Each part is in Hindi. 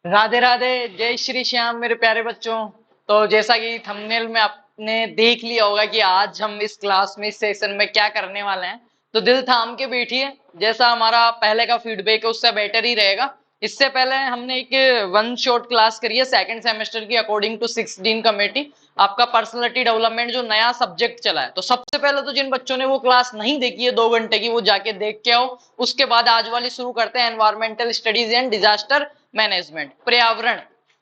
राधे राधे। जय श्री श्याम मेरे प्यारे बच्चों। तो जैसा कि थंबनेल में आपने देख लिया होगा कि आज हम इस क्लास में, इस सेशन में क्या करने वाले हैं, तो दिल थाम के बैठिए। जैसा हमारा पहले का फीडबैक है उससे बेटर ही रहेगा। इससे पहले हमने एक वन शॉट क्लास करी है सेकंड सेमेस्टर की, अकॉर्डिंग टू 16 कमेटी, आपका पर्सनालिटी डेवलपमेंट जो नया सब्जेक्ट चला है। तो सबसे पहले तो जिन बच्चों ने वो क्लास नहीं देखी है 2 घंटे की, वो जाके देख के आओ। उसके बाद आज वाली शुरू करते हैं, environmental studies and disaster management. पर्यावरण,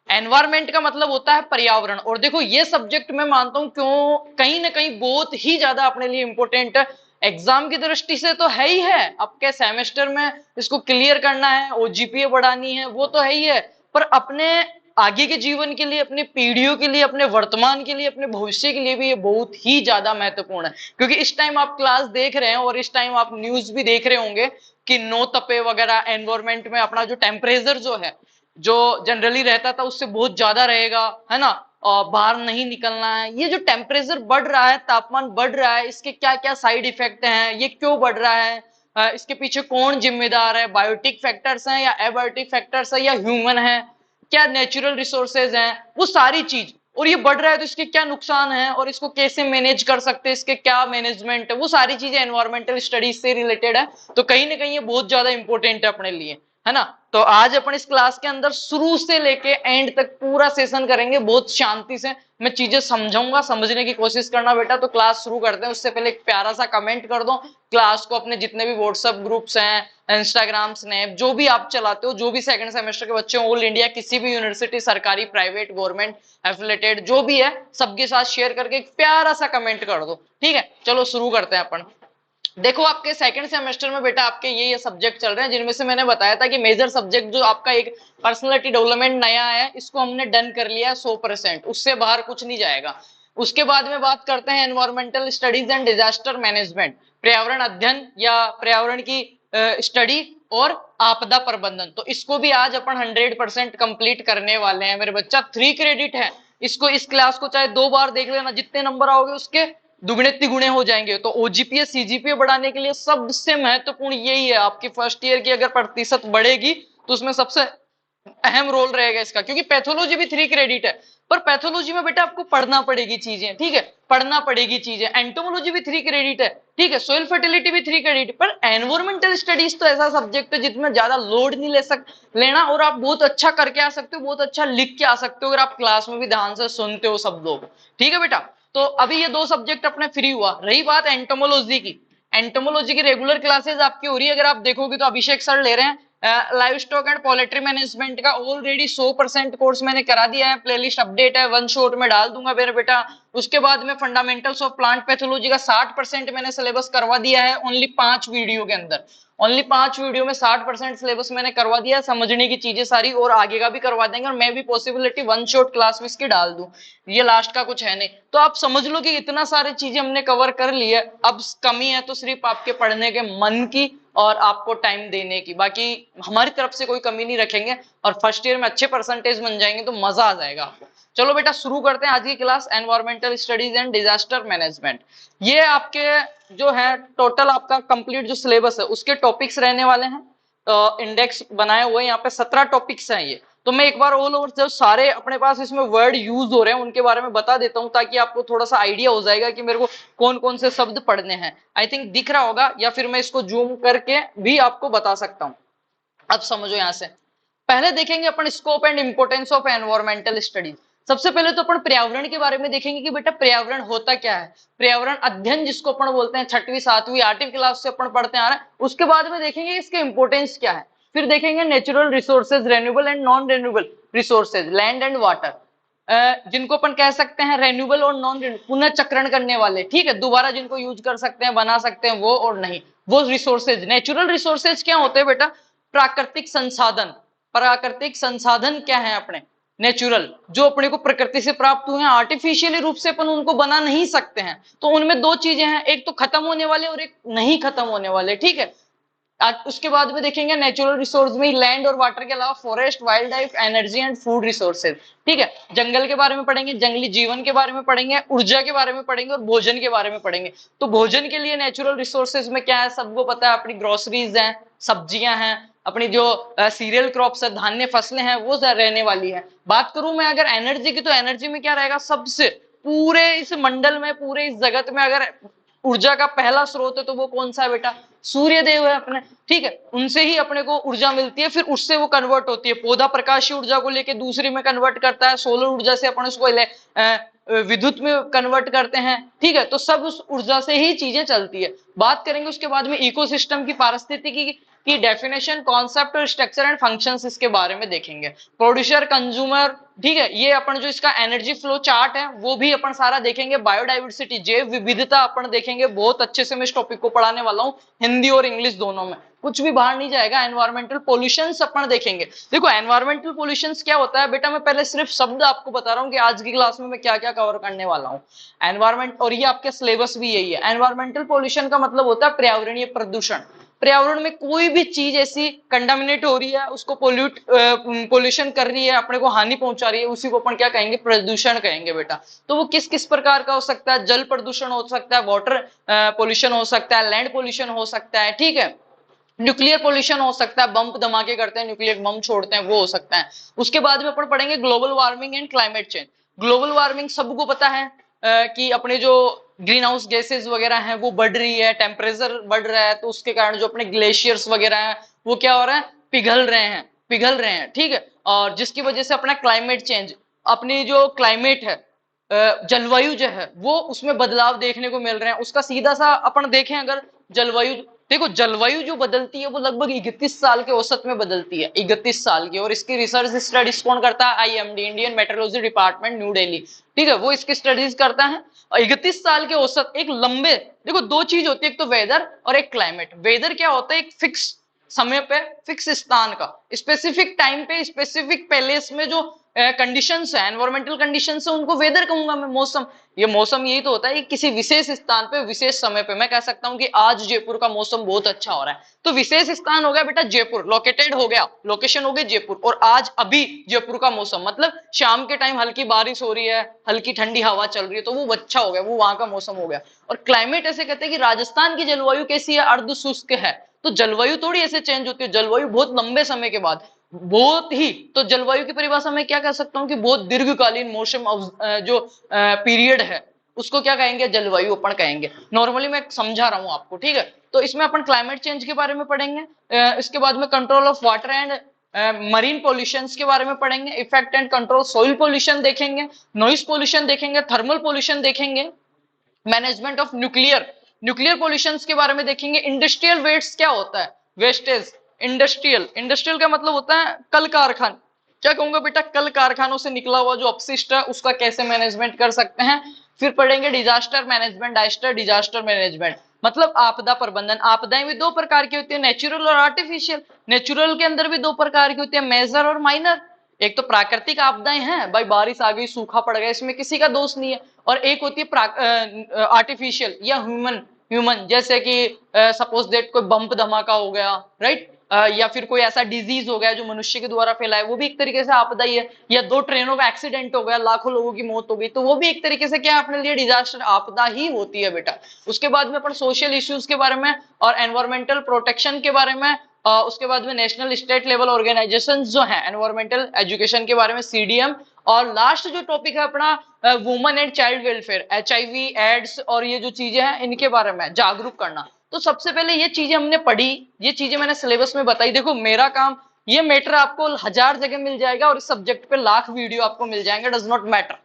एनवायरमेंट का मतलब होता है पर्यावरण। और देखो ये सब्जेक्ट मैं मानता हूं क्यों कहीं ना कहीं बहुत ही ज्यादा अपने लिए इंपॉर्टेंट है। एग्जाम की दृष्टि से तो है ही है, आपके सेमेस्टर में इसको क्लियर करना है, ओजीपीए बढ़ानी है, वो तो है ही है। पर अपने आगे के जीवन के लिए, अपनी पीढ़ियों के लिए, अपने वर्तमान के लिए, अपने भविष्य के लिए भी ये बहुत ही ज्यादा महत्वपूर्ण है। क्योंकि इस टाइम आप क्लास देख रहे हैं और इस टाइम आप न्यूज भी देख रहे होंगे कि नो तपे वगैरह एनवायरमेंट में अपना जो टेम्परेचर जो है, जो जनरली रहता था उससे बहुत ज्यादा रहेगा, है ना। और बाहर नहीं निकलना है। ये जो टेम्परेचर बढ़ रहा है, तापमान बढ़ रहा है, इसके क्या क्या साइड इफेक्ट हैं, ये क्यों बढ़ रहा है, इसके पीछे कौन जिम्मेदार है, बायोटिक फैक्टर्स हैं या एबायोटिक फैक्टर्स है या ह्यूमन है, क्या नेचुरल रिसोर्सेज हैं, वो सारी चीज। और ये बढ़ रहा है तो इसके क्या नुकसान है और इसको कैसे मैनेज कर सकते हैं, इसके क्या मैनेजमेंट है, वो सारी चीजें एनवायरमेंटल स्टडीज से रिलेटेड है। तो कहीं ना कहीं ये बहुत ज्यादा इंपॉर्टेंट है अपने लिए, है ना। तो आज अपन इस क्लास के अंदर शुरू से लेके एंड तक पूरा सेशन करेंगे, बहुत शांति से मैं चीजें समझाऊंगा, समझने की कोशिश करना बेटा। तो क्लास शुरू करते हैं उससे पहले एक प्यारा सा कमेंट कर दो। क्लास को अपने जितने भी व्हाट्सएप ग्रुप्स हैं, इंस्टाग्राम, स्नैप, जो भी आप चलाते हो, जो भी सेकंड सेमेस्टर के बच्चे ऑल इंडिया किसी भी यूनिवर्सिटी, सरकारी, प्राइवेट, गवर्नमेंट एफिलेटेड जो भी है, सबके साथ शेयर करके एक प्यारा सा कमेंट कर दो। ठीक है, चलो शुरू करते हैं अपन। देखो आपके सेकंड सेमेस्टर में बेटा आपके ये सब्जेक्ट चल रहे हैं, जिनमें से मैंने बताया था कि मेजर सब्जेक्ट जो आपका एक पर्सनालिटी डेवलपमेंट नया है, इसको हमने डन कर लिया 100%, उससे बाहर कुछ नहीं जाएगा। उसके बाद में बात करते हैं environmental studies and disaster management, पर्यावरण अध्ययन या पर्यावरण की स्टडी और आपदा प्रबंधन। तो इसको भी आज अपन 100% कंप्लीट करने वाले हैं मेरे बच्चा। 3 क्रेडिट है। इसको, इस क्लास को चाहे 2 बार देख लेना, जितने नंबर आओगे उसके दुगने तिगुने हो जाएंगे। तो ओजीपीए सीजीपीए बढ़ाने के लिए सबसे महत्वपूर्ण यही है। आपकी फर्स्ट ईयर की अगर प्रतिशत बढ़ेगी तो उसमें सबसे अहम रोल रहेगा इसका, क्योंकि पैथोलॉजी भी 3 क्रेडिट है। पर पैथोलॉजी में बेटा आपको पढ़ना पड़ेगी चीजें, ठीक है, पढ़ना पड़ेगी चीजें। एंटोमोलॉजी भी 3 क्रेडिट है, ठीक है, सोइल फर्टिलिटी भी 3 क्रेडिट। पर एनवायरमेंटल स्टडीज तो ऐसा सब्जेक्ट है जिसमें ज्यादा लोड नहीं लेना, और आप बहुत अच्छा करके आ सकते हो, बहुत अच्छा लिख के आ सकते हो अगर आप क्लास में भी ध्यान से सुनते हो शब्दों को। ठीक है बेटा। तो अभी ये 2 सब्जेक्ट अपने फ्री हुआ। रही बात एंटोमोलॉजी की, एंटोमोलॉजी की रेगुलर क्लासेस आपकी हो रही है। अगर आप देखोगे तो अभिषेक सर ले रहे हैं live stock and poultry management का ऑलरेडी 100% कोर्स मैंने करा दिया है। प्लेलिस्ट अपडेट है, वन शॉट में डाल दूंगा मेरे बेटा। उसके बाद में फंडामेंटल्स ऑफ प्लांट पैथोलॉजी का 60% मैंने सिलेबस करवा दिया है, ओनली 5 वीडियो के अंदर। ओनली 5 वीडियो में 60% सिलेबस मैंने करवा दिया, समझने की चीजें सारी, और आगे का भी करवा देंगे। और मैं भी पॉसिबिलिटी वन शॉट क्लास में इसकी डाल दूं, ये लास्ट का कुछ है नहीं। तो आप समझ लो कि इतना सारी चीजें हमने कवर कर ली है। अब कमी है तो सिर्फ आपके पढ़ने के मन की और आपको टाइम देने की। बाकी हमारी तरफ से कोई कमी नहीं रखेंगे, और फर्स्ट ईयर में अच्छे परसेंटेज बन जाएंगे तो मजा आ जाएगा आपको। चलो बेटा शुरू करते हैं आज की class, environmental studies and disaster management. ये आपके जो है टोटल आपका कंप्लीट जो सिलेबस है उसके टॉपिक्स रहने वाले हैं। इंडेक्स बनाए हुए यहाँ पे 17 टॉपिक्स हैं ये। तो मैं एक बार ऑल ओवर जो सारे अपने पास इसमें वर्ड यूज हो रहे हैं उनके बारे में बता देता हूं, ताकि आपको थोड़ा सा आइडिया हो जाएगा कि मेरे को कौन कौन से शब्द पढ़ने हैं। आई थिंक दिख रहा होगा, या फिर मैं इसको जूम करके भी आपको बता सकता हूं। अब समझो यहां से, पहले देखेंगे अपन scope and importance of environmental studies. सबसे पहले तो अपन पर्यावरण के बारे में देखेंगे कि बेटा पर्यावरण होता क्या है। पर्यावरण अध्ययन जिसको अपन बोलते हैं, 6वीं 7वीं 8वीं क्लास से अपन पढ़ते आ रहे हैं। उसके बाद में देखेंगे इसके इंपोर्टेंस क्या है। फिर देखेंगे natural resources, renewable and non renewable resources, land and water, जिनको अपन कह सकते हैं रेन्यूएबल और नॉन रेन्यूएबल, पुनः चक्रण करने वाले, ठीक है, दोबारा जिनको यूज कर सकते हैं, बना सकते हैं वो, और नहीं वो रिसोर्सेज। नेचुरल रिसोर्सेज क्या होते हैं बेटा? प्राकृतिक संसाधन। प्राकृतिक संसाधन क्या है अपने? नेचुरल, जो अपने को प्रकृति से प्राप्त हुए हैं, आर्टिफिशियली रूप से अपन उनको बना नहीं सकते हैं। तो उनमें 2 चीजें हैं, एक तो खत्म होने वाले और एक नहीं खत्म होने वाले, ठीक है। आज उसके बाद में देखेंगे नेचुरल रिसोर्स में लैंड और वाटर के अलावा forest, wild life, energy and food resources, ठीक है। जंगल के बारे में पढ़ेंगे, जंगली जीवन के बारे में पढ़ेंगे, ऊर्जा के बारे में पढ़ेंगे और भोजन के बारे में पढ़ेंगे। तो भोजन के लिए नेचुरल रिसोर्सेज में क्या है, सबको पता है, अपनी ग्रोसरीज हैं, सब्जियां हैं, अपनी जो सीरियल क्रॉप्स है, धान्य फसलें हैं, वो रहने वाली है। बात करूं मैं अगर एनर्जी की, तो एनर्जी में क्या रहेगा, सबसे पूरे इस मंडल में, पूरे इस जगत में अगर ऊर्जा का पहला स्रोत है तो वो कौन सा है बेटा, सूर्य देव है अपने, ठीक है। उनसे ही अपने को ऊर्जा मिलती है, फिर उससे वो कन्वर्ट होती है। पौधा प्रकाशीय ऊर्जा को लेके दूसरी में कन्वर्ट करता है, सोलर ऊर्जा से अपन उसको विद्युत में कन्वर्ट करते हैं, ठीक है। तो सब उस ऊर्जा से ही चीजें चलती है। बात करेंगे उसके बाद में इकोसिस्टम की, पारिस्थितिकी की डेफिनेशन, कॉन्सेप्ट और स्ट्रक्चर एंड फंक्शंस इसके बारे में देखेंगे। प्रोड्यूसर, कंज्यूमर, ठीक है। ये अपन जो इसका एनर्जी फ्लो चार्ट है वो भी अपन सारा देखेंगे। बायोडाइवर्सिटी, जैव विविधता अपन देखेंगे। बहुत अच्छे से मैं इस टॉपिक को पढ़ाने वाला हूँ, हिंदी और इंग्लिश दोनों में, कुछ भी बाहर नहीं जाएगा। एनवायरमेंटल पॉल्यूशंस अपन देखेंगे। देखो एनवायरमेंटल पॉल्यूशंस क्या होता है बेटा, मैं पहले सिर्फ शब्द आपको बता रहा हूँ कि आज की क्लास में मैं क्या क्या कवर करने वाला हूँ। एनवायरमेंट, और ये आपके सिलेबस भी यही है। एनवायरमेंटल पॉल्यूशन का मतलब होता है पर्यावरणीय प्रदूषण। पर्यावरण में कोई भी चीज ऐसी कंटामिनेट हो रही है, उसको पोल्यूशन कर रही है, अपने को हानि पहुंचा रही है, उसी को अपन क्या कहेंगे, प्रदूषण कहेंगे बेटा। तो वो किस किस प्रकार का हो सकता है, जल प्रदूषण हो सकता है, वाटर पोल्यूशन हो सकता है, लैंड पोल्यूशन हो सकता है, ठीक है। न्यूक्लियर पोल्यूशन हो सकता है, बम धमाके करते हैं, न्यूक्लियर बम छोड़ते हैं, वो हो सकता है। उसके बाद में अपन पढ़ेंगे global warming and climate change. Global warming सबको पता है कि अपने जो ग्रीन हाउस गैसेज वगैरह हैं वो बढ़ रही है, टेम्परेचर बढ़ रहा है, तो उसके कारण जो अपने ग्लेशियर्स वगैरह हैं वो क्या हो रहा है, पिघल रहे हैं, ठीक है। और जिसकी वजह से अपना क्लाइमेट चेंज, अपनी जो क्लाइमेट है, जलवायु जो है वो उसमें बदलाव देखने को मिल रहे हैं। उसका सीधा सा अपन देखें अगर, जलवायु, देखो जलवायु जो बदलती है वो लगभग 31 साल के औसत में बदलती है, 31 साल की। और इसकी रिसर्च स्टडीज कौन करता है, IMD, Indian metrology department, new Delhi, ठीक है, वो इसकी स्टडीज करता है। और 31 साल के औसत एक लंबे, देखो दो चीज होती है, एक तो वेदर और एक क्लाइमेट। वेदर क्या होता है, एक फिक्स समय पे, फिक्स स्थान का, स्पेसिफिक टाइम पे, स्पेसिफिक प्लेस में जो कंडीशंस है, एनवायरमेंटल कंडीशंस है, उनको वेदर कहूंगा मैं, मौसम। ये मौसम यही तो होता है कि किसी विशेष स्थान पे, विशेष समय पे। मैं कह सकता हूं कि आज जयपुर का मौसम बहुत अच्छा हो रहा है, तो विशेष स्थान हो गया बेटा जयपुर, लोकेटेड हो गया, लोकेशन हो गई जयपुर। और आज अभी जयपुर का मौसम मतलब शाम के टाइम हल्की बारिश हो रही है, हल्की ठंडी हवा चल रही है, तो वो अच्छा हो गया, वो वहां का मौसम हो गया। और क्लाइमेट ऐसे कहते हैं कि राजस्थान की जलवायु कैसी है, अर्ध शुष्क है। तो जलवायु थोड़ी ऐसे चेंज होती है, जलवायु बहुत लंबे समय के बाद, बहुत ही। तो जलवायु की परिभाषा में क्या कह सकता हूं कि बहुत दीर्घकालीन मौसम जो पीरियड है उसको क्या कहेंगे, जलवायु अपन कहेंगे। नॉर्मली मैं समझा रहा हूं आपको, ठीक है। तो इसमें अपन क्लाइमेट चेंज के बारे में पढ़ेंगे। इसके बाद में control of water and marine pollution के बारे में पढ़ेंगे। Effect and control soil pollution देखेंगे, नॉइस पोल्यूशन देखेंगे, थर्मल पोल्यूशन देखेंगे, मैनेजमेंट ऑफ न्यूक्लियर पोल्यूशन के बारे में देखेंगे। इंडस्ट्रियल वेस्ट क्या होता है, वेस्टेज, इंडस्ट्रियल का मतलब होता है कल कारखाना, क्या कहूंगा बेटा, कल कारखानों से निकला हुआ जो अपशिष्ट है उसका कैसे मैनेजमेंट कर सकते हैं। फिर पढ़ेंगे डिजास्टर मैनेजमेंट, डिजास्टर मैनेजमेंट मतलब आपदा प्रबंधन। आपदाएं भी दो प्रकार की होती है, नेचुरल और आर्टिफिशियल। नेचुरल के अंदर भी दो प्रकार की होती है, मेजर और माइनर। एक तो प्राकृतिक आपदाएं हैं, भाई बारिश आ गई, सूखा पड़ गया, इसमें किसी का दोष नहीं है। और एक होती है आर्टिफिशियल या ह्यूमन जैसे कि सपोज दैट कोई बम्प धमाका हो गया, राइट, या फिर कोई ऐसा डिजीज हो गया जो मनुष्य के द्वारा फैला है, वो भी एक तरीके से आपदा ही है। या दो ट्रेनों का एक्सीडेंट हो गया, लाखों लोगों की मौत हो गई, तो वो भी एक तरीके से क्या अपने लिए डिजास्टर, आपदा ही होती है बेटा। उसके बाद में अपन सोशल इश्यूज के बारे में और एनवायरमेंटल प्रोटेक्शन के बारे में, उसके बाद में नेशनल स्टेट लेवल ऑर्गेनाइजेशन जो है एनवायरमेंटल एजुकेशन के बारे में, सीडीएम। और लास्ट जो टॉपिक है अपना women and child welfare, HIV, AIDS और ये जो चीजें हैं इनके बारे में जागरूक करना। तो सबसे पहले ये चीजें हमने पढ़ी, ये चीजें मैंने सिलेबस में बताई। देखो मेरा काम, ये मैटर आपको 1000 जगह मिल जाएगा और इस सब्जेक्ट पे लाख वीडियो आपको मिल जाएंगे, डज नॉट मैटर।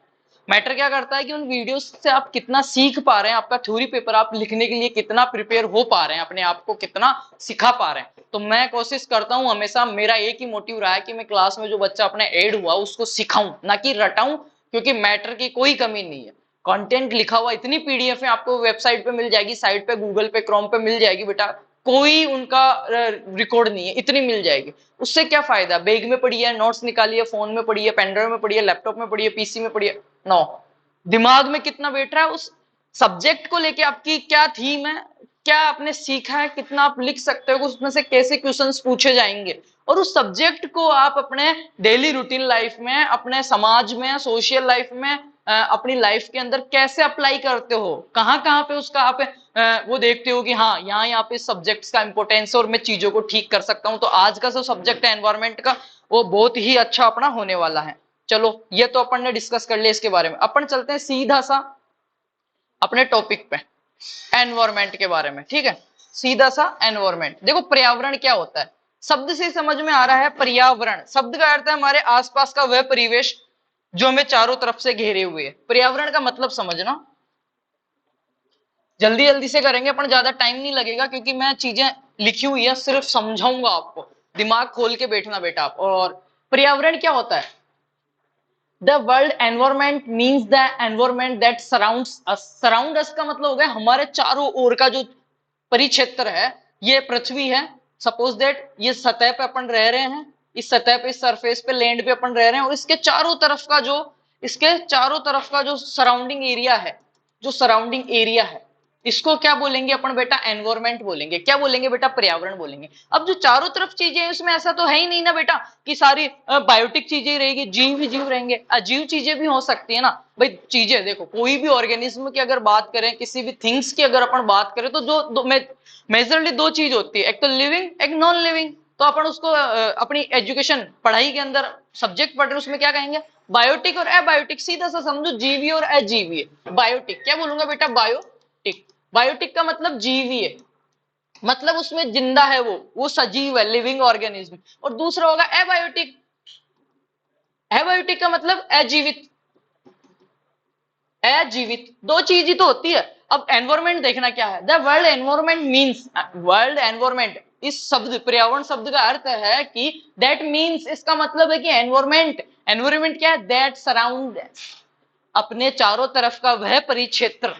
मैटर क्या करता है कि उन वीडियोस से आप कितना सीख पा रहे हैं, आपका थ्योरी पेपर आप लिखने के लिए कितना प्रिपेयर हो पा रहे हैं, अपने आप को कितना सिखा पा रहे हैं। तो मैं कोशिश करता हूं हमेशा, मेरा एक ही मोटिव रहा है कि मैं क्लास में जो बच्चा अपने एड हुआ उसको सिखाऊं, ना कि रटाऊं, क्योंकि मैटर की कोई कमी नहीं है। कंटेंट लिखा हुआ इतनी पीडीएफ है आपको वेबसाइट पे मिल जाएगी, साइट पे, गूगल पे, क्रोम पे मिल जाएगी बेटा, कोई उनका रिकॉर्ड नहीं है, इतनी मिल जाएगी। उससे क्या फायदा, बैग में पड़ी है, नोट्स निकालिए, फोन में पड़ी है, पेनड्राइव में पड़ी है, लैपटॉप में पड़ी है, पीसी में पड़ी है, नो, दिमाग में कितना बैठ रहा है, उस सब्जेक्ट को लेके आपकी क्या थीम है, क्या आपने सीखा है, कितना आप लिख सकते हो, उसमें से कैसे क्वेश्चंस पूछे जाएंगे, और उस सब्जेक्ट को आप अपने डेली रूटीन लाइफ में, अपने समाज में, सोशल लाइफ में अपनी लाइफ के अंदर कैसे अप्लाई करते हो, कहाँ कहाँ पे उसका आप वो देखते हो कि हाँ यहाँ पे सब्जेक्ट्स का इंपॉर्टेंस है और मैं चीजों को ठीक कर सकता हूँ। तो आज का जो सब्जेक्ट है एनवायरमेंट का वो बहुत ही अच्छा अपना होने वाला है। चलो ये तो अपन ने डिस्कस कर लिया इसके बारे में। अपन चलते हैं सीधा सा अपने टॉपिक पे, एनवायरमेंट के बारे में। ठीक है, सीधा सा एनवायरमेंट। देखो पर्यावरण क्या होता है, शब्द से समझ में आ रहा है। पर्यावरण शब्द का अर्थ है हमारे आसपास का वह परिवेश जो हमें चारों तरफ से घेरे हुए है। पर्यावरण का मतलब समझना, जल्दी जल्दी से करेंगे अपन, ज्यादा टाइम नहीं लगेगा क्योंकि मैं चीजें लिखी हुई है, सिर्फ समझाऊंगा आपको। दिमाग खोल के बैठना बेटा आप। और पर्यावरण क्या होता है? The world environment means the environment that surrounds us. Surround us का मतलब हो गया हमारे चारों ओर का जो परिक्षेत्र है। ये पृथ्वी है, सपोज दैट ये सतह पे अपन रह रहे हैं, इस सतह पे, इस सरफेस पे, लैंड पे अपन रह रहे हैं, और इसके चारों तरफ का जो, इसके चारों तरफ का जो सराउंडिंग एरिया है, जो सराउंडिंग एरिया है, इसको क्या बोलेंगे अपन बेटा? एनवायरमेंट बोलेंगे। क्या बोलेंगे बेटा? पर्यावरण बोलेंगे। अब जो चारों तरफ चीजें हैं उसमें ऐसा तो है ही नहीं ना बेटा कि सारी बायोटिक चीजें रहेगी, जीव ही जीव रहेंगे, अजीव चीजें भी हो सकती है ना भाई। चीजें देखो, कोई भी ऑर्गेनिज्म की अगर बात करें, किसी भी थिंग्स की अगर अपन बात करें, तो जो मेजरली दो चीज होती है, एक तो लिविंग, एक नॉन लिविंग। तो अपन उसको अपनी एजुकेशन पढ़ाई के अंदर सब्जेक्ट पढ़ रहे उसमें क्या कहेंगे? बायोटिक और अबायोटिक। सीधा सा समझो, जीवीय और अजीवीय। बायोटिक क्या बोलूंगा बेटा? बायोटिक। बायोटिक का मतलब जीवीय, मतलब उसमें जिंदा है, वो सजीव है, लिविंग ऑर्गेनिज्म। और दूसरा होगा एबायोटिक। एबायोटिक का मतलब अजीवित। अजीवित दो चीज ही तो होती है। अब एनवायरमेंट देखना क्या है। The world environment means, world environment इस शब्द, पर्यावरण शब्द का अर्थ है कि दैट मीन्स, इसका मतलब है कि एनवायरमेंट, एनवायरमेंट क्या है? दैट सराउंड, अपने चारों तरफ का वह परिक्षेत्र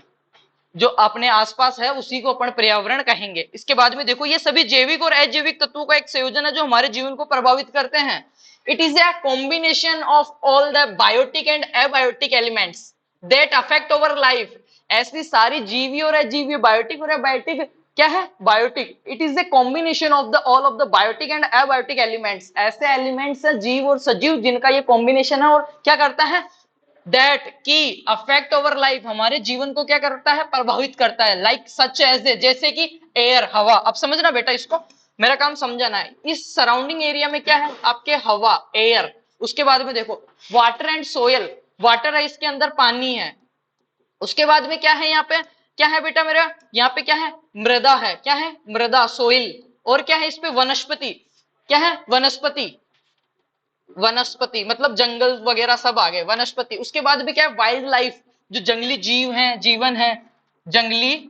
जो अपने आसपास है उसी को अपन पर्यावरण कहेंगे। इसके बाद में देखो, ये सभी जैविक और अजैविक तत्वों का एक संयोजन है जो हमारे जीवन को प्रभावित करते हैं। It is a combination of all the biotic and abiotic elements that affect our life. ऐसी सारी जीवी और अजीवी, बायोटिक और अबायोटिक क्या है? Biotic. It is a combination of the all of the biotic and abiotic elements. ऐसे एलिमेंट्स है, जीव और सजीव, जिनका ये कॉम्बिनेशन है और क्या करता है? दैट की अफेक्ट ओवर लाइफ, हमारे जीवन को क्या करता है? प्रभावित करता है। लाइक सच एज ए, जैसे कि एयर, हवा। अब समझना बेटा इसको, मेरा काम समझाना है। इस सराउंडिंग एरिया में क्या है? आपके हवा, एयर। उसके बाद में देखो वाटर एंड सोयल। वाटर है, इसके अंदर पानी है। उसके बाद में क्या है? यहाँ पे क्या है बेटा मेरा? यहाँ पे क्या है? मृदा है। क्या है? मृदा, सोइल। और क्या है इस पे? वनस्पति। क्या है? वनस्पति। वनस्पति मतलब जंगल वगैरह सब आ गए, वनस्पति। उसके बाद भी क्या है? वाइल्ड लाइफ, जो जंगली जीव हैं, जीवन है, जंगली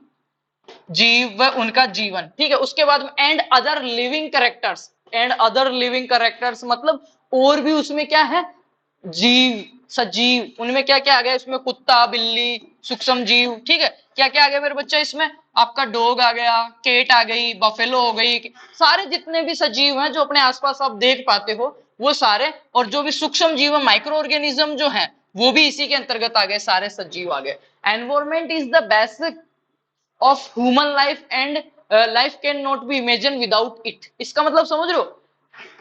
जीव व उनका जीवन। ठीक है। उसके बाद में and other living characters. And other living characters मतलब और भी उसमें क्या है? जीव, सजीव। उनमें क्या क्या आ गया इसमें? कुत्ता, बिल्ली, सूक्ष्म जीव। ठीक है। क्या क्या आ गया मेरे बच्चा इसमें? आपका डॉग आ गया, केट आ गई, बफेलो हो गई, सारे जितने भी सजीव हैं जो अपने आसपास आप देख पाते हो वो सारे, और जो भी सूक्ष्म जीव, माइक्रो ऑर्गेनिज्म जो है, वो भी इसी के अंतर्गत आ गए, सारे सजीव आ गए। Environment is the basic of human life and life can not be imagine without it. इसका मतलब समझ रहे हो?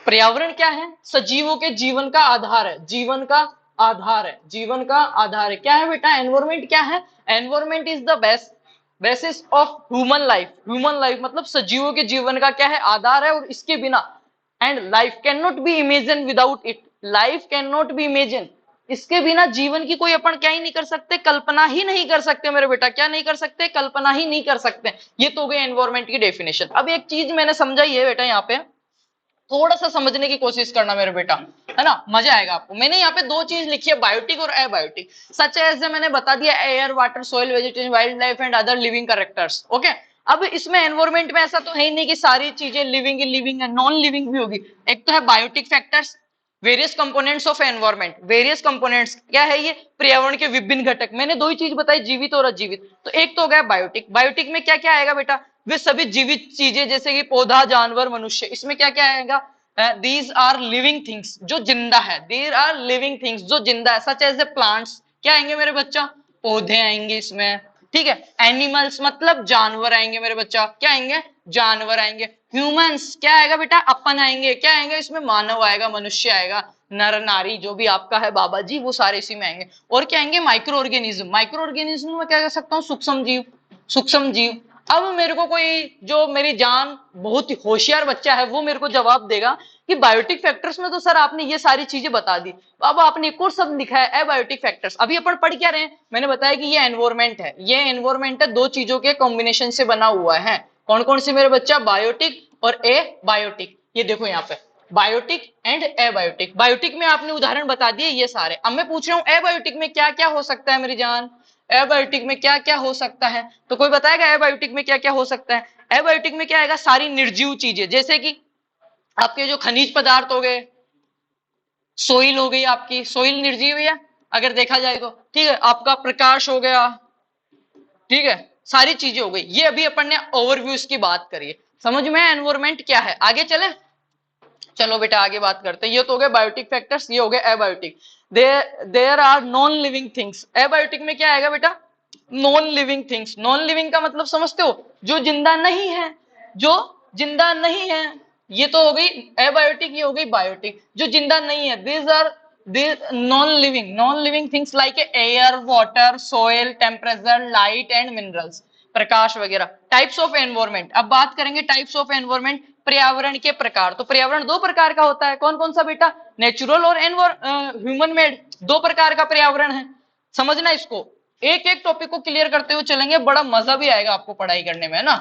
पर्यावरण क्या है? सजीवों के जीवन का आधार है, जीवन का आधार है, जीवन का आधार है। क्या है बेटा? एनवायरमेंट क्या है? Environment is the basis of human life. Human life मतलब सजीवों के जीवन का क्या है? आधार है। और इसके बिना, and life can not be imagine without it. Life can not be imagine, इसके बिना जीवन की कोई अपन क्या ही नहीं कर सकते? कल्पना ही नहीं कर सकते मेरे बेटा। क्या नहीं कर सकते? कल्पना ही नहीं कर सकते। ये तो हो गई एनवायरमेंट की डेफिनेशन। अब एक चीज मैंने समझाई है बेटा, यहाँ पे थोड़ा सा समझने की कोशिश करना मेरे बेटा, है ना, मजा आएगा आपको। मैंने यहाँ पे दो चीज लिखी है, बायोटिक और अबायोटिक। सच एज मैंने बता दिया, air, water, soil, vegetation, wild life and other living characters. Okay. अब इसमें एनवायरमेंट में ऐसा तो है ही नहीं कि सारी चीजें लिविंग ही लिविंग है, नॉन लिविंग भी होगी। एक तो है biotic factors, various components of environment. Various components क्या है? ये पर्यावरण के विभिन्न घटक। मैंने दो ही चीज बताई, जीवित और अजीवित। तो एक तो हो गया बायोटिक। बायोटिक में क्या क्या आएगा बेटा? वे सभी जीवित चीजें, जैसे कि पौधा, जानवर, मनुष्य। इसमें क्या क्या आएगा? दीज आर लिविंग थिंग्स, जो जिंदा है। दीज आर लिविंग थिंग्स, जो जिंदा है। सच एज ए प्लांट्स, क्या आएंगे मेरे बच्चा? पौधे आएंगे इसमें। ठीक है। एनिमल्स मतलब जानवर आएंगे मेरे बच्चा। क्या आएंगे? जानवर आएंगे। ह्यूमंस क्या आएगा बेटा? अपन आएंगे। क्या आएंगे इसमें? मानव आएगा, मनुष्य आएगा। नर नारी जो भी आपका है बाबा जी, वो सारे इसी में आएंगे। और क्या आएंगे? Micro organism. माइक्रो ऑर्गेनिज्म में क्या कह सकता हूँ? सूक्ष्म जीव। सूक्ष्म जीव। अब मेरे को कोई जो मेरी जान बहुत ही होशियार बच्चा है वो मेरे को जवाब देगा कि बायोटिक फैक्टर्स में तो सर आपने ये सारी चीजें बता दी, अब आपने एक और शब्द लिखा है एबायोटिक फैक्टर्स। अभी अपन पढ़ क्या रहे हैं? मैंने बताया कि ये एनवायरमेंट है, ये एनवायरमेंट है दो चीजों के कॉम्बिनेशन से बना हुआ है। कौन कौन से मेरे बच्चा? बायोटिक और ए बायोटिक। ये देखो यहाँ पे बायोटिक एंड एबायोटिक। बायोटिक में आपने उदाहरण बता दिए ये सारे। अब मैं पूछ रहा हूँ एबायोटिक में क्या क्या हो सकता है मेरी जान? एबायोटिक में क्या क्या हो सकता है? तो कोई बताएगा एबायोटिक में क्या क्या हो सकता है? एबायोटिक में क्या आएगा? सारी निर्जीव चीजें, जैसे कि आपके जो खनिज पदार्थ हो गए, सोइल हो गई, आपकी सोइल निर्जीव है अगर देखा जाए तो, ठीक है। आपका प्रकाश हो गया, ठीक है, सारी चीजें हो गई। ये अभी अपन ने ओवरव्यू की बात करी। समझ में एनवायरमेंट क्या है? आगे चले, चलो बेटा आगे बात करते हैं। ये तो हो गए बायोटिक फैक्टर्स, ये हो गए abiotic. There are non living things. Abiotic में क्या आएगा बेटा? Non living things. Non living का मतलब समझते हो? जो जिंदा नहीं है, जो जिंदा नहीं है। ये तो हो गई एबायोटिक, ये हो गई बायोटिक। जो जिंदा नहीं है, these are non living things like air, water, soil, temperature, light and minerals, प्रकाश वगैरह। Types of environment. अब बात करेंगे टाइप्स ऑफ एनवायरमेंट, पर्यावरण के प्रकार। तो पर्यावरण दो प्रकार का होता है, कौन कौन सा बेटा? नेचुरल और ह्यूमन मेड, दो प्रकार का पर्यावरण है। समझना इसको, एक एक टॉपिक को क्लियर करते हुए चलेंगे, बड़ा मजा भी आएगा आपको पढ़ाई करने में, है ना।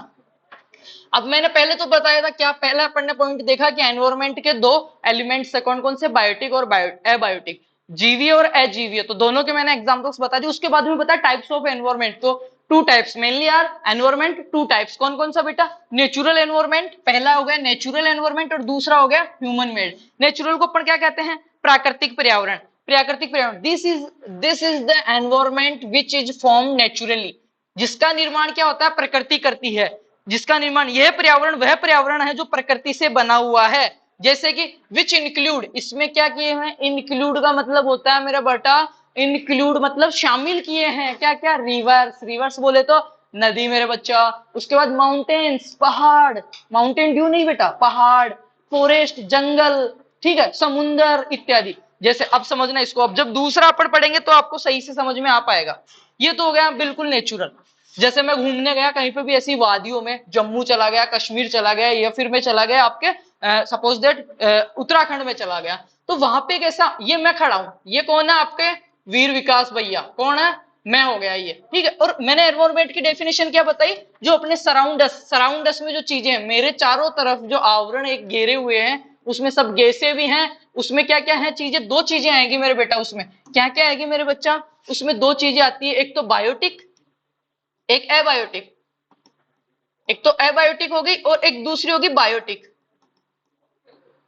अब मैंने पहले तो बताया था क्या, पहला अपन ने पॉइंट देखा कि एनवायरमेंट के दो एलिमेंट्स है, कौन कौन से? बायोटिक और एबायोटिक, जीवीय और अजीवीय। तो दोनों के मैंने एग्जांपल्स बता दिए। उसके बाद में बताया टाइप्स ऑफ एनवायरमेंट। तो two types mainly are environment, two types. कौन कौन सा बेटा? नेचुरल एनवायरमेंट, पहला हो गया नेचुरल एनवायरमेंट और दूसरा हो गया ह्यूमन मेड। नेचुरल को अपन क्या कहते हैं? प्राकृतिक पर्यावरण। प्राकृतिक पर्यावरण, this is the environment which is form naturally. जिसका निर्माण क्या होता है? प्रकृति करती है। जिसका निर्माण, यह पर्यावरण वह पर्यावरण है जो प्रकृति से बना हुआ है। जैसे कि विच इंक्लूड, इसमें क्या किए हैं? इंक्लूड का मतलब होता है मेरा बेटा, इंक्लूड मतलब शामिल किए हैं क्या क्या? रिवर्स, रिवर्स बोले तो नदी मेरे बच्चा। उसके बाद माउंटेन्स, पहाड़, माउंटेन ड्यू नहीं बेटा, पहाड़, फॉरेस्ट, जंगल, ठीक है, समुंदर इत्यादि। जैसे अब समझना इसको, अब जब दूसरा अपन पढ़ेंगे तो आपको सही से समझ में आ पाएगा। ये तो हो गया बिल्कुल नेचुरल। जैसे मैं घूमने गया कहीं पे भी ऐसी वादियों में, जम्मू चला गया, कश्मीर चला गया, या फिर मैं चला गया आपके सपोज दैट उत्तराखंड में चला गया, तो वहां पे कैसा, ये मैं खड़ा हूं, ये कौन है? आपके वीर विकास भैया। कौन है? मैं हो गया ये, ठीक है। और मैंने एनवायरमेंट की डेफिनेशन क्या बताई? जो अपने सराउंडस में जो चीजें हैं, मेरे चारों तरफ जो आवरण एक घेरे हुए हैं, उसमें सब गैसें भी हैं। उसमें क्या क्या है चीजें? दो चीजें आएगी मेरे बेटा। उसमें क्या क्या आएगी मेरे बच्चा? उसमें दो चीजें आती है, एक तो बायोटिक, एक एबायोटिक। एक तो एबायोटिक होगी और एक दूसरी होगी बायोटिक।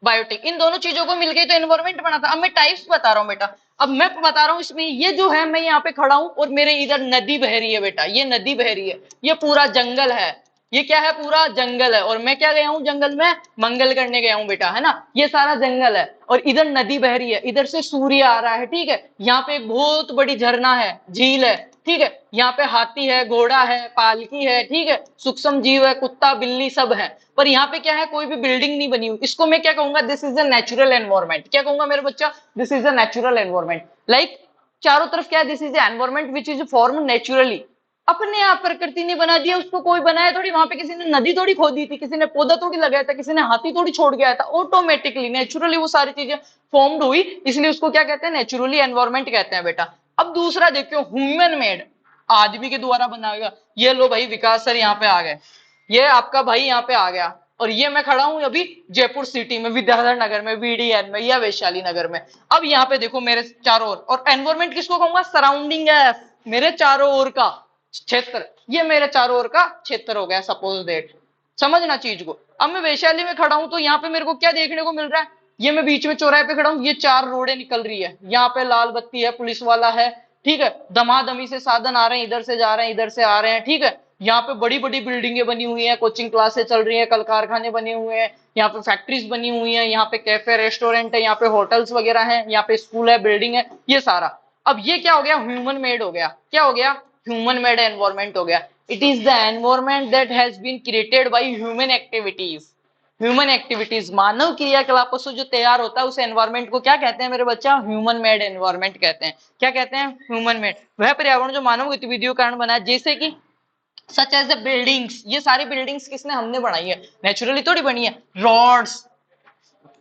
बायोटिक, इन दोनों चीजों को मिलकर तो एनवायरमेंट बना था। अब मैं टाइप्स बता रहा हूं बेटा। अब मैं बता रहा हूं इसमें, ये जो है, मैं यहाँ पे खड़ा हूं और मेरे इधर नदी बह रही है बेटा, ये नदी बह रही है, ये पूरा जंगल है। ये क्या है? पूरा जंगल है। और मैं क्या गया हूं जंगल में? मंगल करने गया हूं बेटा, है ना। ये सारा जंगल है और इधर नदी बह रही है, इधर से सूर्य आ रहा है, ठीक है। यहाँ पे एक बहुत बड़ी झरना है, झील है, ठीक है। यहाँ पे हाथी है, घोड़ा है, पालकी है, ठीक है, सूक्ष्म जीव है, कुत्ता बिल्ली सब है। पर यहाँ पे क्या है? कोई भी बिल्डिंग नहीं बनी हुई। इसको मैं क्या कहूंगा? This is a natural environment. क्या कहूंगा मेरे बच्चा? This is a natural environment. Like चारों तरफ क्या है? This is environment which is form naturally. अपने आप प्रकृति ने बना दिया, उसको कोई बनाया थोड़ी। वहां पे किसी ने नदी थोड़ी खोदी थी, किसी ने पौधा थोड़ी लगाया था, किसी ने हाथी थोड़ी छोड़ गया था। ऑटोमेटिकली नेचुरली वो सारी चीजें फॉर्म्ड हुई, इसलिए उसको क्या कहते हैं? नेचुरली एनवायरमेंट कहते हैं बेटा। अब दूसरा देखो, ह्यूमन मेड, आदमी के द्वारा बनाया गया। ये लो भाई विकास सर यहाँ पे आ गए, ये आपका भाई यहाँ पे आ गया, और ये मैं खड़ा हूं अभी जयपुर सिटी में, विद्याधर नगर में, वीडीएन में, या वैशाली नगर में। अब यहाँ पे देखो मेरे चारों ओर, और एनवायरमेंट किसको कहूंगा? सराउंडिंग है, मेरे चारों ओर का क्षेत्र। ये मेरे चारों ओर का क्षेत्र हो गया, सपोज दैट। समझना चीज को। अब मैं वैशाली में खड़ा हूं तो यहाँ पे मेरे को क्या देखने को मिल रहा है? ये मैं बीच में चौराहे पे खड़ा हूं, ये चार रोडें निकल रही है, यहाँ पे लाल बत्ती है, पुलिस वाला है, ठीक है, दमादमी से साधन आ रहे हैं, इधर से जा रहे हैं, इधर से आ रहे हैं, ठीक है। यहाँ पे बड़ी बड़ी बिल्डिंगें बनी हुई हैं, कोचिंग क्लासेस चल रही है, कल कारखाने बने हुए हैं, यहाँ पे फैक्ट्रीज बनी हुई है, यहाँ पे कैफे रेस्टोरेंट है, यहाँ पे होटल्स वगैरह हैं, यहाँ पे स्कूल है, बिल्डिंग है, ये सारा। अब ये क्या हो गया? ह्यूमन मेड हो गया। क्या हो गया? ह्यूमन मेड एनवायरमेंट हो गया। It is the environment that has been created by human activities. Human activities, मानव क्रियाकलापों से जो तैयार होता है उस एनवायरमेंट को क्या कहते हैं मेरे बच्चा? ह्यूमन मेड एनवायरमेंट कहते हैं। क्या कहते हैं? Human made. वह पर्यावरण जो मानव गतिविधियों के कारण बना है, जैसे कि सच एज द बिल्डिंग्स, ये सारी बिल्डिंग्स किसने? हमने बनाई है, नेचुरली थोड़ी बनी है। रोड्स,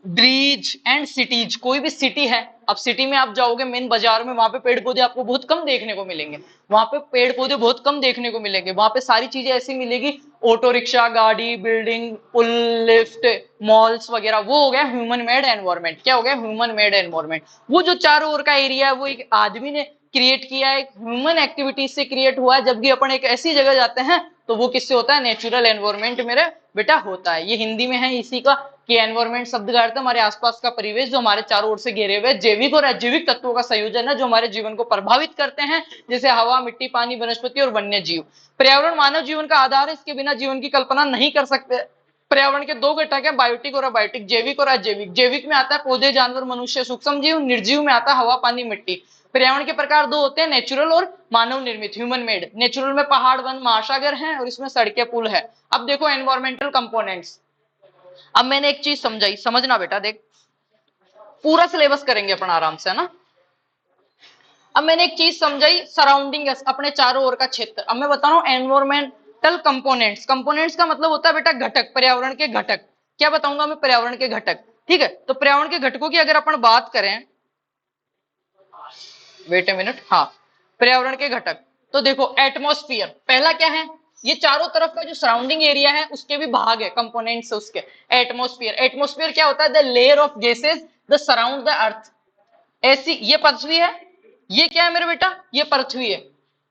ब्रिज एंड सिटीज, कोई भी सिटी है, अब सिटी में आप जाओगे मेन बाजार में, वहां पे पेड़ पौधे आपको बहुत कम देखने को मिलेंगे, वहां पे पेड़ पौधे बहुत कम देखने को मिलेंगे, वहां पे सारी चीजें ऐसी मिलेगी, ऑटो रिक्शा, गाड़ी, बिल्डिंग, पुल, लिफ्ट, मॉल्स वगैरह। वो हो गया ह्यूमन मेड एनवायरमेंट। क्या हो गया? Human made environment. वो जो चारों ओर का एरिया है वो एक आदमी ने क्रिएट किया है, ह्यूमन एक्टिविटीज से क्रिएट हुआ है। जब भी अपन एक ऐसी जगह जाते हैं तो वो किससे होता है? नेचुरल एनवायरमेंट मेरे बेटा होता है। ये हिंदी में है इसी का कि एनवायरमेंट शब्द का अर्थ हमारे आसपास का परिवेश जो हमारे चारों ओर से घेरे हुए जैविक और अजैविक तत्वों का संयोजन है जो हमारे जीवन को प्रभावित करते हैं, जैसे हवा, मिट्टी, पानी, वनस्पति और वन्य जीव। पर्यावरण मानव जीवन का आधार है, इसके बिना जीवन की कल्पना नहीं कर सकते। पर्यावरण के दो घटक है, बायोटिक और अबायोटिक, जैविक और अजैविक। जैविक में आता है पौधे, जानवर, मनुष्य, सूक्ष्म जीव। निर्जीव में आता है हवा, पानी, मिट्टी। पर्यावरण के प्रकार दो होते हैं, नेचुरल और मानव निर्मित, ह्यूमन मेड। नेचुरल में पहाड़, वन, महासागर हैं और इसमें सड़कें, पुल है। अब देखो एनवायरमेंटल कंपोनेंट्स। अब मैंने एक चीज समझाई, समझना बेटा, देख पूरा सिलेबस करेंगे अपन आराम से, है ना। अब मैंने एक चीज समझाई, सराउंडिंग, अपने चारों ओर का क्षेत्र। अब मैं बता रहा हूं एनवायरमेंटल कंपोनेंट्स। कंपोनेंट्स का मतलब होता है बेटा घटक, पर्यावरण के घटक। क्या बताऊंगा मैं? पर्यावरण के घटक। ठीक है, तो पर्यावरण के घटकों की अगर अपन बात करें, वेट ए मिनट, हाँ, पर्यावरण के घटक, तो देखो एटमॉस्फेयर पहला क्या है? ये चारों तरफ का जो सराउंडिंग एरिया है उसके भी भाग है, कंपोनेंट्स उसके। एटमॉस्फेयर, एटमॉस्फेयर क्या होता है? The layer of gases the surround the earth. ऐसी, ये पृथ्वी है, ये क्या है मेरे बेटा? ये पृथ्वी है।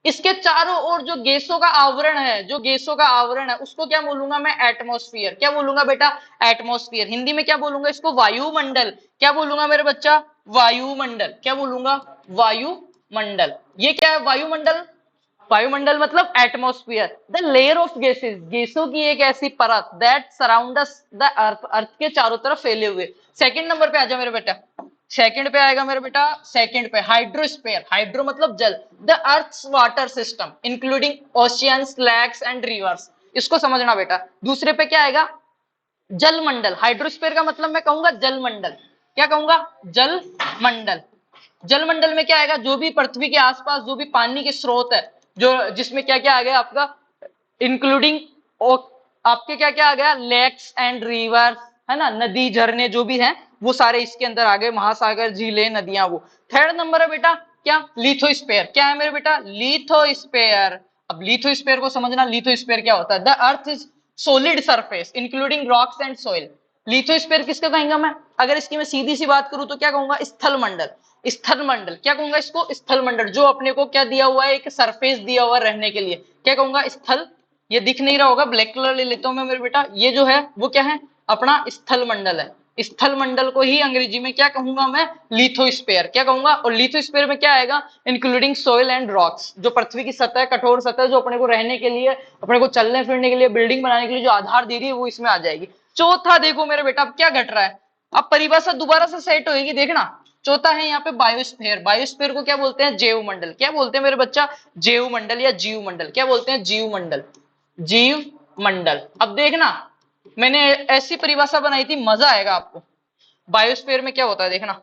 इसके चारों ओर जो गैसों का आवरण है, जो गैसों का आवरण है उसको क्या बोलूंगा मैं? एटमॉस्फेयर। क्या बोलूंगा बेटा? एटमॉस्फेयर। हिंदी में क्या बोलूंगा इसको? वायुमंडल। क्या बोलूंगा मेरे बच्चा? वायुमंडल। क्या बोलूंगा? वायुमंडल। ये क्या है? वायुमंडल। वायुमंडल मतलब atmosphere, the layer of gases, गैसों की एक ऐसी परत दैट सराउंड द अर्थ, अर्थ के चारों तरफ फैले हुए। सेकंड नंबर पे आ जाओ मेरे बेटा, सेकंड पे आएगा मेरे बेटा, सेकंड पे हाइड्रोस्फीयर। हाइड्रो मतलब जल, the earth's water system including oceans, lakes and rivers. इसको समझना बेटा। दूसरे पे क्या आएगा? जल मंडल। हाइड्रोस्फीयर का मतलब मैं कहूंगा जल मंडल। क्या कहूंगा? जल मंडल। जल मंडल में क्या आएगा? जो भी पृथ्वी के आसपास जो भी पानी के स्रोत है, जो जिसमें क्या क्या आ गया आपका, इंक्लूडिंग आपके क्या क्या आ गया? लेक्स एंड रिवर्स, है ना, नदी, झरने जो भी हैं वो सारे इसके अंदर आ गए, महासागर, झीलें, नदियां। वो थर्ड नंबर है बेटा क्या? लिथोस्फीयर। क्या है मेरे बेटा? लिथोस्फीयर। अब लिथोस्फीयर को समझना, लिथोस्फीयर क्या होता है? The earth is solid surface including rocks and soil. Lithosphere किसका कहेंगे मैं? अगर इसकी मैं सीधी सी बात करूं तो क्या कहूंगा? स्थल मंडल। स्थल मंडल क्या कहूंगा इसको? स्थल मंडल। जो अपने को क्या दिया हुआ है? एक सरफेस दिया हुआ है रहने के लिए, क्या कहूंगा? स्थल। ये दिख नहीं रहा होगा, ब्लैक कलर ले लेता हूं मैं मेरे बेटा, ये जो है वो क्या है? अपना स्थल मंडल है। स्थल मंडल को ही अंग्रेजी में क्या कहूंगा मैं? लिथोस्फीयर। क्या कहूंगा? और लिथोस्फीयर में क्या आएगा? इंक्लूडिंग सोइल एंड रॉक्स, जो पृथ्वी की सतह, कठोर सतह, जो अपने को रहने के लिए, अपने को चलने फिरने के लिए, बिल्डिंग बनाने के लिए जो आधार दे रही है वो इसमें आ जाएगी। चौथा देखो मेरे बेटा अब क्या घट रहा है, अब परिभाषा दोबारा से सेट होगी, देखना। चौथा है यहाँ पे बायोस्फीयर। बायोस्फीयर को क्या बोलते हैं? जैव मंडल। क्या बोलते हैं मेरे बच्चा? जैव मंडल या जीव मंडल। क्या बोलते हैं? जीव मंडल। जीव मंडल। अब देखना, मैंने ऐसी परिभाषा बनाई थी, मजा आएगा आपको। बायोस्फीयर में क्या होता है देखना,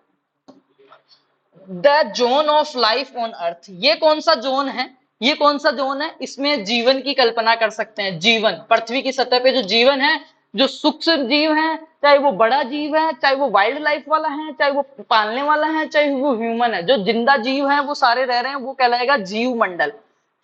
the zone of life on earth. ये कौन सा जोन है? ये कौन सा जोन है? इसमें जीवन की कल्पना कर सकते हैं। जीवन, पृथ्वी की सतह पे जो जीवन है, जो सूक्ष्म जीव है, चाहे वो बड़ा जीव है, चाहे वो वाइल्ड लाइफ वाला है, चाहे वो पालने वाला है, चाहे वो ह्यूमन है, जो जिंदा जीव है वो सारे रह रहे हैं, वो कहलाएगा जीव मंडल।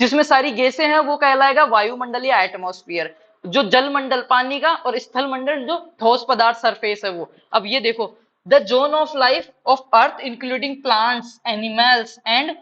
जिसमें सारी गैसें हैं वो कहलाएगा वायुमंडल या एटमॉस्फेयर। जो जल मंडल पानी का, और स्थल मंडल जो ठोस पदार्थ सरफेस है वो। अब ये देखो, the zone of life of earth including plants, animals and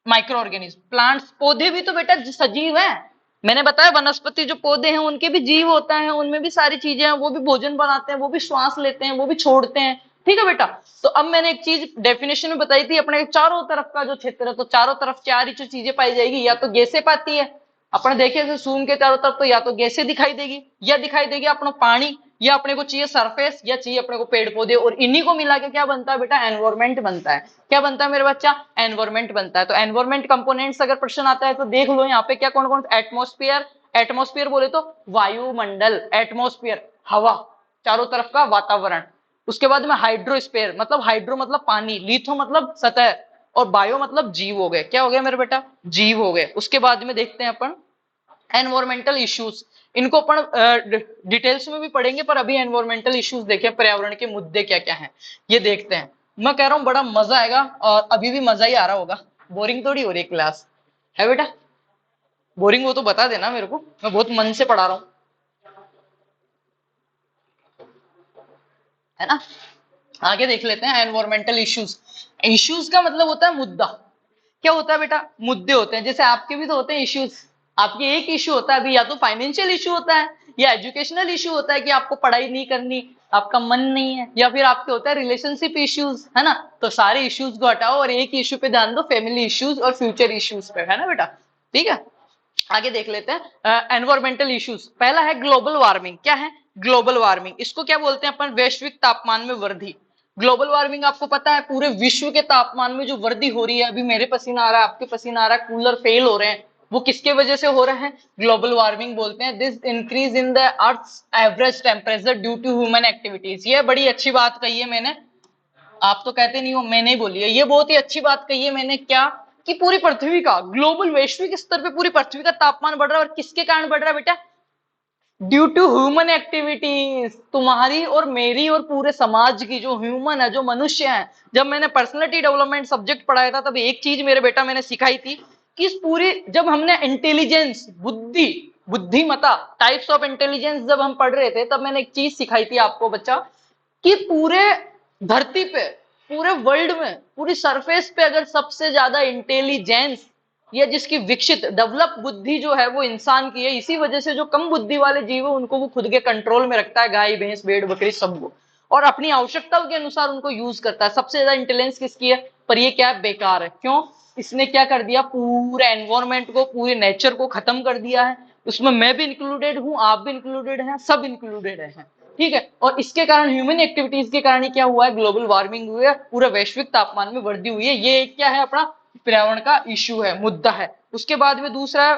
micro organism. Plants, पौधे भी तो बेटा सजीव है। मैंने बताया वनस्पति जो पौधे हैं उनके भी जीव होता है, उनमें भी सारी चीजें हैं, वो भी भोजन बनाते हैं, वो भी श्वास लेते हैं, वो भी छोड़ते हैं। ठीक है बेटा। तो अब मैंने एक चीज डेफिनेशन में बताई थी, अपने चारों तरफ का जो क्षेत्र है, तो चारों तरफ चार ही जो चीजें पाई जाएगी, या तो गैसें पाती है, अपने देखे तो सूर्य के चारों तरफ, तो या तो गैसें दिखाई देगी, या दिखाई देगी अपना पानी, या अपने को चाहिए सरफेस, या चाहिए अपने को पेड़ पौधे, और इन्हीं को मिला के क्या बनता है बेटा? एनवायरमेंट बनता है। क्या बनता है मेरे बच्चा? एनवायरमेंट बनता है। तो एनवायरमेंट कंपोनेंट्स अगर प्रश्न आता है तो देख लो यहाँ पे क्या कौन कौन? एटमॉस्फेयर, एटमॉस्फेयर बोले तो वायुमंडल, एटमॉस्फेयर हवा, चारों तरफ का वातावरण। उसके बाद में हाइड्रोस्फीयर मतलब हाइड्रो मतलब पानी, लिथो मतलब सतह, और बायो मतलब जीव हो गए। क्या हो गया मेरे बेटा? जीव हो गए। उसके बाद में देखते हैं अपन एनवायरमेंटल इश्यूज। इनको अपन डिटेल्स में भी पढ़ेंगे, पर अभी एनवायरमेंटल इश्यूज देखें, पर्यावरण के मुद्दे क्या क्या हैं ये देखते हैं। मैं कह रहा हूँ बड़ा मजा आएगा, और अभी भी मजा ही आ रहा होगा, बोरिंग थोड़ी हो रही क्लास है बेटा। बोरिंग हो तो बता देना मेरे को, मैं बहुत मन से पढ़ा रहा हूँ, है ना। आगे देख लेते हैं एनवायरमेंटल इश्यूज। इश्यूज का मतलब होता है मुद्दा। क्या होता है बेटा? मुद्दे होते हैं। जैसे आपके भी तो होते हैं इश्यूज। आपके एक इश्यू होता है अभी, या तो फाइनेंशियल इश्यू होता है, या एजुकेशनल इश्यू होता है कि आपको पढ़ाई नहीं करनी, आपका मन नहीं है, या फिर आपके होता है रिलेशनशिप इश्यूज, है ना। तो सारे इश्यूज को हटाओ और एक इश्यू पे ध्यान दो, फैमिली इश्यूज और फ्यूचर इश्यूज पे, है ना बेटा। ठीक है, आगे देख लेते हैं एनवायरमेंटल इश्यूज। पहला है ग्लोबल वार्मिंग। क्या है ग्लोबल वार्मिंग? इसको क्या बोलते हैं अपन? वैश्विक तापमान में वृद्धि। ग्लोबल वार्मिंग आपको पता है पूरे विश्व के तापमान में जो वृद्धि हो रही है, अभी मेरे पसीना आ रहा है, आपके पसीना आ रहा है, कूलर फेल हो रहे हैं, वो किसके वजह से हो रहे हैं? ग्लोबल वार्मिंग बोलते हैं। This increase in the earth average temperature due to human activities. ये बड़ी अच्छी बात कही है मैंने, आप तो कहते नहीं हो, मैंने ही बोली है, ये बहुत ही अच्छी बात कही है मैंने। क्या? कि पूरी पृथ्वी का ग्लोबल वैश्विक स्तर पे पूरी पृथ्वी का तापमान बढ़ रहा है, और किसके कारण बढ़ रहा है बेटा? Due to human activities. तुम्हारी और मेरी और पूरे समाज की, जो ह्यूमन है, जो मनुष्य है। जब मैंने पर्सनालिटी डेवलपमेंट सब्जेक्ट पढ़ाया था, तब एक चीज मेरे बेटा मैंने सिखाई थी कि इस पूरी, जब हमने इंटेलिजेंस, बुद्धि, बुद्धिमता, टाइप्स ऑफ इंटेलिजेंस जब हम पढ़ रहे थे, तब मैंने एक चीज सिखाई थी आपको बच्चा, कि पूरे धरती पे, पूरे वर्ल्ड में, पूरी सरफेस पे अगर सबसे ज्यादा इंटेलिजेंस या जिसकी विकसित डेवलप बुद्धि जो है वो इंसान की है, इसी वजह से जो कम बुद्धि वाले जीव है उनको वो खुद के कंट्रोल में रखता है, गाय भैंस भेड़ बकरी सबको, और अपनी आवश्यकताओं के अनुसार उनको यूज करता है। सबसे ज्यादा इंटेलिजेंस किसकी है? पर ये क्या है? बेकार है। क्यों? इसने क्या कर दिया? पूरे एनवायरमेंट को, पूरे नेचर को खत्म कर दिया है। उसमें मैं भी इंक्लूडेड हूं, आप भी इंक्लूडेड हैं, सब इंक्लूडेड है। ठीक है, और इसके कारण ह्यूमन एक्टिविटीज के कारण क्या हुआ है? ग्लोबल वार्मिंग हुई है, पूरे वैश्विक तापमान में वृद्धि हुई है। ये क्या है? अपना पर्यावरण का इश्यू है, मुद्दा है। उसके बाद में दूसरा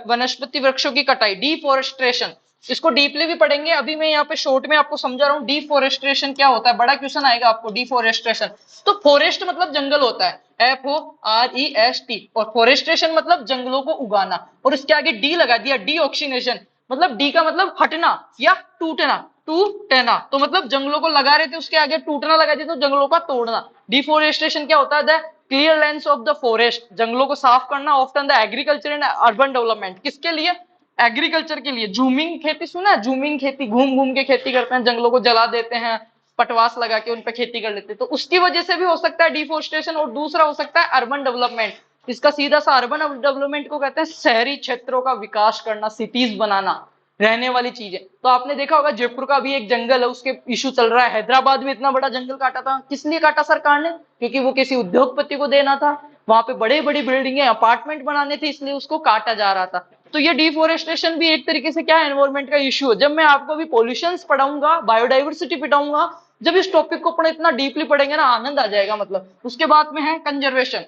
वनस्पति वृक्षों की कटाई, डिफोरेस्ट्रेशन। इसको डीपली भी पढ़ेंगे, अभी मैं यहाँ पे शॉर्ट में आपको समझा रहा हूँ। डिफोरेस्ट्रेशन क्या होता है? बड़ा क्वेश्चन आएगा आपको। डिफोरेस्ट्रेशन तो फॉरेस्ट मतलब जंगल होता है, FOREST, और फॉरेस्ट्रेशन मतलब जंगलों को उगाना, और उसके आगे डी लगा दिया, डी ऑक्सीनेशन। मतलब डी का मतलब हटना या टूटना, टूटना तो मतलब जंगलों को लगा रहे थे, उसके आगे टूटना लगा दिया तो जंगलों का तोड़ना। डिफोरेस्टेशन क्या होता है? The clearance of the forest, जंगलों को साफ करना। Often the agriculture and urban development, किसके लिए? एग्रीकल्चर के लिए। जूमिंग खेती सुना है? जूमिंग खेती, घूम घूम के खेती करते हैं, जंगलों को जला देते हैं, पटवास लगा के उन पे खेती कर लेते हैं, तो उसकी वजह से भी हो सकता है डिफोरेस्टेशन। और दूसरा हो सकता है अर्बन डेवलपमेंट। इसका सीधा सा अर्बन डेवलपमेंट को कहते हैं शहरी क्षेत्रों का विकास करना, सिटीज बनाना, रहने वाली चीजें। तो आपने देखा होगा जयपुर का भी एक जंगल है, उसके इशू चल रहा है। हैदराबाद में इतना बड़ा जंगल काटा था, किस लिए काटा सरकार ने? क्योंकि वो किसी उद्योगपति को देना था, वहां पे बड़े बड़ी बिल्डिंगें, अपार्टमेंट बनाने थे, इसलिए उसको काटा जा रहा था। तो ये डिफोरेस्टेशन भी एक तरीके से क्या है? एनवायरमेंट का इश्यू है। जब मैं आपको भी पॉल्यूशन पढ़ाऊंगा, बायोडाइवर्सिटी पढ़ाऊंगा, जब इस टॉपिक को अपने इतना डीपली पढ़ेंगे ना, आनंद आ जाएगा मतलब। उसके बाद में है कंजर्वेशन।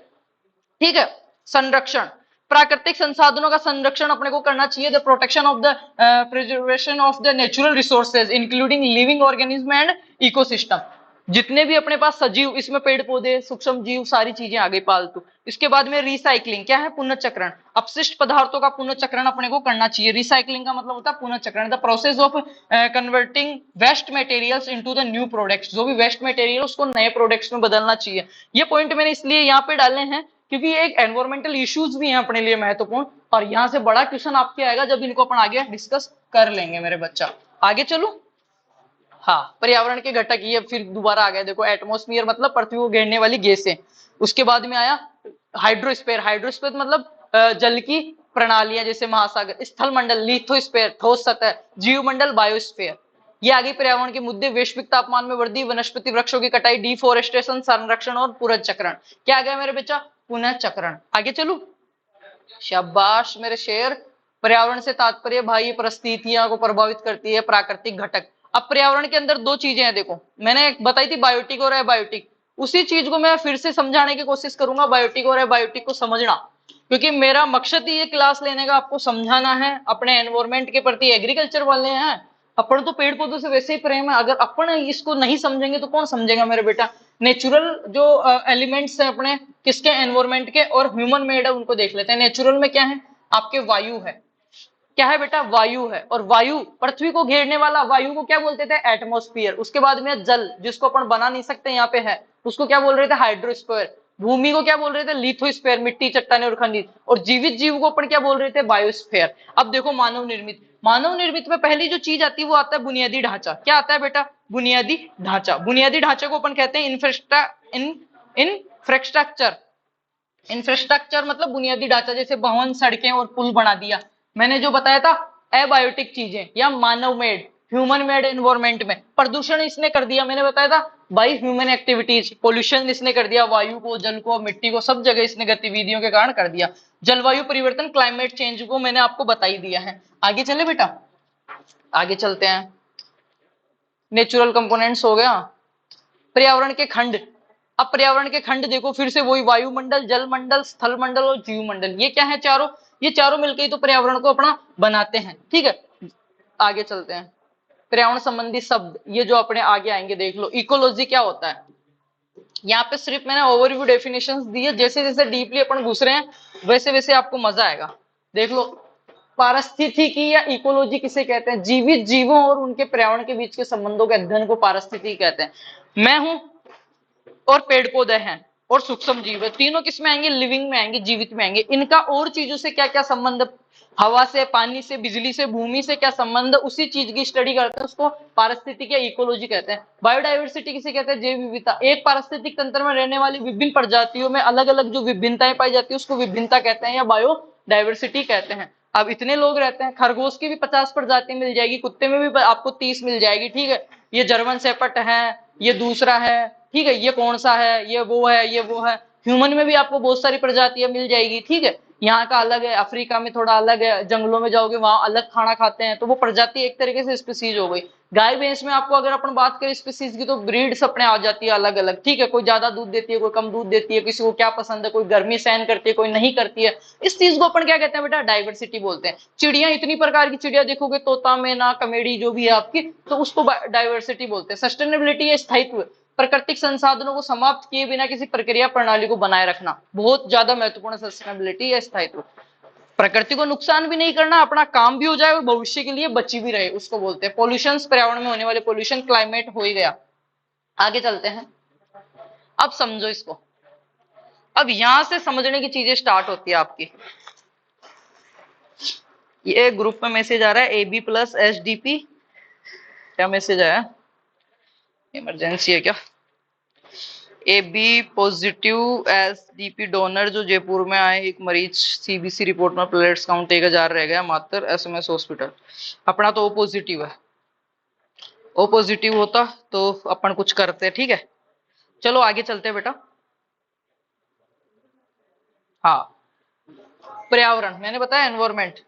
ठीक है, संरक्षण, प्राकृतिक संसाधनों का संरक्षण अपने को करना चाहिए। The protection of the preservation of the natural resources including living organism and ecosystem. जितने भी अपने पास सजीव, इसमें पेड़ पौधे, सूक्ष्म जीव, सारी चीजें आ गई पालतू। इसके बाद में रिसाइकलिंग। क्या है? पुनर्चक्रण। अपशिष्ट पदार्थों का पुनर्चक्रण अपने को करना चाहिए। रिसाइकलिंग का मतलब होता है पुनर्चक्रण, the process of converting waste materials into the new products. जो भी वेस्ट मटेरियल उसको नए प्रोडक्ट्स में बदलना चाहिए। ये पॉइंट मैंने इसलिए यहाँ पे डाले हैं क्योंकि ये एक एनवायरमेंटल इश्यूज भी हैं अपने लिए महत्वपूर्ण, और यहाँ से बड़ा क्वेश्चन आपके आएगा जब इनको अपन आगे डिस्कस कर लेंगे मेरे बच्चा। आगे चलो। हाँ, पर्यावरण के घटक ये फिर दोबारा आ गए, देखो एटमॉस्फेयर मतलब पृथ्वी को घेरने वाली गैसें। उसके बाद में आया हाइड्रोस्फीयर। हाइड्रोस्फीयर मतलब जल की प्रणालियां, जैसे महासागर। स्थल मंडल लिथोस्फीयर, ठोस सतह। जीव मंडल बायोस्फीयर। ये आगे पर्यावरण के मुद्दे, वैश्विक तापमान में वृद्धि, वनस्पति वृक्षों की कटाई, डिफोरेस्टेशन, संरक्षण और पुनर्चक्रण। क्या आ गया मेरे बच्चा? पुनर्चक्रण। आगे चलू। शाबाश मेरे शेर। पर्यावरण से तात्पर्य भाई परिस्थितियां को प्रभावित करती है, प्राकृतिक घटक। अब पर्यावरण के अंदर दो चीजें हैं, देखो मैंने एक बताई थी बायोटिक और एबायोटिक, उसी चीज को मैं फिर से समझाने की कोशिश करूंगा, बायोटिक और एबायोटिक को समझना, क्योंकि मेरा मकसद ही ये क्लास लेने का आपको समझाना है। अपने एनवायरमेंट के प्रति एग्रीकल्चर वाले हैं अपन तो पेड़ पौधों से वैसे ही प्रेम है, अगर अपन इसको नहीं समझेंगे तो कौन समझेगा मेरे बेटा। नेचुरल जो एलिमेंट्स हैं अपने किसके, एनवायरमेंट के, और ह्यूमन मेड है उनको देख लेते हैं। नेचुरल में क्या है आपके, वायु है। क्या है बेटा, वायु है। और वायु पृथ्वी को घेरने वाला वायु को क्या बोलते थे, एटमॉस्फेयर। उसके बाद में जल, जिसको अपन बना नहीं सकते यहाँ पे है, उसको क्या बोल रहे थे, हाइड्रोस्फीयर। भूमि को क्या बोल रहे थे, लिथोस्फीयर, मिट्टी चट्टाने और खनिज। और जीवित जीव को अपन क्या बोल रहे थे, बायोस्फीयर। अब देखो मानव निर्मित, मानव निर्मित में पहली जो चीज आती है वो आता है बुनियादी ढांचा। क्या आता है बेटा, बुनियादी ढांचा। बुनियादी ढांचे को अपन कहते हैं इंफ्रास्ट्रक्चर। इंफ्रास्ट्रक्चर मतलब बुनियादी ढांचा, जैसे भवन, सड़कें और पुल बना दिया। मैंने जो बताया था एबायोटिक चीजें या मानव मेड, ह्यूमन मेड एनवायरमेंट में प्रदूषण इसने कर दिया, मैंने बताया था बाई ह्यूमन एक्टिविटीज। पोल्यूशन इसने कर दिया, वायु को, जल को, मिट्टी को, सब जगह इसने गतिविधियों के कारण कर दिया। जलवायु परिवर्तन, क्लाइमेट चेंज को मैंने आपको बता ही दिया है। आगे चले बेटा, आगे चलते हैं। नेचुरल कंपोनेंट्स हो गया। पर्यावरण के खंड। अब पर्यावरण के खंड देखो फिर से वही, वायुमंडल, जलमंडल, स्थल मंडल और जीवमंडल। ये क्या है चारों, ये चारों मिलकर ही तो पर्यावरण को अपना बनाते हैं। ठीक है, आगे चलते हैं। पर्यावरण संबंधी शब्द ये जो अपने आगे आएंगे, देख लो। इकोलॉजी क्या होता है, यहाँ पे सिर्फ मैंने ओवरव्यू डेफिनेशंस दी है। जैसे जैसे डीपली अपन घुस रहे हैं वैसे वैसे आपको मजा आएगा। देख लो, पारिस्थितिकी या इकोलॉजी किसे कहते हैं, जीवित जीवों और उनके पर्यावरण के बीच के संबंधों के अध्ययन को पारिस्थितिकी कहते हैं। मैं हूं और पेड़ पौधे हैं और सूक्ष्म जीव है, तीनों किस में आएंगे, लिविंग में आएंगे, जीवित में आएंगे। इनका और चीजों से क्या क्या संबंध, हवा से, पानी से, बिजली से, भूमि से क्या संबंध, उसी चीज की स्टडी करते हैं, उसको पारिस्थितिकी या इकोलॉजी कहते हैं। बायोडाइवर्सिटी किसे कहते हैं, जैव विविधता। एक पारिस्थितिक तंत्र में रहने वाली विभिन्न प्रजातियों में अलग अलग जो विभिन्नताएं पाई जाती है उसको विभिन्नता कहते हैं या बायोडाइवर्सिटी कहते हैं। अब इतने लोग रहते हैं, खरगोश की भी 50 प्रजाति मिल जाएगी, कुत्ते में भी आपको 30 मिल जाएगी। ठीक है, ये जर्मन शेपर्ड है, ये दूसरा है, ठीक है, ये कौन सा है, ये वो है, ये वो है। ह्यूमन में भी आपको बहुत सारी प्रजातियां मिल जाएगी। ठीक है, यहाँ का अलग है, अफ्रीका में थोड़ा अलग है, जंगलों में जाओगे वहां अलग खाना खाते हैं, तो वो प्रजाति एक तरीके से स्पीसीज हो गई। गाय भैंस में आपको अगर अपन बात करें स्पीसीज की, तो ब्रीड्स अपने आ जाती है अलग अलग। ठीक है, कोई ज्यादा दूध देती है, कोई कम दूध देती है, किसी को क्या पसंद है, कोई गर्मी सहन करती है, कोई नहीं करती है। इस चीज को अपन क्या कहते हैं बेटा, डाइवर्सिटी बोलते हैं। चिड़िया, इतनी प्रकार की चिड़िया देखोगे, तोता, मैना, कमेडी जो भी है आपकी, तो उसको डाइवर्सिटी बोलते हैं। सस्टेनेबिलिटी या स्थायित्व, प्राकृतिक संसाधनों को समाप्त किए बिना किसी प्रक्रिया प्रणाली को बनाए रखना, बहुत ज्यादा महत्वपूर्ण। सस्टेनेबिलिटी या स्थायित्व, प्रकृति को नुकसान भी नहीं करना, अपना काम भी हो जाए और भविष्य के लिए बची भी रहे, उसको बोलते हैं। पॉल्यूशन, पर्यावरण में होने वाले पॉल्यूशन, क्लाइमेट हो ही गया। आगे चलते हैं, अब समझो इसको। अब यहां से समझने की चीजें स्टार्ट होती है आपकी। ये ग्रुप में मैसेज आ रहा है, AB+SDP। क्या मैसेज आया, इमरजेंसी है क्या। AB+SDP डोनर जो जयपुर में आए, एक मरीज, CBC रिपोर्ट में प्लेटलेट्स काउंट 1000 रह गया मात्र, SMS हॉस्पिटल। अपना तो O पॉजिटिव है, O पॉजिटिव होता तो अपन कुछ करते। ठीक है, चलो आगे चलते हैं बेटा। हाँ, पर्यावरण मैंने बताया, एनवायरमेंट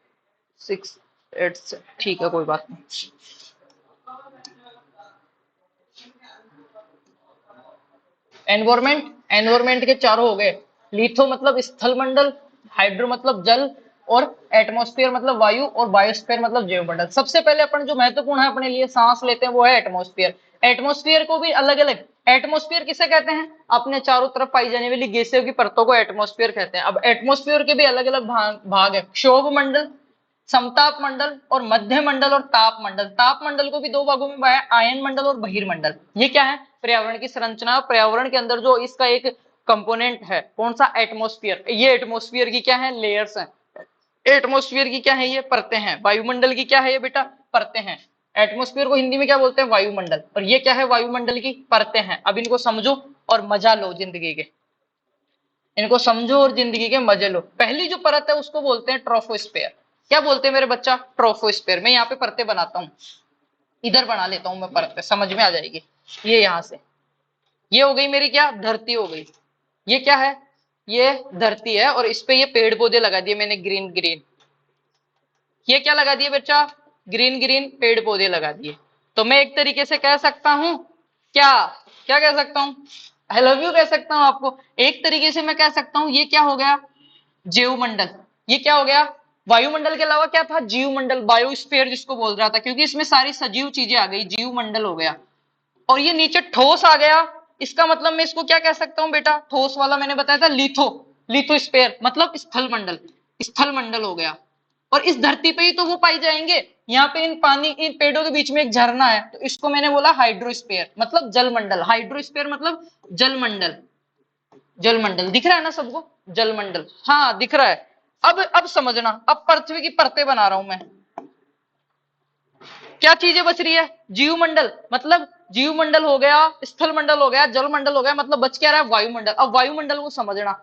6 8 ठीक है, कोई बात नहीं। एनवायरमेंट, एनवायरमेंट के चारों हो गए। लिथो मतलब स्थल मंडल, हाइड्रो मतलब जल, और एटमॉस्फेयर मतलब वायु, और बायोस्फीयर मतलब जैवमंडल। सबसे पहले अपन जो महत्वपूर्ण है अपने लिए सांस लेते हैं वो है एटमॉस्फेयर। एटमॉस्फेयर को भी अलग अलग, एटमॉस्फेयर किसे कहते हैं, अपने चारों तरफ पाई जाने वाली गैसों की परतों को एटमॉस्फेयर कहते हैं। अब एटमॉस्फेयर के भी अलग अलग भाग है, क्षोभ मंडल, समताप मंडल, और मध्य मंडल, और ताप मंडल। ताप मंडल को भी दो भागों में बांटा, आयन मंडल और बहिर्मंडल। ये क्या है, पर्यावरण की संरचना। पर्यावरण के अंदर जो इसका एक कंपोनेंट है, कौन सा, एटमॉस्फेयर। ये एटमॉस्फेयर की क्या है, लेयर्स हैं। एटमॉस्फेयर की क्या है, ये परतें हैं। वायुमंडल की क्या है ये बेटा, परतें हैं। एटमॉस्फेयर को हिंदी में क्या बोलते हैं, वायुमंडल। और ये क्या है, वायुमंडल की परतें हैं। अब इनको समझो और मजा लो जिंदगी के, इनको समझो और जिंदगी के मजे लो। पहली जो परत है उसको बोलते हैं ट्रोफोस्फेयर। क्या बोलते हैं मेरे बच्चा, ट्रोफोस्फेयर। मैं यहाँ पे परतें बनाता हूँ, इधर बना लेता हूं मैं परतें, समझ में आ जाएगी। ये यहां से, ये हो गई मेरी क्या, धरती हो गई। ये क्या है, ये धरती है, और इस पे ये पेड़ पौधे लगा दिए मैंने, ग्रीन ग्रीन। ये क्या लगा दिए बच्चा, ग्रीन ग्रीन पेड़ पौधे लगा दिए। तो मैं एक तरीके से कह सकता हूं, क्या क्या कह सकता हूं, आई लव यू कह सकता हूं आपको। एक तरीके से मैं कह सकता हूं ये क्या हो गया, जैव मंडल। ये क्या हो गया, वायुमंडल के अलावा क्या था, जीवमंडल, बायोस्फीयर जिसको बोल रहा था, क्योंकि इसमें सारी सजीव चीजें आ गई, जीवमंडल हो गया। और ये नीचे ठोस आ गया, इसका मतलब मैं इसको क्या कह सकता हूं बेटा, ठोस वाला मैंने बताया था लिथोस्फीयर, मतलब स्थल मंडल, स्थल मंडल हो गया। और इस धरती पे ही तो वो पाई जाएंगे। यहाँ पे इन पानी, इन पेड़ों के बीच में एक झरना है, तो इसको मैंने बोला हाइड्रोस्फीयर, मतलब जलमंडल। हाइड्रोस्फीयर मतलब जलमंडल। जलमंडल दिख रहा है ना सबको, जलमंडल, हाँ दिख रहा है। अब समझना, अब पृथ्वी की परतें बना रहा हूं मैं। क्या चीजें बच रही है, जीवमंडल, मतलब जीवमंडल हो गया, स्थल मंडल हो गया, जलमंडल हो गया, मतलब बच क्या रहा है, वायुमंडल। अब वायुमंडल को समझना।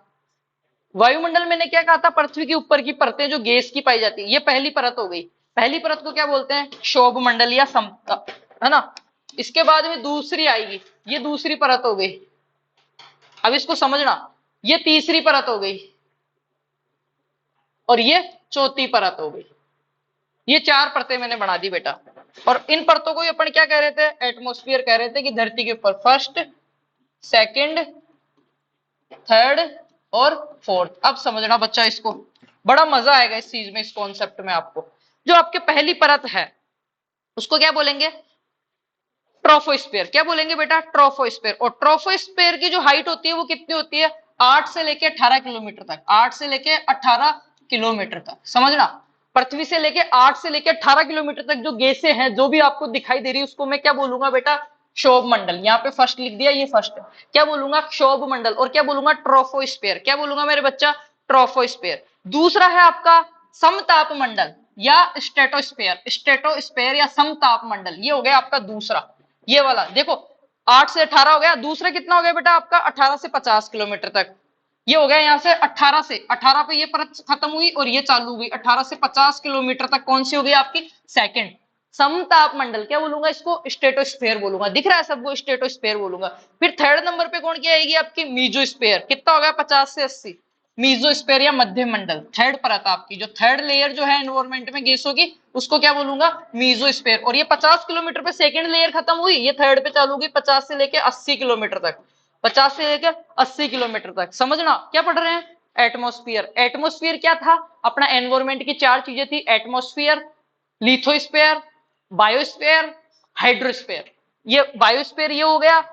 वायुमंडल मैंने क्या कहा था, पृथ्वी के ऊपर की परतें जो गैस की पाई जाती है, ये पहली परत हो गई। पहली परत को क्या बोलते हैं, क्षोभ मंडल या समता, है ना। इसके बाद में दूसरी आएगी, ये दूसरी परत हो गई। अब इसको समझना, ये तीसरी परत हो गई और ये चौथी परत हो गई। ये चार परतें मैंने बना दी बेटा। और इन परतों को अपन क्या कह रहे थे, एटमॉस्फेयर कह रहे थे, कि धरती के ऊपर फर्स्ट, सेकंड, थर्ड और फोर्थ। अब समझना बच्चा इसको, बड़ा मजा आएगा इस चीज में, इस कॉन्सेप्ट में आपको। जो आपके पहली परत है उसको क्या बोलेंगे, ट्रोफोस्फीयर। क्या बोलेंगे बेटा, ट्रोफोस्फीयर। और ट्रोफोस्फीयर की जो हाइट होती है वो कितनी होती है, 8 से लेके 18 किलोमीटर तक। 8 से लेके 18 किलोमीटर तक, समझना। पृथ्वी से लेके 8 से लेके 18 किलोमीटर तक जो गैसें हैं, जो भी आपको दिखाई दे रही है, उसको मैं क्या बोलूंगा बेटा, क्षोभ मंडल। यहाँ पे फर्स्ट लिख दिया, ये फर्स्ट है। क्या बोलूंगा, क्षोभ मंडल। और क्या बोलूंगा, ट्रोफोस्फीयर। क्या बोलूंगा मेरे बच्चा, ट्रोफोस्फीयर। दूसरा है आपका समताप मंडल या स्ट्रेटोस्फीयर। स्ट्रेटोस्फीयर या समताप मंडल, ये हो गया आपका दूसरा। ये वाला देखो, 8 से 18 हो गया। दूसरा कितना हो गया बेटा आपका, 18 से 50 किलोमीटर तक। ये हो गया यहाँ से 18 से, 18 पे ये परत खत्म हुई और ये चालू हुई। 18 से 50 किलोमीटर तक कौन सी हो गई आपकी, सेकंड। समताप मंडल। क्या बोलूंगा इसको, स्ट्रेटोस्फीयर बोलूंगा। दिख रहा है सबको, स्ट्रेटोस्फीयर बोलूंगा। फिर थर्ड नंबर पे कौन क्या आएगी आपकी, मीजोस्फीयर। कितना हो गया, 50 से 80। मीजोस्फीयर या मध्य मंडल, थर्ड परत आपकी, जो थर्ड लेयर जो है एनवायरमेंट में गैसों की, उसको क्या बोलूंगा, मीजोस्फीयर। और ये 50 किलोमीटर पे सेकंड लेयर खत्म हुई, ये थर्ड पे चालू हुई 50 से लेके 80 किलोमीटर तक। 50 से लेकर 80 किलोमीटर तक। समझना क्या पढ़ रहे हैं, एटमॉस्फेयर। एटमॉस्फेयर क्या था, अपना एनवायरमेंट की चार चीजें थी, एटमॉस्फेयर, लिथोस्फेयर, बायोस्फेयर, हाइड्रोस्फेयर। ये बायोस्फेयर ये हो गया,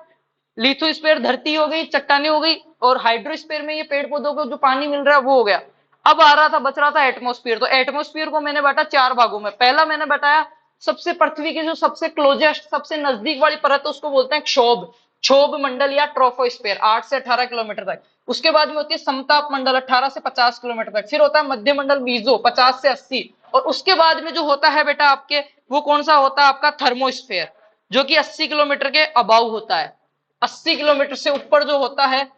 लिथोस्फेयर धरती हो गई, चट्टाने हो गई, और हाइड्रोस्फेयर में ये पेड़ पौधों को जो पानी मिल रहा है वो हो गया। अब आ रहा था, बच रहा था एटमॉस्फेयर। तो एटमॉस्फेयर को मैंने बांटा चार भागों में। पहला मैंने बताया, सबसे पृथ्वी की जो सबसे क्लोजेस्ट, सबसे नजदीक वाली परत है उसको बोलते हैं क्षोभ, क्षोभ मंडल या ट्रोफोस्फेयर, 8 से 18 किलोमीटर तक। उसके बाद में होती है समताप मंडल, 18 से 50 किलोमीटर तक। फिर होता है मध्य मंडल मीजो, 50 से 80। और उसके बाद में जो होता है बेटा आपके, वो कौन सा होता है आपका, थर्मोस्फेयर, जो कि 80 किलोमीटर के अबाउ होता है। 80 किलोमीटर से ऊपर जो होता है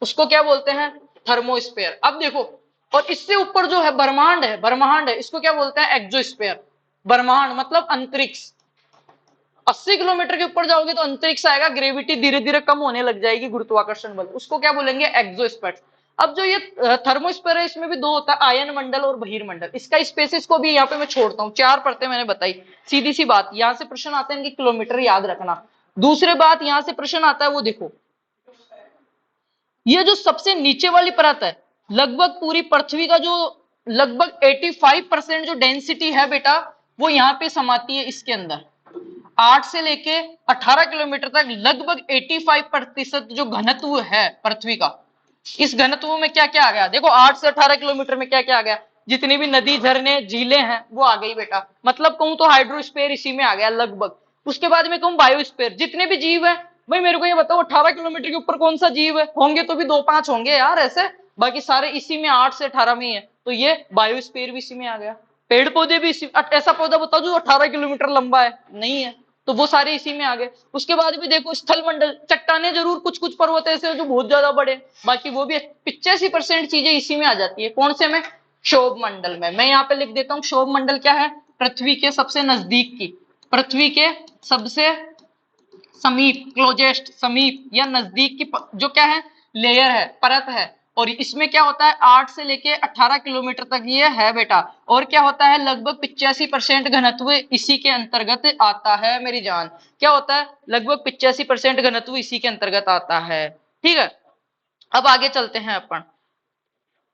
उसको क्या बोलते हैं, थर्मोस्फेयर। अब देखो, और इससे ऊपर जो है ब्रह्मांड है, ब्रह्मांड है, इसको क्या बोलते हैं, एक्सोस्फेयर। ब्रह्मांड मतलब अंतरिक्ष। 80 किलोमीटर के ऊपर जाओगे तो अंतरिक्ष आएगा, ग्रेविटी धीरे धीरे कम होने लग जाएगी, गुरुत्वाकर्षण बल, उसको क्या बोलेंगे, एक्सोस्फेयर। अब जो ये थर्मोस्फेयर है, इसमें भी दो होता है, आयन मंडल और बहिर्मंडल। इसका स्पेसिस को भी यहाँ पे मैं छोड़ता हूँ, चार परतें मैंने बताई। सीधी सी बात, यहाँ से प्रश्न आते हैं, इनके किलोमीटर याद रखना। दूसरी बात, यहाँ से प्रश्न आता है, वो देखो, ये जो सबसे नीचे वाली परत है, लगभग पूरी पृथ्वी का जो लगभग 85% जो डेंसिटी है बेटा, वो यहाँ पे समाती है इसके अंदर। 8 से लेके 18 किलोमीटर तक लगभग 85% जो घनत्व है पृथ्वी का, इस घनत्व में क्या क्या आ गया, देखो 8 से 18 किलोमीटर में क्या क्या आ गया, जितनी भी नदी, झरने, झीलें हैं वो आ गई बेटा। मतलब कहूं तो हाइड्रोस्फीयर इसी में आ गया लगभग। उसके बाद में कहूं बायोस्फीयर, जितने भी जीव है, भाई मेरे को ये बताओ 18 किलोमीटर के ऊपर कौन सा जीव है, होंगे तो भी 2-5 होंगे यार ऐसे, बाकी सारे इसी में 8 से 18 में ही है। तो ये बायोस्फीयर भी इसी में आ गया। पेड़ पौधे भी इसी, ऐसा पौधा बताओ जो 18 किलोमीटर लंबा है, नहीं है, तो वो सारे इसी में आ गए। उसके बाद भी देखो स्थल मंडल, चट्टाने जरूर कुछ कुछ पर्वत ऐसे जो बहुत ज्यादा बड़े, बाकी वो भी 85% चीजें इसी में आ जाती है। कौन से में, क्षोभ मंडल में। मैं यहाँ पे लिख देता हूँ, क्षोभ मंडल क्या है, पृथ्वी के सबसे नजदीक की, पृथ्वी के सबसे समीप, क्लोजेस्ट, समीप या नजदीक की जो क्या है, लेयर है, परत है। और इसमें क्या होता है, 8 से लेके 18 किलोमीटर तक ये है बेटा। और क्या होता है, लगभग 85% घनत्व इसी के अंतर्गत आता है मेरी जान। क्या होता है, लगभग 85% घनत्व इसी के अंतर्गत आता है। ठीक है, अब आगे चलते हैं अपन।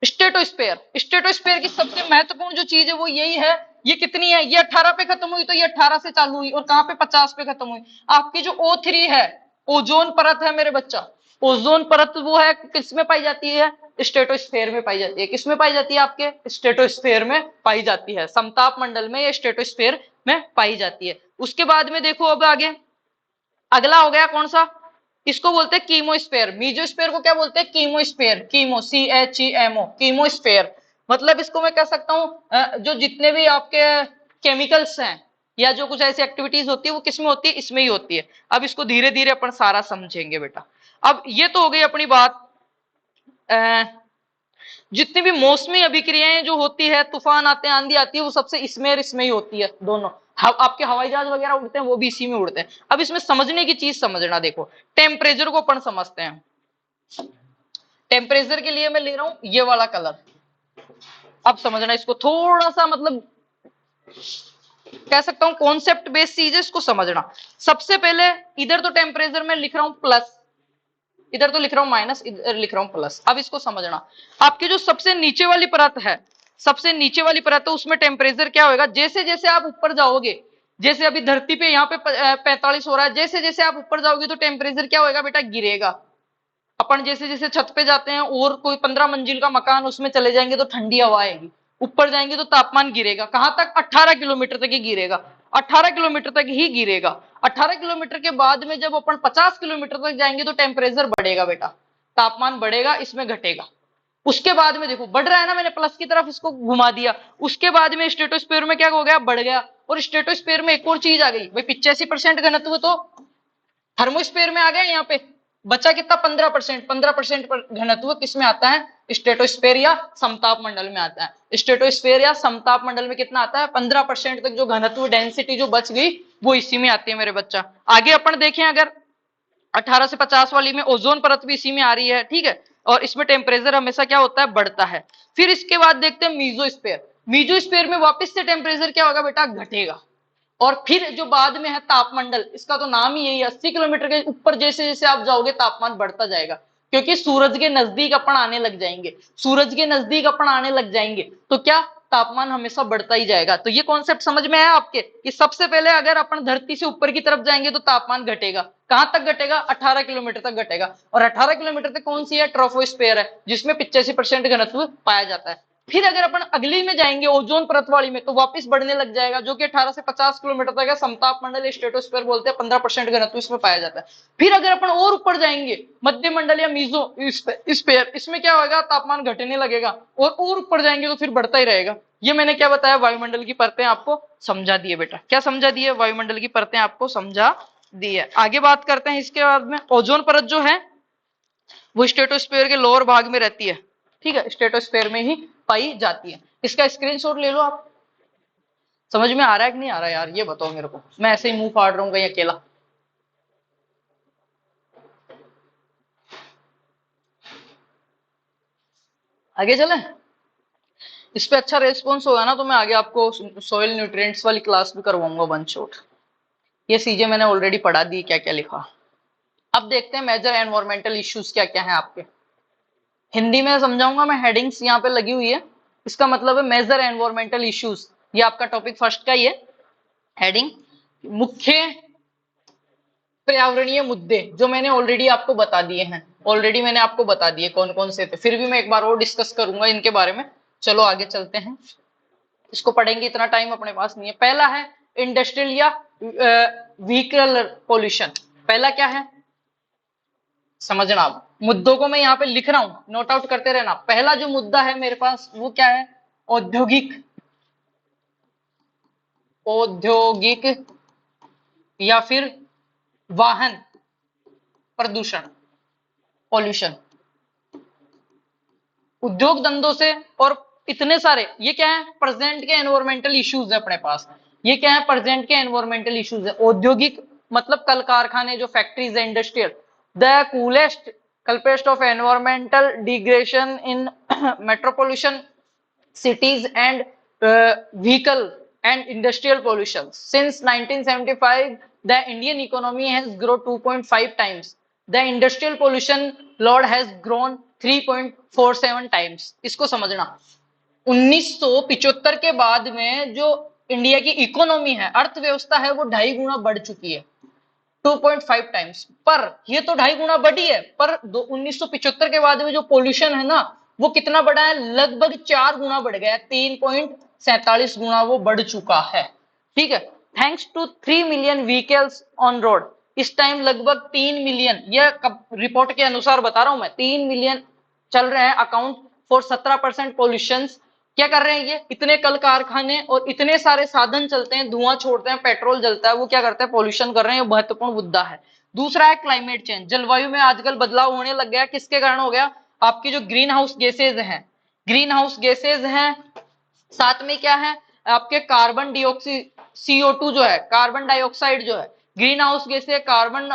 स्टेटोस्फेयर की सबसे महत्वपूर्ण जो चीज है वो यही है, ये कितनी है, ये 18 पे खत्म हुई तो ये 18 से चालू हुई और कहां पे 50 पे खत्म हुई। आपकी जो O3 है, ओजोन परत है मेरे बच्चा, ओजोन परत वो है किसमें पाई जाती है, स्टेटोस्फेयर में पाई जाती है। किसमें पाई जाती है, आपके स्टेटोस्फेयर में पाई जाती है, समताप मंडल में या स्टेटोस्फेयर में पाई जाती है। उसके बाद में देखो अब आगे अगला हो गया कौन सा, इसको बोलते हैं कीमोस्फेयर। मीजोस्फेयर को क्या बोलते हैं, कीमोस्फेयर, कीमो CHEMO, कीमोस्फेयर। मतलब इसको मैं कह सकता हूं जो जितने भी आपके केमिकल्स हैं या जो कुछ ऐसी एक्टिविटीज होती है वो किसमें होती है, इसमें ही होती है। अब इसको धीरे धीरे अपन सारा समझेंगे बेटा। अब ये तो हो गई अपनी बात, जितनी भी मौसमी अभिक्रियाएं जो होती है, तूफान आते हैं, आंधी आती है, वो सबसे इसमें और इसमें ही होती है दोनों। आपके हवाई जहाज वगैरह उड़ते हैं वो भी इसी में उड़ते हैं। अब इसमें समझने की चीज समझना, देखो टेम्परेचर को अपन समझते हैं। टेम्परेचर के लिए मैं ले रहा हूं ये वाला कलर। अब समझना इसको थोड़ा सा, मतलब कह सकता हूं कॉन्सेप्ट बेस्ड चीज है, इसको समझना। सबसे पहले इधर तो टेम्परेचर में लिख रहा हूं प्लस, इधर तो लिख रहा हूं माइनस, इधर लिख रहा हूं प्लस। अब इसको समझना, आपकी जो सबसे नीचे वाली परत है, सबसे नीचे वाली परत है उसमें टेम्परेचर क्या होगा, जैसे जैसे आप ऊपर जाओगे, जैसे अभी धरती पे यहाँ पे 45 हो रहा है, जैसे जैसे आप ऊपर जाओगे तो टेम्परेचर क्या होगा बेटा, गिरेगा। अपन जैसे जैसे छत पे जाते हैं और कोई 15 मंजिल का मकान उसमें चले जाएंगे तो ठंडी हवा आएगी, ऊपर जाएंगे तो तापमान गिरेगा। कहां तक, 18 किलोमीटर तक ही गिरेगा, 18 किलोमीटर तक ही गिरेगा। 18 किलोमीटर के बाद में जब अपन 50 किलोमीटर तक जाएंगे तो टेम्परेचर बढ़ेगा बेटा, तापमान बढ़ेगा, इसमें घटेगा। उसके बाद में देखो बढ़ रहा है ना, मैंने प्लस की तरफ इसको घुमा दिया। उसके बाद में स्ट्रेटोस्फीयर में क्या हो गया, बढ़ गया। और स्ट्रेटोस्फीयर में एक और चीज आ गई भाई, 85% घनत्व तो थर्मोस्फीयर में आ गया। यहाँ पे बचा कितना, 15%। 15% घनत्व किसमें आता है, स्ट्रेटोस्फीयर या समताप मंडल में आता है। स्ट्रेटोस्फीयर या समताप मंडल में कितना आता है, 15% तक जो घनत्व डेंसिटी जो बच गई वो इसी में आती है मेरे बच्चा। आगे अपन देखें, अगर 18 से 50 वाली में ओजोन परत भी इसी में आ रही है, ठीक है। और इसमें टेम्परेचर हमेशा क्या होता है, बढ़ता है। फिर इसके बाद देखते हैं मीजोस्फीयर। मीजोस्फीयर में वापस से टेम्परेचर क्या होगा बेटा, घटेगा। और फिर जो बाद में है तापमंडल, इसका तो नाम ही यही है। 80 किलोमीटर के ऊपर जैसे जैसे आप जाओगे तापमान बढ़ता जाएगा, क्योंकि सूरज के नजदीक अपन आने लग जाएंगे। सूरज के नजदीक अपन आने लग जाएंगे तो क्या, तापमान हमेशा बढ़ता ही जाएगा। तो ये कॉन्सेप्ट समझ में आया आपके, कि सबसे पहले अगर अपन धरती से ऊपर की तरफ जाएंगे तो तापमान घटेगा। कहां तक घटेगा, 18 किलोमीटर तक घटेगा। और 18 किलोमीटर तक कौन सी है, ट्रोपोस्फीयर है, जिसमें 85% घनत्व पाया जाता है। फिर अगर अपन अगली में जाएंगे ओजोन परत वाली में, तो वापस बढ़ने लग जाएगा, जो कि 18 से 50 किलोमीटर तक है। समताप मंडल स्ट्रेटोस्फीयर बोलते हैं, 15% घनत्व इसमें पाया जाता है। फिर अगर अपन और ऊपर जाएंगे, मध्य मंडल या मीजो स्फीयर, इसमें क्या होगा, तापमान घटने लगेगा। और ऊपर जाएंगे तो फिर बढ़ता ही रहेगा। ये मैंने क्या बताया, वायुमंडल की परतें आपको समझा दी है बेटा। क्या समझा दी है, वायुमंडल की परतें आपको समझा दी है। आगे बात करते हैं इसके बाद में, ओजोन परत जो है वो स्ट्रेटोस्फीयर के लोअर भाग में रहती है, ठीक है, स्ट्रेटोस्फीयर में ही पाई जाती है। इसका स्क्रीनशॉट ले लो आप। समझ में आ रहा है कि नहीं आ रहा है यार, ये बताओ मेरे को, मैं ऐसे ही मुंह फाड़ रहा हूँ कहीं अकेला। आगे चले, इस पे अच्छा रेस्पॉन्स होगा ना तो मैं आगे आपको सोइल न्यूट्रिएंट्स वाली क्लास भी करवाऊंगा वन शॉट। ये चीजें मैंने ऑलरेडी पढ़ा दी, क्या क्या लिखा। अब देखते हैं मेजर एनवायरमेंटल इश्यूज क्या क्या है आपके। हिंदी में समझाऊंगा मैं, हेडिंग्स यहाँ पे लगी हुई है। इसका मतलब है मेजर एनवायरमेंटल इश्यूज, ये आपका टॉपिक फर्स्ट का ही है। हेडिंग, मुख्य पर्यावरणीय मुद्दे, जो मैंने ऑलरेडी आपको बता दिए हैं। ऑलरेडी मैंने आपको बता दिए कौन कौन से थे, फिर भी मैं एक बार और डिस्कस करूंगा इनके बारे में। चलो आगे चलते हैं, इसको पढ़ेंगे, इतना टाइम अपने पास नहीं है। पहला है इंडस्ट्रियल या व्हीकल पोल्यूशन। पहला क्या है समझना, आप मुद्दों को मैं यहाँ पे लिख रहा हूं, नोट आउट करते रहना। पहला जो मुद्दा है मेरे पास वो क्या है, औद्योगिक, औद्योगिक या फिर वाहन प्रदूषण, पॉल्यूशन। उद्योग धंधों से और इतने सारे, ये क्या है, प्रेजेंट के एनवायरमेंटल इश्यूज है अपने पास। ये क्या है, प्रेजेंट के एनवायरमेंटल इश्यूज है। औद्योगिक मतलब कल कारखाने, जो फैक्ट्रीज है, industrial. The coolest culprits of environmental degradation in metropolitan cities and vehicle and industrial pollution. Since 1975, the Indian economy has grown 2.5 times. The industrial pollution load has grown 3.47 times. इसको समझना, 1975 के बाद में जो इंडिया की इकोनॉमी है, अर्थव्यवस्था है, वो 2.5 गुना बढ़ चुकी है, 2.5 टाइम्स। पर ये तो 2.5 गुना बढ़ी है, पर 1975 के बाद में जो पोल्यूशन है ना, वो कितना बढ़ा है, लगभग 4 गुना बढ़ गया है, 3.47 गुना वो बढ़ चुका है। ठीक है, thanks to 3 million vehicles on road. इस टाइम लगभग 3 मिलियन, यह रिपोर्ट के अनुसार बता रहा हूं मैं, 3 मिलियन चल रहे हैं, अकाउंट फॉर 17% पोल्यूशन। क्या कर रहे हैं ये, इतने कल कारखाने और इतने सारे साधन चलते हैं, धुआं छोड़ते हैं, पेट्रोल जलता है, वो क्या करते हैं, पोल्यूशन कर रहे हैं। ये महत्वपूर्ण मुद्दा है। दूसरा है क्लाइमेट चेंज, जलवायु में आजकल बदलाव होने लग गया। किसके कारण हो गया, आपकी जो ग्रीन हाउस गैसेज हैं, ग्रीन हाउस गैसेज हैं, साथ में क्या है, आपके कार्बन डाइऑक्साइड, CO2 जो है, कार्बन डाइऑक्साइड जो है, ग्रीन हाउस गैस है, कार्बन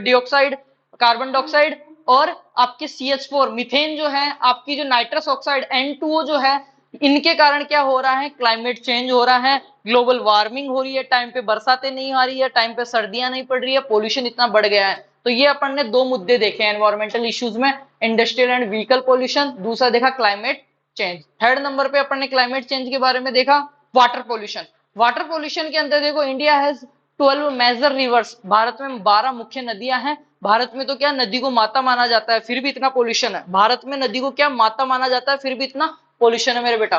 डाइऑक्साइड, कार्बन डाइऑक्साइड, और आपके CH4 मीथेन जो है, आपकी जो नाइट्रस ऑक्साइड N2O जो है, इनके कारण क्या हो रहा है, क्लाइमेट चेंज हो रहा है, ग्लोबल वार्मिंग हो रही है, टाइम पे बरसातें नहीं आ रही है, टाइम पे सर्दियां नहीं पड़ रही है, पोल्यूशन इतना बढ़ गया है। तो ये अपन ने दो मुद्दे देखे एनवायरमेंटल इश्यूज में, इंडस्ट्रियल एंड व्हीकल पोल्यूशन, दूसरा देखा क्लाइमेट चेंज। थर्ड नंबर पे अपन ने क्लाइमेट चेंज के बारे में देखा वाटर पोल्यूशन। वाटर पोल्यूशन के अंदर देखो, India has 12 major rivers, Bharat में 12 मुख्य नदियां हैं। भारत में तो क्या नदी को माता माना जाता है, फिर भी इतना पोल्यूशन है। भारत में नदी को क्या माता माना जाता है, फिर भी इतना पोल्यूशन है मेरे बेटा।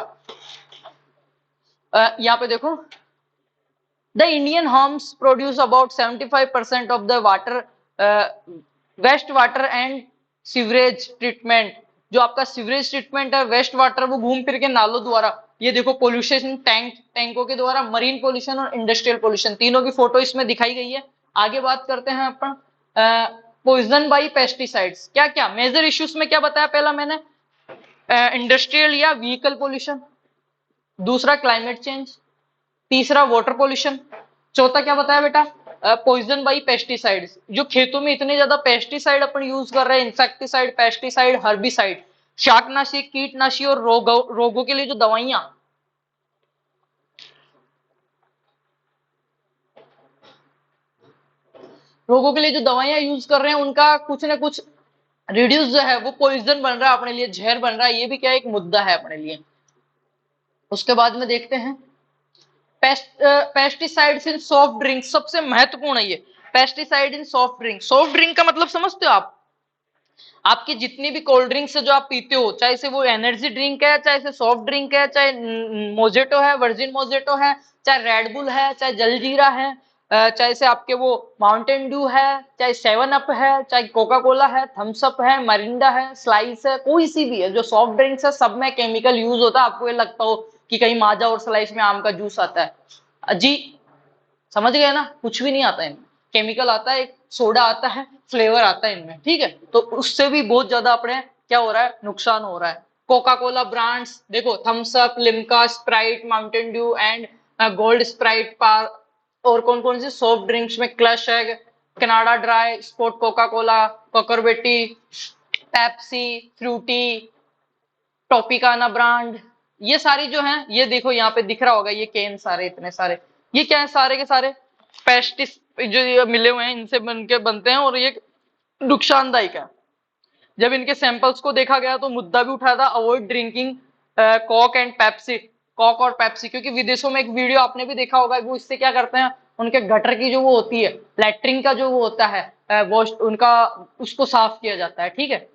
यहाँ पे देखो, the Indian homes produce about 75% of the water, waste water and sewerage treatment. जो आपका सीवरेज ट्रीटमेंट है, वेस्ट वाटर, वो घूम फिर के नालों द्वारा, ये देखो पोल्यूशन टैंकों के द्वारा, मरीन पोल्यूशन और इंडस्ट्रियल पोल्यूशन, तीनों की फोटो इसमें दिखाई गई है। आगे बात करते हैं अपन पॉइजन बाई पेस्टिसाइड्स। क्या क्या मेजर इश्यूज में क्या बताया, पहला मैंने इंडस्ट्रियल या व्हीकल पोल्यूशन, दूसरा क्लाइमेट चेंज, तीसरा वाटर पोल्यूशन, चौथा क्या बताया बेटा, पॉइजन बाई पेस्टिसाइड्स। जो खेतों में इतने ज्यादा पेस्टिसाइड अपन यूज कर रहे हैं, इंसेक्टिसाइड, पेस्टिसाइड, हर्बिसाइड, शाकनाशी, कीटनाशी और रोगों के लिए जो दवाइयां, रोगों के लिए जो दवाइयां यूज कर रहे हैं, उनका कुछ ना कुछ रिड्यूस जो है, वो पॉइजन बन रहा है अपने लिए, जहर बन रहा है। ये भी क्या एक मुद्दा है अपने लिए। उसके बाद में देखते हैं पेस्टिसाइड्स इन सॉफ्ट ड्रिंक, सबसे महत्वपूर्ण है ये पेस्टिसाइड इन सॉफ्ट ड्रिंक। सॉफ्ट ड्रिंक का मतलब समझते हो आप, आपकी जितनी भी कोल्ड ड्रिंक्स है जो आप पीते हो, चाहे से वो एनर्जी ड्रिंक है, चाहे से सॉफ्ट ड्रिंक है, चाहे मोजेटो है, वर्जिन मोजेटो है, चाहे रेडबुल है, चाहे जलजीरा है, चाहे से आपके वो माउंटेन ड्यू है, चाहे 7 अप है, चाहे कोका कोला है, थम्स अप है, मरिंडा है, स्लाइस है, कोई सी भी है जो सॉफ्ट ड्रिंक्स है, सब में केमिकल यूज होता है। आपको ये लगता हो कि कहीं माजा और स्लाइस में आम का जूस आता है, जी समझ गए ना, कुछ भी नहीं आता है इनमें, केमिकल आता है, एक सोडा आता है, फ्लेवर आता है इनमें, ठीक है। तो उससे भी बहुत ज्यादा अपने क्या हो रहा है, नुकसान हो रहा है। कोका कोला ब्रांड्स देखो, Thums Up, Limca, Sprite, Mountain Dew and gold Sprite, पार, और कौन कौन सी सॉफ्ट ड्रिंक्स में क्लश है, Canada Dry, sport Coca Cola, कोकरबेटी, पेप्सी, फ्रूटी, टॉपिकाना ब्रांड, ये सारी जो है, ये देखो यहाँ पे दिख रहा होगा, ये केन सारे, इतने सारे, ये क्या है, सारे के सारे पेस्टिस जो ये मिले हुए हैं, इनसे बन के बनते हैं, और ये नुकसानदायक है। जब इनके सैंपल्स को देखा गया तो मुद्दा भी उठाया था, avoid drinking Coke and Pepsi, Coke और पेप्सी, क्योंकि विदेशों में एक वीडियो आपने भी देखा होगा, वो इससे क्या करते हैं, उनके गटर की जो वो होती है, लैट्रिन का जो वो होता है वॉश, उनका उसको साफ किया जाता है, ठीक है,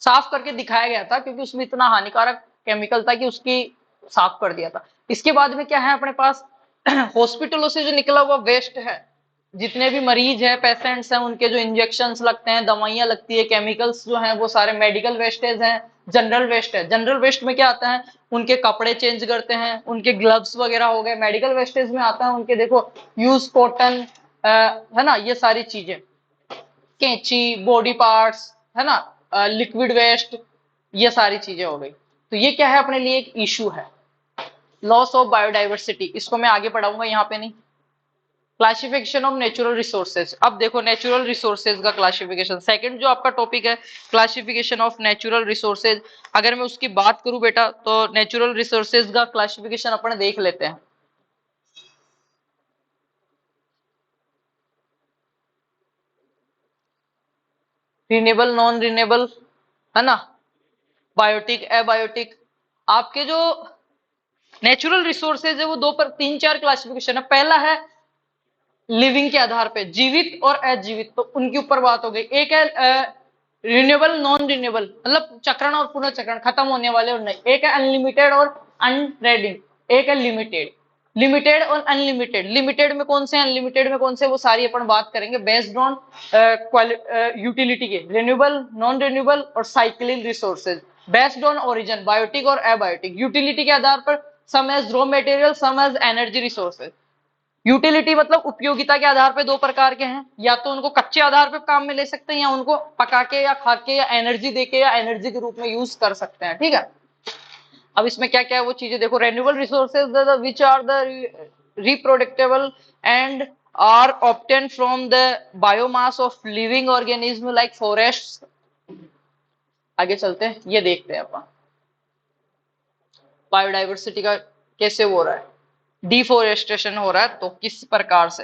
साफ करके दिखाया गया था, क्योंकि उसमें इतना हानिकारक केमिकल था कि उसकी साफ कर दिया था। इसके बाद में क्या है अपने पास, हॉस्पिटलों से जो निकला हुआ वेस्ट है, जितने भी मरीज है, पेशेंट्स हैं, उनके जो इंजेक्शंस लगते हैं, दवाइयां लगती है, केमिकल्स जो हैं, वो सारे मेडिकल वेस्टेज हैं। जनरल वेस्ट है, जनरल वेस्ट में क्या आता है, उनके कपड़े चेंज करते हैं, उनके ग्लव्स वगैरह हो गए। मेडिकल वेस्टेज में आता है उनके देखो यूज कॉटन, है ना, ये सारी चीजें, कैंची, बॉडी पार्ट्स, है ना, लिक्विड वेस्ट, ये सारी चीजें हो गई। तो ये क्या है अपने लिए एक इशू है, लॉस ऑफ बायोडाइवर्सिटी, इसको मैं आगे पढ़ाऊंगा, यहाँ पे नहीं। क्लासिफिकेशन ऑफ नेचुरल रिसोर्सेज, अब देखो नेचुरल रिसोर्सेज का क्लासिफिकेशन, सेकंड जो आपका टॉपिक है, क्लासिफिकेशन ऑफ नेचुरल रिसोर्सेज। अगर मैं उसकी बात करूं बेटा, तो नेचुरल रिसोर्सेज का क्लासिफिकेशन अपन देख लेते हैं। रिन्यूएबल, नॉन रिन्यूएबल, है ना, बायोटिक, एबायोटिक। आपके जो नेचुरल रिसोर्सेज है वो दो पर तीन चार क्लासिफिकेशन है। पहला है लिविंग के आधार पे, जीवित और अजीवित, तो उनके ऊपर बात हो गई। एक है रिन्यूएबल, नॉन रिन्यूएबल, मतलब चक्रण और पुनर्चक्रण, खत्म होने वाले और नहीं। एक है अनलिमिटेड और अनरेडिंग, एक है लिमिटेड। लिमिटेड और अनलिमिटेड, लिमिटेड में कौन से, अनलिमिटेड में कौन से, वो सारी अपन बात करेंगे बेस्ड ऑन यूटिलिटी के, रिन्यूएबल, नॉन रिन्यूएबल और cyclic resources, based on origin, biotic और एबायोटिक। यूटिलिटी के आधार पर some as raw material, some as energy resources. Utility मतलब उपयोगिता के आधार पे दो प्रकार के हैं, या तो उनको कच्चे आधार पे काम में ले सकते हैं, या उनको पका के या खा के या एनर्जी देके या एनर्जी के रूप में यूज कर सकते हैं, ठीक है। अब इसमें क्या क्या है वो चीजें देखो। Renewable resources which are the reproducible and are obtain from the biomass of living organism like forest. आगे चलते हैं, ये देखते हैं अपन बायोडाइवर्सिटी का कैसे हो रहा है, डिफोरेस्टेशन हो रहा है तो किस प्रकार से।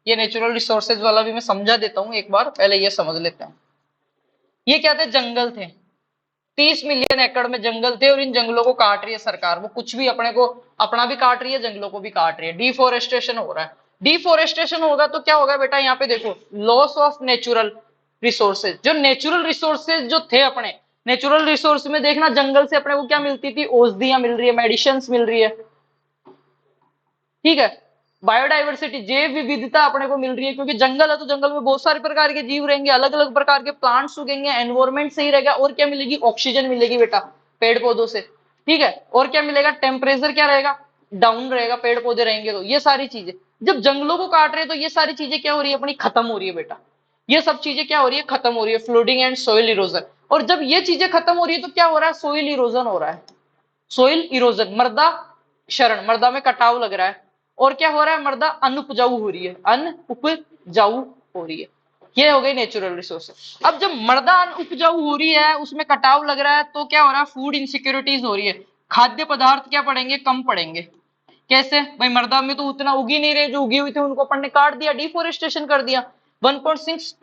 ये नेचुरल रिसोर्सेज वाला भी मैं समझा देता हूं एक बार, पहले ये समझ लेते हैं। ये क्या थे, जंगल थे, 30 मिलियन एकड़ में जंगल थे, और इन जंगलों को काट रही है सरकार। वो कुछ भी अपने को, अपना भी काट रही है, जंगलों को भी काट रही है, डिफोरेस्टेशन हो रहा है। डिफोरेस्टेशन होगा तो क्या होगा बेटा, यहाँ पे देखो, लॉस ऑफ नेचुरल रिसोर्सेज। जो नेचुरल रिसोर्सेज जो थे अपने, नेचुरल रिसोर्स में देखना, जंगल से अपने को क्या मिलती थी, औषधियां मिल रही है, मेडिसिन मिल रही है, ठीक है। बायोडाइवर्सिटी, जैव विविधता अपने को मिल रही है, क्योंकि जंगल है तो जंगल में बहुत सारे प्रकार के जीव रहेंगे, अलग अलग प्रकार के प्लांट्स उगेंगे, एनवायरमेंट सही रहेगा, और क्या मिलेगी, ऑक्सीजन मिलेगी बेटा पेड़ पौधों से, ठीक है। और क्या मिलेगा, टेम्परेचर क्या रहेगा, डाउन रहेगा, पेड़ पौधे रहेंगे तो। ये सारी चीजें, जब जंगलों को काट रहे हैं तो ये सारी चीजें क्या हो रही है, अपनी खत्म हो रही है बेटा। ये सब चीजें क्या हो रही है, खत्म हो रही है, फ्लोडिंग एंड सोइल इरोजन। और जब ये चीजें खत्म हो रही है तो क्या हो रहा है, सोइल इरोजन हो रहा है। सोइल इरोजन, मृदा क्षरण, मृदा में कटाव लग रहा है। और क्या हो रहा है, मृदा अनुपजाऊ हो रही है, अनुपजाऊ हो रही है। ये हो गई नेचुरल रिसोर्सेज। अब जब मृदा अनुपजाऊ हो रही है, उसमें कटाव लग रहा है, तो क्या हो रहा है, फूड इनसिक्योरिटीज हो रही है। खाद्य पदार्थ क्या पड़ेंगे, कम पड़ेंगे। कैसे भाई, मृदा में तो उतना उगी नहीं रहे, जो उगी हुई थी उनको अपन ने काट दिया, डिफोरेस्टेशन कर दिया। 1.6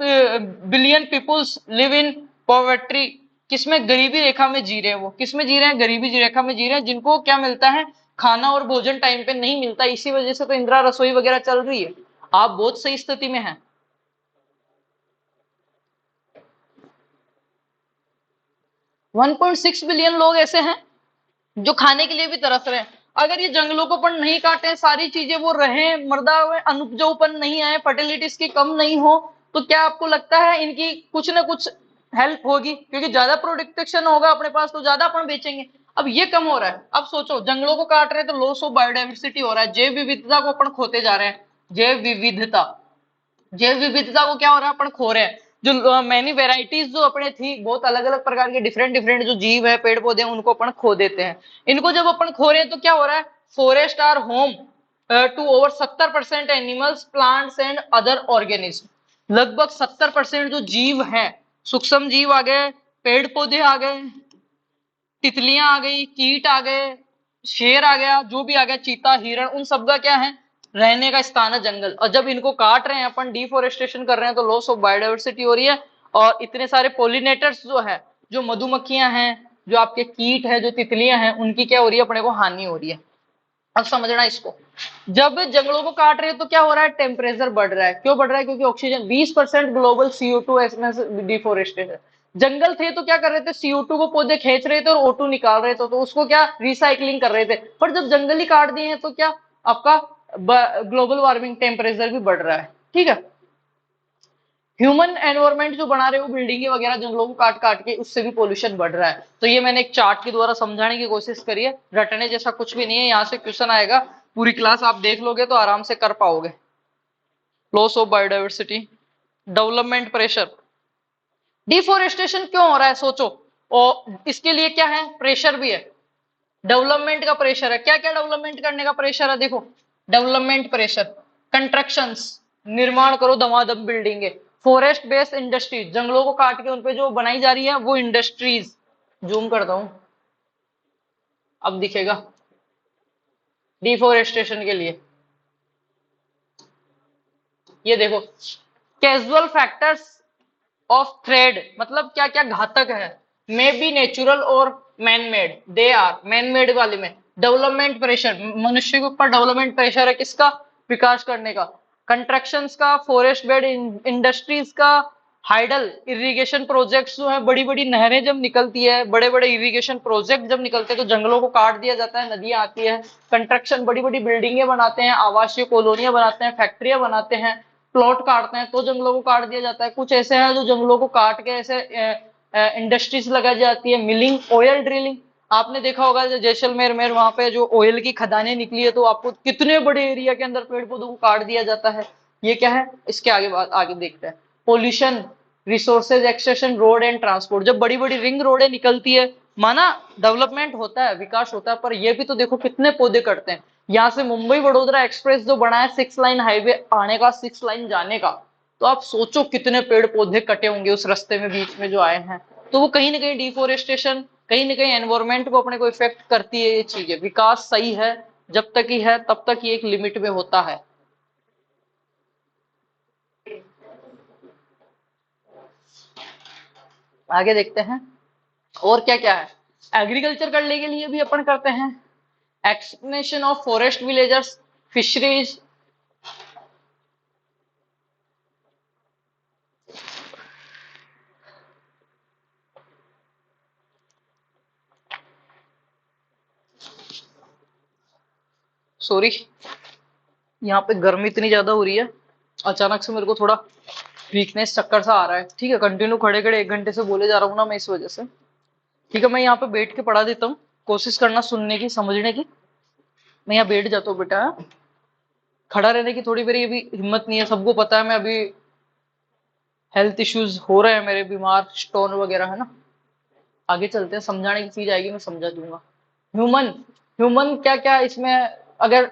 billion peoples live in poverty. किसमें, गरीबी रेखा में जी रहे हैं। वो किसमें जी रहे हैं, गरीबी रेखा में जी रहे हैं, जिनको क्या मिलता है, खाना और भोजन टाइम पे नहीं मिलता। इसी वजह से तो इंदिरा रसोई वगैरह चल रही है। आप बहुत सही स्थिति में हैं। 1.6 बिलियन लोग ऐसे हैं जो खाने के लिए भी तरस रहे हैं। अगर ये जंगलों को अपन नहीं काटे, सारी चीजें वो रहे, मृदा में अनुपजाऊपन नहीं आए, फर्टिलिटीज की कम नहीं हो, तो क्या आपको लगता है इनकी कुछ ना कुछ हेल्प होगी, क्योंकि ज्यादा प्रोडक्शन होगा अपने पास तो ज्यादा अपन बेचेंगे। अब ये कम हो रहा है। अब सोचो, जंगलों को काट रहे हैं तो लॉस ऑफ बायोडाइवर्सिटी हो रहा है, जैव विविधता को अपन खोते जा रहे हैं। जैव विविधता, जैव विविधता को क्या हो रहा है, अपन खो रहे हैं। जो मैनी वेराइटीज जो अपने थी, बहुत अलग अलग प्रकार के डिफरेंट डिफरेंट जो जीव है, पेड़ पौधे हैं, उनको अपन खो देते हैं। इनको जब अपन खो रहे हैं तो क्या हो रहा है, forest are home to over 70% animals, plants and other organism. लगभग 70% जो जीव हैं, सूक्ष्म जीव आ गए, पेड़ पौधे आ गए, तितलियां आ गई, कीट आ गए, शेर आ गया, जो भी आ गया, चीता, हिरण, उन सब का क्या है, रहने का स्थान है जंगल। और जब इनको काट रहे हैं अपन, डिफोरेस्टेशन कर रहे हैं, तो लॉस ऑफ बायोडाइवर्सिटी हो रही है। और इतने सारे पोलिनेटर्स जो है, जो मधुमक्खियां हैं, जो आपके कीट है, जो तितलियां हैं, उनकी क्या हो रही है, अपने को हानि हो रही है। अब समझना इसको, जब जंगलों को काट रहे हैं तो क्या हो रहा है, टेम्परेचर बढ़ रहा है। क्यों बढ़ रहा है, क्योंकि ऑक्सीजन 20% ग्लोबल CO2 डिफोरेस्टेशन। जंगल थे तो क्या कर रहे थे, CO2 को पौधे खींच रहे थे और O2 निकाल रहे थे, तो उसको क्या रिसाइकलिंग कर रहे थे। पर जब जंगल ही काट दिए हैं तो क्या आपका ग्लोबल वार्मिंग, टेम्परेचर भी बढ़ रहा है, ठीक है। ह्यूमन एनवायरमेंट जो बना रहे हो, बिल्डिंगे वगैरह, जंगलों को काट काट के, उससे भी पोल्यूशन बढ़ रहा है। तो ये मैंने एक चार्ट के द्वारा समझाने की कोशिश करी है, रटने जैसा कुछ भी नहीं है। यहाँ से क्वेश्चन आएगा, पूरी क्लास आप देख लोगे तो आराम से कर पाओगे। Loss of biodiversity, development pressure, deforestation क्यों हो रहा है, सोचो। और इसके लिए क्या है, प्रेशर भी है, डेवलपमेंट का प्रेशर है। क्या क्या डेवलपमेंट करने का प्रेशर है, देखो, डेवलपमेंट प्रेशर, कंस्ट्रक्शंस, निर्माण करो दमादम बिल्डिंगे। फॉरेस्ट बेस्ड इंडस्ट्रीज, जंगलों को काट के उनपे जो बनाई जा रही है वो इंडस्ट्रीज, जूम करता हूं, अब दिखेगा, डिफोरेस्टेशन के लिए। ये देखो, कैजुअल फैक्टर्स ऑफ थ्रेड मतलब क्या क्या घातक है, मे बी नेचुरल और man made, they are man made वाले में डेवलपमेंट प्रेशर, मनुष्य के ऊपर डेवलपमेंट प्रेशर है किसका, विकास करने का, कंस्ट्रक्शंस का, फॉरेस्ट बेड इंडस्ट्रीज का, हाइडल इरिगेशन प्रोजेक्ट्स जो है, बड़ी बड़ी नहरें जब निकलती है, बड़े बड़े इरिगेशन प्रोजेक्ट जब निकलते हैं तो जंगलों को काट दिया जाता है, नदियां आती है, कंस्ट्रक्शन बड़ी बड़ी बिल्डिंगें बनाते हैं, आवासीय कॉलोनियां बनाते हैं, फैक्ट्रियां बनाते हैं, प्लॉट काटते हैं तो जंगलों को काट दिया जाता है। कुछ ऐसे हैं जो जंगलों को काट के ऐसे इंडस्ट्रीज लगाई जाती है, मिलिंग, ऑयल ड्रिलिंग। आपने देखा होगा जैसलमेर में वहां पे जो ऑयल की खदानें निकली है तो आपको कितने बड़े एरिया के अंदर पेड़ पौधों को काट दिया जाता है। ये क्या है, इसके आगे बात आगे देखते हैं। Pollution, resources extraction, road and transport, जब बड़ी बड़ी रिंग रोडें निकलती है, माना डेवलपमेंट होता है, विकास होता है, पर ये भी तो देखो कितने पौधे कटते हैं। यहाँ से मुंबई वडोदरा एक्सप्रेस जो बना है, 6 लाइन हाईवे आने का, 6 लाइन जाने का, तो आप सोचो कितने पेड़ पौधे कटे होंगे उस रास्ते में बीच में जो आए हैं। तो वो कहीं ना कहीं डिफोरेस्टेशन, कहीं ना कहीं एनवायरमेंट को अपने को इफेक्ट करती है ये चीजें। विकास सही है जब तक ही है, तब तक ये एक लिमिट में होता है। आगे देखते हैं और क्या क्या है। एग्रीकल्चर करने के लिए भी अपन करते हैं explanation of forest villagers, fisheries, sorry यहाँ पे गर्मी इतनी ज्यादा हो रही है, अचानक से मेरे को थोड़ा वीकनेस चक्कर सा आ रहा है। ठीक है, कंटिन्यू खड़े खड़े 1 घंटे से बोले जा रहा हूँ ना मैं, इस वजह से। ठीक है, मैं यहाँ पे बैठ के पढ़ा देता हूँ, कोशिश करना सुनने की, समझने की। मैं यहाँ बैठ जाता हूँ बेटा, खड़ा रहने की थोड़ी मेरी अभी हिम्मत नहीं है। सबको पता है मैं अभी हेल्थ इश्यूज हो रहे हैं मेरे, बीमार, स्टोन वगैरह है ना। आगे चलते हैं, समझाने की चीज आएगी मैं समझा दूंगा। ह्यूमन, ह्यूमन क्या क्या इसमें, अगर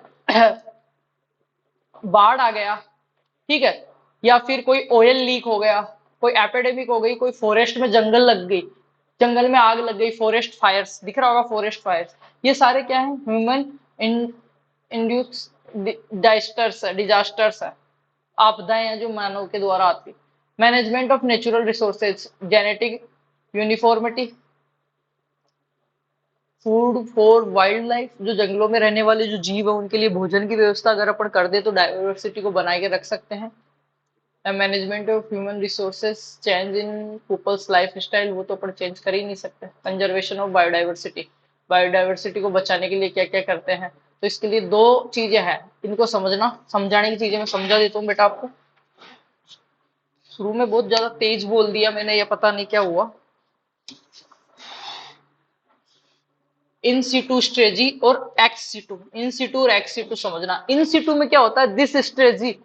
बाढ़ आ गया, ठीक है, या फिर कोई ऑयल लीक हो गया, कोई एपिडेमिक हो गई, कोई फॉरेस्ट में जंगल लग गई, जंगल में आग लग गई, फॉरेस्ट फायर्स दिख रहा होगा, फॉरेस्ट फायर्स, ये सारे क्या है, ह्यूमन इंड्यूस डिजास्टर्स है, आपदाएं हैं जो मानव के द्वारा आती। Management of natural resources, genetic uniformity, food for wild life, जो जंगलों में रहने वाले जो जीव है उनके लिए भोजन की व्यवस्था अगर अपन कर दे तो डायवर्सिटी को बनाए के रख सकते हैं। Management of human resources, change in people's life style, वो तो अपन चेंज कर ही नहीं सकते। कंजर्वेशन ऑफ बायोडाइवर्सिटी, बायोडाइवर्सिटी को बचाने के लिए क्या क्या करते हैं, तो इसके लिए 2 चीजें हैं, इनको समझना, समझाने की चीजें मैं समझा देता हूँ बेटा आपको। शुरू में बहुत ज्यादा तेज बोल दिया मैंने, ये पता नहीं क्या हुआ। इन सीटू स्ट्रेजी और एक्स सीटू, इन सीटू और एक्स सीटू समझना। इन सीटू में क्या होता है, दिस स्ट्रेजी,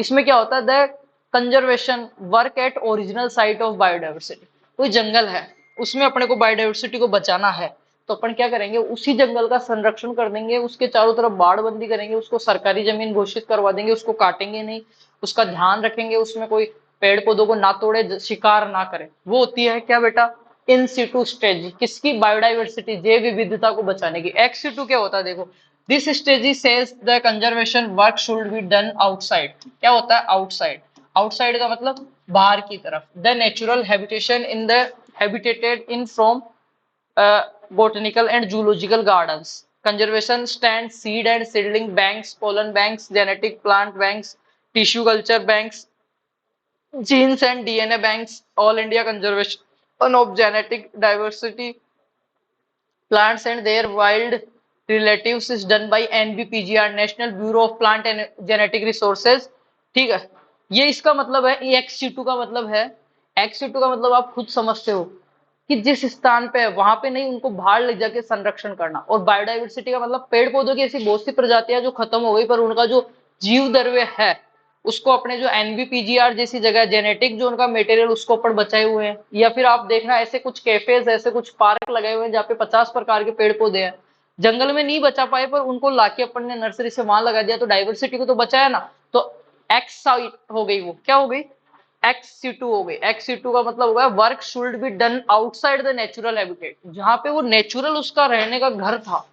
इसमें क्या होता है, the conservation work at original site of biodiversity. कोई जंगल है, उसमें अपने को बायोडाइवर्सिटी को बचाना है, तो अपन क्या करेंगे, उसी जंगल का संरक्षण कर देंगे, उसके चारों तरफ बाड़बंदी करेंगे, उसको सरकारी जमीन घोषित करवा देंगे, उसको काटेंगे नहीं, उसका ध्यान रखेंगे, उसमें कोई पेड़ पौधों को ना तोड़े, शिकार ना करे। वो होती है क्या बेटा, इन सीटू स्ट्रेटजी, किसकी, बायोडाइवर्सिटी, जैव विविधता को बचाने की। एक्स सीटू क्या होता है देखो, this strategy says the conservation work should be done outside. क्या होता है आउटसाइड, आउटसाइड का मतलब बाहर की तरफ, the natural habitation in the हैबिटेटेड in from botanical and zoological gardens. Conservation stands seed and seedling banks, pollen banks, genetic plant banks, tissue culture banks, genes and DNA banks, all India conservation of genetic diversity, plants and their wild relatives is done by NBPGR, National Bureau of Plant and Genetic Resources। ठीक है, ये इसका मतलब है, ये एक्स2 का मतलब है, एक्स2 का मतलब आप खुद समझते हो कि जिस स्थान पे है वहां पे नहीं, उनको बाहर ले जाके संरक्षण करना। और बायोडाइवर्सिटी का मतलब पेड़ पौधों की ऐसी बहुत सी प्रजातियां जो खत्म हो गई, पर उनका जो जीव द्रव्य है उसको अपने जो एनबीपीजीआर जैसी जगह, जेनेटिक जो उनका मटेरियल, उसको अपन बचाए हुए हैं। या फिर आप देखना ऐसे कुछ कैफेज, ऐसे कुछ पार्क लगाए हुए हैं जहाँ पे 50 प्रकार के पेड़ पौधे हैं, जंगल में नहीं बचा पाए पर उनको लाके अपन ने नर्सरी से वहां लगा दिया, तो डाइवर्सिटी को तो बचाया ना। तो एक्स साइट हो गई, वो क्या हो गई, एक्स2 हो गई। एक्स2 का मतलब होगा work should be done outside the natural habitat, जहां पे वो नेचुरल उसका रहने का घर था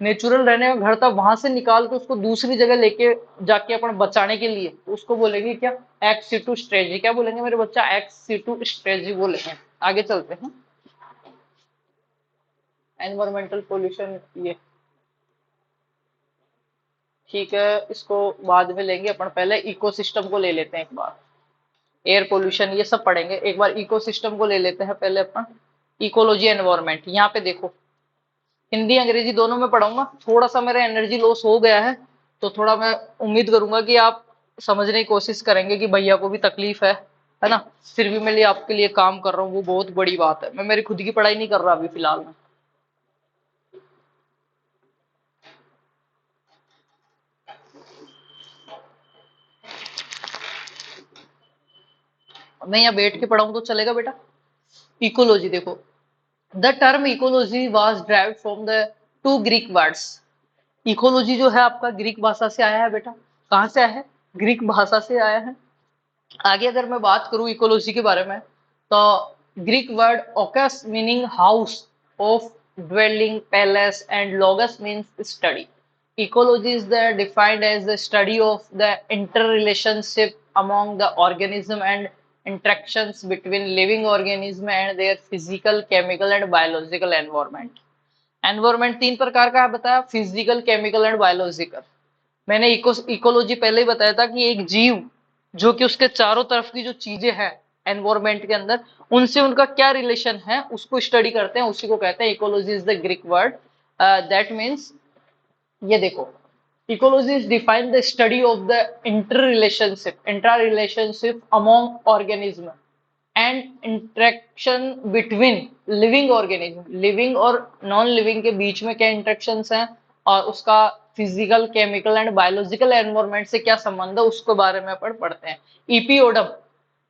नेचुरल रहने का घर था वहां से निकाल के उसको दूसरी जगह लेके जाके अपन बचाने के लिए उसको बोलेंगे क्या, एक्स सिटू स्ट्रेटजी। क्या बोलेंगे मेरे बच्चा, एक्स सिटू स्ट्रेटजी बोलेंगे। आगे चलते हैं, एनवायरमेंटल पोल्यूशन ये ठीक है, इसको बाद में लेंगे अपन, पहले इकोसिस्टम को ले लेते हैं एक बार। एयर पोल्यूशन ये सब पढ़ेंगे, एक बार इकोसिस्टम को ले लेते हैं पहले अपन। इकोलॉजी एनवायरमेंट, यहाँ पे देखो हिंदी अंग्रेजी दोनों में पढ़ाऊंगा। थोड़ा सा मेरा एनर्जी लॉस हो गया है, तो थोड़ा मैं उम्मीद करूंगा कि आप समझने की कोशिश करेंगे कि भैया को भी तकलीफ है ना। फिर भी मैं लिए आपके लिए काम कर रहा हूँ, वो बहुत बड़ी बात है। मैं मेरी खुद की पढ़ाई नहीं कर रहा अभी फिलहाल में। मैं यहाँ बैठ के पढ़ाऊँ तो चलेगा बेटा। इकोलॉजी देखो, the term ecology was drive from the two Greek words. Ecology जो है आपका ग्रीक भाषा से आया है बेटा। कहाँ से आया है, ग्रीक भाषा से आया है। आगे अगर मैं बात करूं इकोलॉजी के बारे में, तो Greek word oikos meaning house of dwelling palace and logos means study. Ecology is the defined as the study of the inter relationship among the organism and interactions between living organism and their physical chemical and biological environment। Environment तीन प्रकार का है बताया, फिजिकल केमिकल एंड बायोलॉजिकल। मैंने इकोलॉजी पहले ही बताया था कि एक जीव जो कि उसके चारों तरफ की जो चीजें हैं एनवायरमेंट के अंदर, उनसे उनका क्या रिलेशन है उसको स्टडी करते हैं, उसी को कहते हैं ecology. Is the Greek word that means, ये देखो, ecology is define the study of the inter relationship among organism and interaction between living organism. Living और नॉन लिविंग के बीच में क्या इंटरेक्शंस हैं, और उसका physical chemical and biological environment से क्या संबंध है उसके बारे में अपन पढ़ते हैं। ईपीओडम,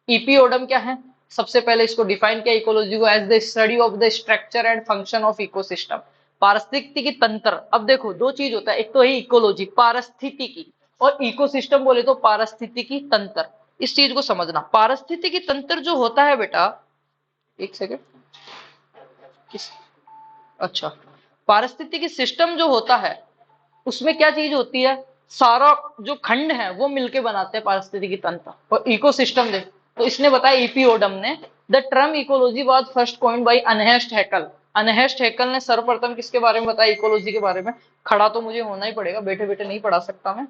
ईपीओडम क्या है, सबसे पहले इसको डिफाइन किया इकोलॉजी को, as the study of the structure and function of ecosystem. पारिस्थितिकी तंत्र, अब देखो दो चीज होता है, एक तो है इकोलॉजी पारिस्थितिकी, और इकोसिस्टम बोले तो पारिस्थितिकी तंत्र। इस चीज को समझना, पारिस्थितिकी तंत्र जो होता है बेटा, एक सेकेंड, किस, अच्छा, पारिस्थितिकी सिस्टम जो होता है उसमें क्या चीज होती है, सारा जो खंड है वो मिलके बनाते हैं पारिस्थितिकी तंत्र और इकोसिस्टम दे। तो इसने बताया ईपीओडम ने, the term ecology was first coined by Ernst Haeckel. Ernst Haeckel ने सर्वप्रथम किसके बारे में बताया, इकोलॉजी के बारे में। खड़ा तो मुझे होना ही पड़ेगा, बैठे बैठे नहीं पढ़ा सकता मैं,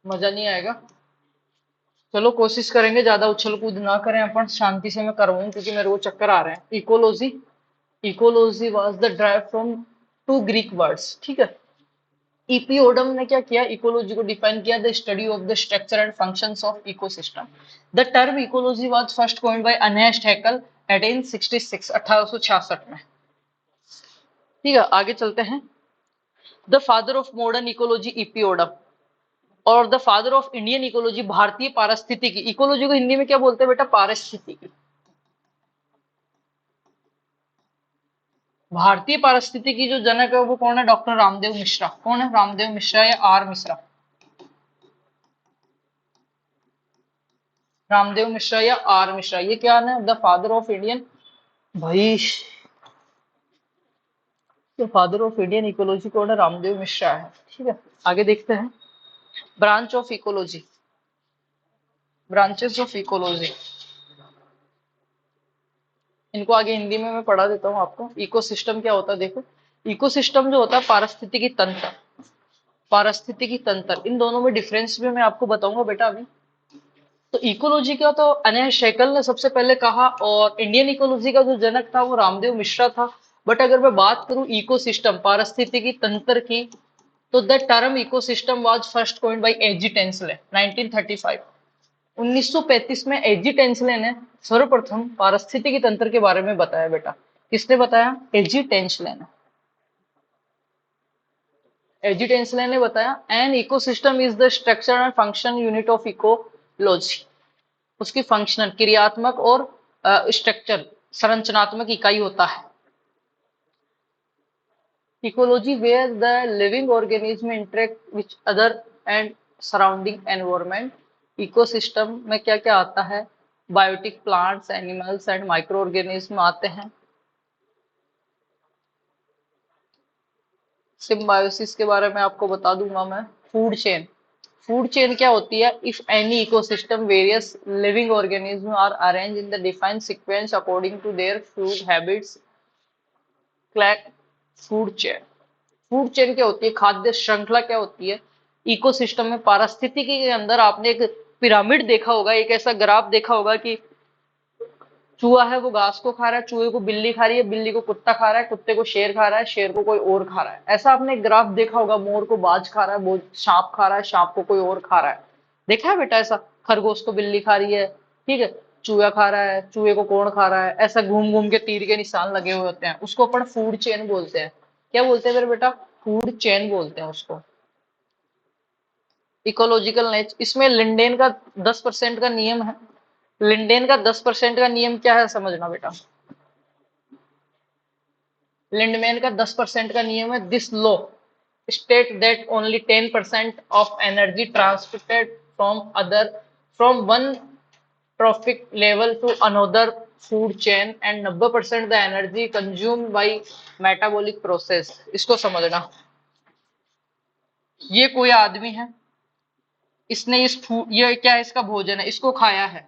मजा नहीं आएगा। चलो कोशिश करेंगे ज्यादा उछल कूद ना करें अपन, शांति से मैं करवाऊं क्योंकि मेरे को चक्कर आ रहे हैं। Ecology, ecology was the drive from two Greek words, ठीक है। ईपीओडम ने क्या किया, इकोलॉजी को डिफाइन किया, the study of the structure and functions of ecosystem. The term ecology was first coined by Ernest Haeckel 1866, 1866 में, ठीक है। आगे चलते हैं, the father of modern ecology E P Odum, और the father of Indian ecology भारतीय पारिस्थितिकी। इकोलॉजी को हिंदी में क्या बोलते हैं बेटा, पारिस्थितिकी। भारतीय पारिस्थितिकी जो जनक है वो कौन है, डॉक्टर रामदेव मिश्रा। कौन है, रामदेव मिश्रा या आर मिश्रा, रामदेव मिश्रा या आर मिश्रा, ये क्या है, द फादर ऑफ इंडियन, भाई तो फादर ऑफ इंडियन इकोलॉजी कौन है, रामदेव मिश्रा है, ठीक है। आगे देखते हैं, branch of ecology, branches of ecology, इनको आगे हिंदी में मैं पढ़ा देता हूँ आपको। इकोसिस्टम क्या होता है देखो, इकोसिस्टम जो होता है पारिस्थितिकी तंत्र, पारिस्थितिकी तंत्र, इन दोनों में डिफरेंस भी मैं आपको बताऊंगा बेटा अभी। तो इकोलॉजी का तो अनय शेकल ने सबसे पहले कहा, और इंडियन इकोलॉजी का जो जनक था वो रामदेव मिश्रा था। बट अगर मैं बात करूं इकोसिस्टम पारिस्थितिकी तंत्र की, तो the term ecosystem was first coined by AG Tansley 1935। 1935 में एजी टेंसले ने सर्वप्रथम पारिस्थितिकी तंत्र के बारे में बताया बेटा। किसने बताया, एजी टेंसले ने, एजी टेंसले ने बताया। An ecosystem is the structure and function unit of ecology, उसकी फंक्शनल क्रियात्मक और स्ट्रक्चर संरचनात्मक इकाई होता है। Ecology where the living organism interact which other and surrounding environment. Ecosystem में क्या क्या आता है, biotic plants, animals and micro organism आते हैं। सिम्बायोसिस के बारे में आपको बता दूंगा मैं। फूड चेन, फूड चेन क्या होती है? If any ecosystem various living organism are arrange in the defined sequence according to their food habits, क्लैक फूड चेन। फूड चेन क्या होती है? खाद्य श्रृंखला क्या होती है? इकोसिस्टम में पारिस्थितिकी के अंदर आपने एक पिरामिड देखा होगा, एक ऐसा ग्राफ देखा होगा कि चूहा है वो घास को खा रहा है, चूहे को बिल्ली खा रही है, बिल्ली को कुत्ता खा रहा है, कुत्ते को शेर खा रहा है, शेर को कोई और खा रहा है। ऐसा आपने एक ग्राफ देखा होगा। मोर को बाज खा रहा है, वो सांप खा रहा है, सांप को कोई और खा रहा है। देखा है बेटा ऐसा? खरगोश को बिल्ली खा रही है, ठीक है, चूहा खा रहा है, चूहे को कौन खा रहा है, ऐसा घूम घूम के तीर के निशान लगे हुए होते हैं। उसको अपन फूड चेन बोलते हैं। क्या बोलते हैं मेरे बेटा? फूड चेन बोलते हैं उसको। इकोलॉजिकल नेच, इसमें लिंडेन का 10% का नियम है। लिंडेन का 10% का नियम क्या है समझना बेटा। लिंडमैन का 10% का नियम है। This law state that only 10% of energy transmitted from one trophic level to another food chain and 90% the energy consumed by metabolic process. इसको समझना। ये कोई आदमी है, इसने इस फूड, ये क्या है? इसका भोजन है, इसको खाया है,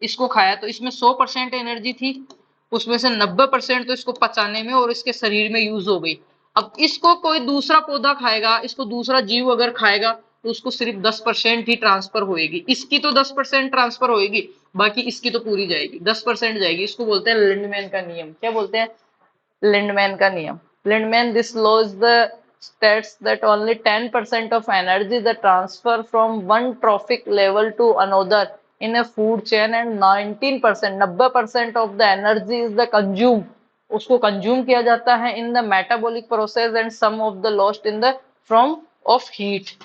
इसको खाया तो इसमें 100% एनर्जी थी, उसमें से 90% तो इसको पचाने में और इसके शरीर में यूज हो गई। अब इसको कोई दूसरा पौधा खाएगा, इसको दूसरा जीव अगर खाएगा तो उसको सिर्फ 10% ही ट्रांसफर होएगी। इसकी तो 10% ट्रांसफर होएगी, बाकी इसकी तो पूरी जाएगी, 10% जाएगी। इसको बोलते हैं लिंडमैन का नियम। क्या बोलते हैं? लिंडमैन का नियम। Lindeman this law is the states that only 10% of energy that transfer from one trophic level to another in a food chain and 19% 90% of the energy is the consume, उसको कंज्यूम किया जाता है in the metabolic process and some of the lost in the form of heat.